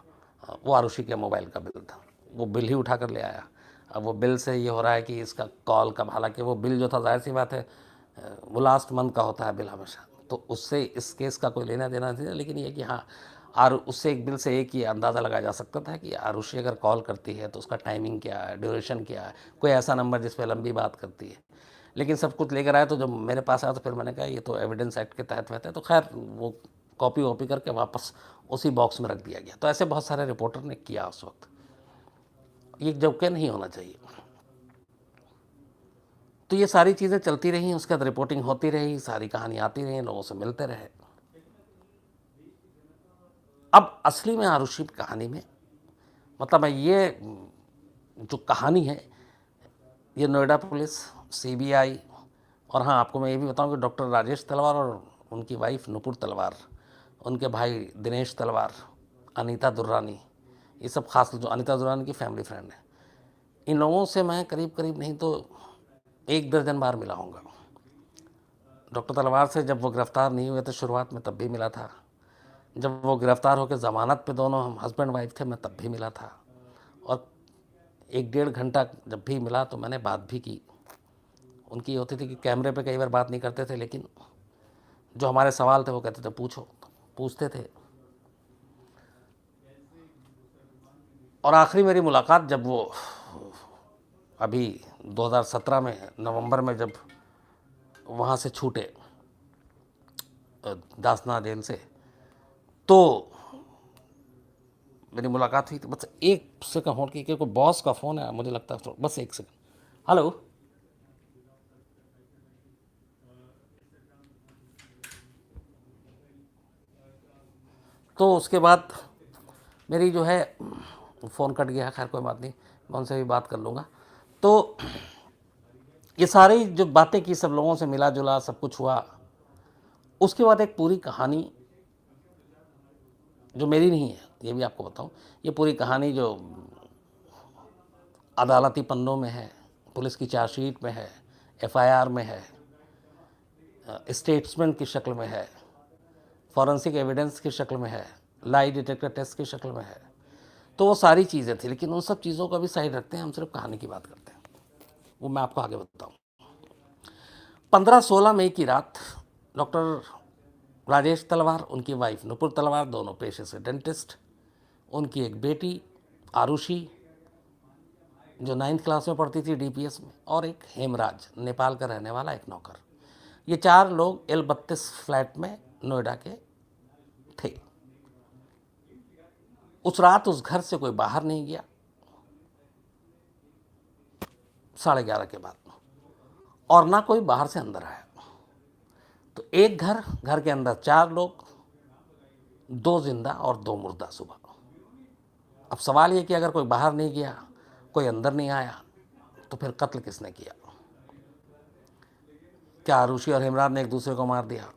वो आरुषि के मोबाइल का बिल था। वो बिल ही उठा कर ले आया। अब वो बिल से ये हो रहा है कि इसका कॉल का, हालांकि वो बिल जो था जाहिर सी बात है वो लास्ट मंथ का होता है बिल हमेशा, तो उससे इस केस का कोई लेना देना नहीं था। लेकिन ये कि हाँ, और उससे एक बिल से एक ही अंदाज़ा लगाया जा सकता था कि आरुषि अगर कॉल करती है तो उसका टाइमिंग क्या है, ड्यूरेशन क्या है, कोई ऐसा नंबर जिस पर लंबी बात करती है। लेकिन सब कुछ लेकर आया, तो जब मेरे पास आया तो फिर मैंने कहा ये तो एविडेंस एक्ट के तहत रहता है, तो खैर वो कॉपी वॉपी करके वापस उसी बॉक्स में रख दिया गया। तो ऐसे बहुत सारे रिपोर्टर ने किया उस वक्त। ये जबकि नहीं होना चाहिए। तो ये सारी चीज़ें चलती रहीं, उसके बाद रिपोर्टिंग होती रही, सारी कहानी आती रही, लोगों से मिलते रहे। अब असली में आरुषि की कहानी में, मतलब ये जो कहानी है, ये नोएडा पुलिस, सीबीआई, और हाँ आपको मैं ये भी बताऊं कि डॉक्टर राजेश तलवार और उनकी वाइफ नुपुर तलवार, उनके भाई दिनेश तलवार, अनीता दुर्रानी, ये सब खास, जो अनीता दुर्रानी की फैमिली फ्रेंड है, इन लोगों से मैं करीब करीब नहीं तो 1 दर्जन बार मिला हूँगा। डॉक्टर तलवार से जब वो गिरफ्तार नहीं हुए थे शुरुआत में, तब भी मिला था। जब वो गिरफ्तार होकर ज़मानत पे दोनों हम हस्बैंड वाइफ थे, मैं तब भी मिला था। और 1 डेढ़ घंटा जब भी मिला तो मैंने बात भी की। उनकी होती थी कि कैमरे पे कई बार बात नहीं करते थे, लेकिन जो हमारे सवाल थे वो कहते थे पूछो, पूछते थे। और आखिरी मेरी मुलाकात जब वो अभी 2017 में नवंबर में जब वहाँ से छूटे दासना जेल से, तो मेरी मुलाकात हुई। तो बस 1 सेकंड होल्ड की, क्योंकि बॉस का फ़ोन है, मुझे लगता है, तो बस 1 सेकंड। हेलो। तो उसके बाद मेरी जो है फ़ोन कट गया, खैर कोई बात नहीं, मैं उनसे भी बात कर लूँगा। तो ये सारी जो बातें की, सब लोगों से मिला जुला, सब कुछ हुआ। उसके बाद एक पूरी कहानी जो मेरी नहीं है, ये भी आपको बताऊं, ये पूरी कहानी जो अदालती पन्नों में है, पुलिस की चार्जशीट में है, एफआईआर में है, स्टेटमेंट की शक्ल में है, फॉरेंसिक एविडेंस की शक्ल में है, लाई डिटेक्टर टेस्ट की शक्ल में है, तो वो सारी चीज़ें थी। लेकिन उन सब चीज़ों का भी साइड रखते हैं, हम सिर्फ कहानी की बात करते हैं। वो मैं आपको आगे बताऊँ। 15-16 मई की रात डॉक्टर राजेश तलवार, उनकी वाइफ नुपुर तलवार, दोनों पेशे से डेंटिस्ट, उनकी एक बेटी आरुषि जो 9th क्लास में पढ़ती थी डीपीएस में, और एक हेमराज, नेपाल का रहने वाला एक नौकर, ये 4 लोग L32 फ्लैट में नोएडा के थे। उस रात उस घर से कोई बाहर नहीं गया 11:30 के बाद, और ना कोई बाहर से अंदर आया। तो एक घर के अंदर 4 लोग, 2 जिंदा और 2 मुर्दा सुबह। अब सवाल ये कि अगर कोई बाहर नहीं गया, कोई अंदर नहीं आया, तो फिर कत्ल किसने किया? क्या आरुषि और हेमराज ने एक दूसरे को मार दिया,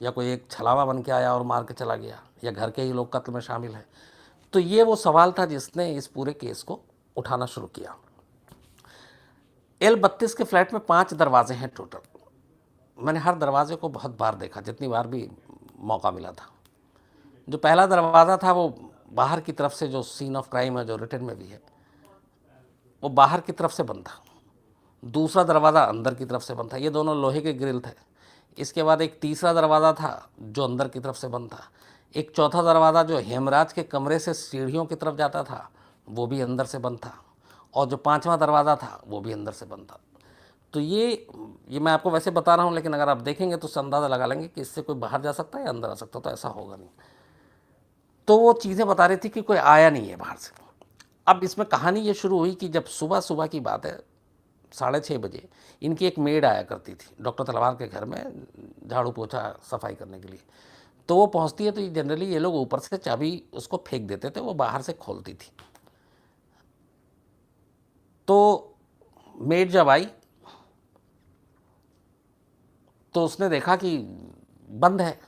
या कोई एक छलावा बन के आया और मार के चला गया, या घर के ही लोग कत्ल में शामिल हैं? तो ये वो सवाल था जिसने इस पूरे केस को उठाना शुरू किया। L32 के फ्लैट में 5 दरवाजे हैं टोटल। मैंने हर दरवाजे को बहुत बार देखा, जितनी बार भी मौका मिला था। जो पहला दरवाज़ा था वो बाहर की तरफ से, जो सीन ऑफ क्राइम है, जो रिटर्न में भी है, वो बाहर की तरफ से बंद था। दूसरा दरवाज़ा अंदर की तरफ से बंद था, ये दोनों लोहे के ग्रिल थे। इसके बाद एक तीसरा दरवाज़ा था जो अंदर की तरफ से बंद था। एक चौथा दरवाज़ा जो हेमराज के कमरे से सीढ़ियों की तरफ जाता था वो भी अंदर से बंद था, और जो पांचवा दरवाज़ा था वो भी अंदर से बंद था। तो ये मैं आपको वैसे बता रहा हूँ, लेकिन अगर आप देखेंगे तो उससे अंदाज़ा लगा लेंगे कि इससे कोई बाहर जा सकता है या अंदर आ सकता है, तो ऐसा होगा नहीं। तो वो चीज़ें बता रही थी कि कोई आया नहीं है बाहर से। अब इसमें कहानी ये शुरू हुई कि जब सुबह सुबह की बात है, 6:30 बजे इनकी एक मेड आया करती थी डॉक्टर तलवार के घर में झाड़ू पोछा सफाई करने के लिए। तो वो पहुंचती है तो जनरली ये लोग ऊपर से चाबी उसको फेंक देते थे, वो बाहर से खोलती थी। तो मेड जब आई तो उसने देखा कि बंद है,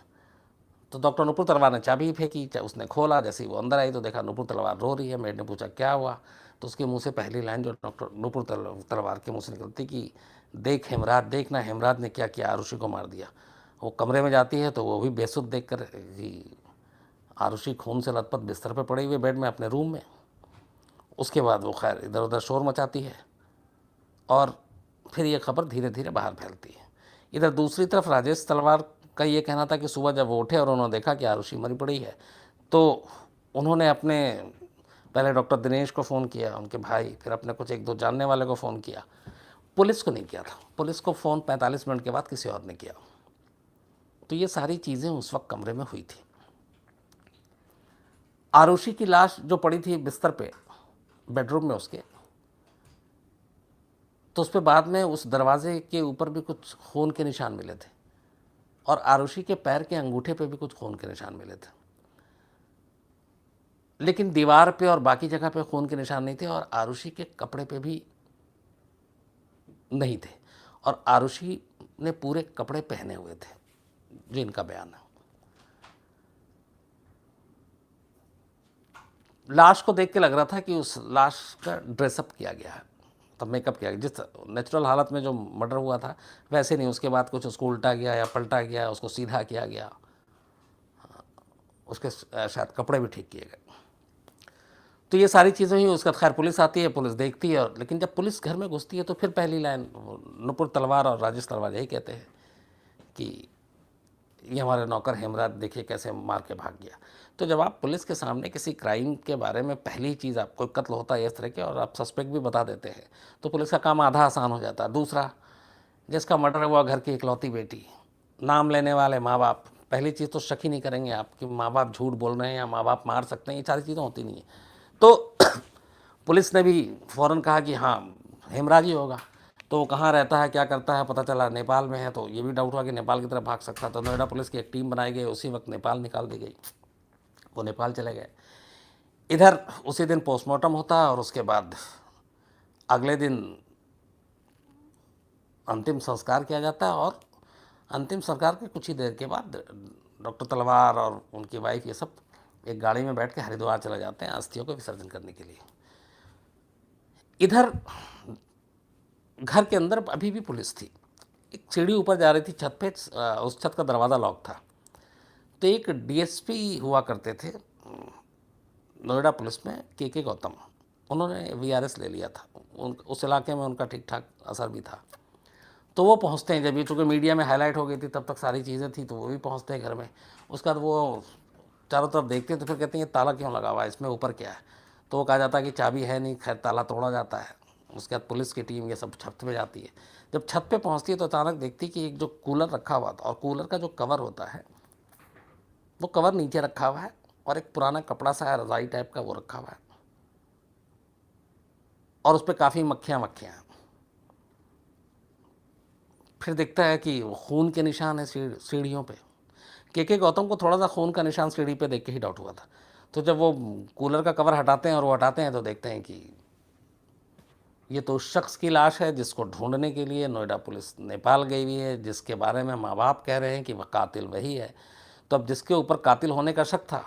तो डॉक्टर नुपुर तलवार ने चाबी फेंकी, उसने खोला, जैसे ही वो अंदर आई तो देखा नुपुर तलवार रो रही है। मेड ने पूछा क्या हुआ, तो उसके मुंह से पहली लाइन जो डॉक्टर नुपुर तलवार के मुंह से निकलती कि देख हेमराज, देखना हेमराज ने क्या किया, आरुषि को मार दिया। वो कमरे में जाती है तो वो भी बेसुध देख कर जी आरुषि खून से लथपथ बिस्तर पर पड़ी हुई बेड में अपने रूम में। उसके बाद वो खैर इधर उधर शोर मचाती है और फिर ये खबर धीरे धीरे बाहर फैलती है। इधर दूसरी तरफ राजेश तलवार का ये कहना था कि सुबह जब वो उठे और उन्होंने देखा कि आरुषि मरी पड़ी है, तो उन्होंने अपने पहले डॉक्टर दिनेश को फ़ोन किया, उनके भाई, फिर अपने कुछ एक दो जानने वाले को फ़ोन किया। पुलिस को नहीं किया था। पुलिस को फ़ोन 45 मिनट के बाद किसी और ने किया। तो ये सारी चीज़ें उस वक्त कमरे में हुई थी। आरुषि की लाश जो पड़ी थी बिस्तर पे बेडरूम में उसके, तो उस पर बाद में उस दरवाजे के ऊपर भी कुछ खून के निशान मिले थे, और आरुषि के पैर के अंगूठे पे भी कुछ खून के निशान मिले थे, लेकिन दीवार पे और बाकी जगह पे खून के निशान नहीं थे, और आरुषि के कपड़े पे भी नहीं थे, और आरुषि ने पूरे कपड़े पहने हुए थे, जो इनका बयान है। लाश को देख के लग रहा था कि उस लाश का ड्रेसअप किया गया है, तब मेकअप किया गया, जिस नेचुरल हालत में जो मर्डर हुआ था वैसे नहीं, उसके बाद कुछ उसको उल्टा गया या पलटा गया, उसको सीधा किया गया, उसके शायद कपड़े भी ठीक किए गए। तो ये सारी चीज़ें ही, उसका खैर पुलिस आती है, पुलिस देखती है, और लेकिन जब पुलिस घर में घुसती है तो फिर पहली लाइन नुपुर तलवार और राजेश तलवार यही कहते हैं कि ये हमारे नौकर हेमराज देखिए कैसे मार के भाग गया। तो जब आप पुलिस के सामने किसी क्राइम के बारे में पहली चीज़, आप कोई कत्ल होता है इस तरह के, और आप सस्पेक्ट भी बता देते हैं, तो पुलिस का काम आधा आसान हो जाता है। दूसरा, जिसका मर्डर हुआ घर की इकलौती बेटी, नाम लेने वाले माँ बाप, पहली चीज़ तो शक ही नहीं करेंगे आप कि माँ बाप झूठ बोल रहे हैं या माँ बाप मार सकते हैं, ये सारी चीज़ें होती नहीं हैं। तो पुलिस ने भी फ़ौरन कहा कि हाँ हेमराज ही होगा। तो वो कहाँ रहता है, क्या करता है, पता चला नेपाल में है, तो ये भी डाउट हुआ कि नेपाल की तरफ भाग सकता है। तो नोएडा पुलिस की एक टीम बनाई गई, उसी वक्त नेपाल निकाल दी गई, वो नेपाल चले गए। इधर उसी दिन पोस्टमार्टम होता है, और उसके बाद अगले दिन अंतिम संस्कार किया जाता है, और अंतिम संस्कार के कुछ ही देर के बाद डॉक्टर तलवार और उनकी वाइफ ये सब एक गाड़ी में बैठ के हरिद्वार चले जाते हैं अस्थियों को विसर्जन करने के लिए। इधर घर के अंदर अभी भी पुलिस थी, एक सीढ़ी ऊपर जा रही थी छत पे, उस छत का दरवाज़ा लॉक था। तो एक डीएसपी हुआ करते थे नोएडा पुलिस में, के गौतम, उन्होंने वीआरएस ले लिया था, उस इलाके में उनका ठीक ठाक असर भी था। तो वो पहुंचते हैं, जब ये चूँकि मीडिया में हाईलाइट हो गई थी तब तक सारी चीज़ें थी, तो वो भी पहुंचते हैं घर में। उसके बाद वो चारों तरफ देखते हैं, तो फिर कहते हैं ये ताला क्यों लगा हुआ है, इसमें ऊपर क्या है। तो वो कहा जाता है कि चाबी है नहीं, खैर ताला तोड़ा जाता है। उसके बाद पुलिस की टीम ये सब छत पे जाती है। जब छत पे पहुंचती है तो अचानक देखती है कि एक जो कूलर रखा हुआ था, और कूलर का जो कवर होता है वो कवर नीचे रखा हुआ है, और एक पुराना कपड़ा सा है रज़ाई टाइप का वो रखा हुआ है, और उस पर काफ़ी मक्खियाँ हैं। फिर दिखता है कि खून के निशान है सीढ़ियों पे। के गौतम को थोड़ा सा खून का निशान सीढ़ी पे देख के ही डाउट हुआ था। तो जब वो कूलर का कवर हटाते हैं और वो हटाते हैं तो देखते हैं कि ये तो उस शख्स की लाश है जिसको ढूंढने के लिए नोएडा पुलिस नेपाल गई हुई है, जिसके बारे में माँ बाप कह रहे हैं कि वह कातिल वही है। तो अब जिसके ऊपर कातिल होने का शक था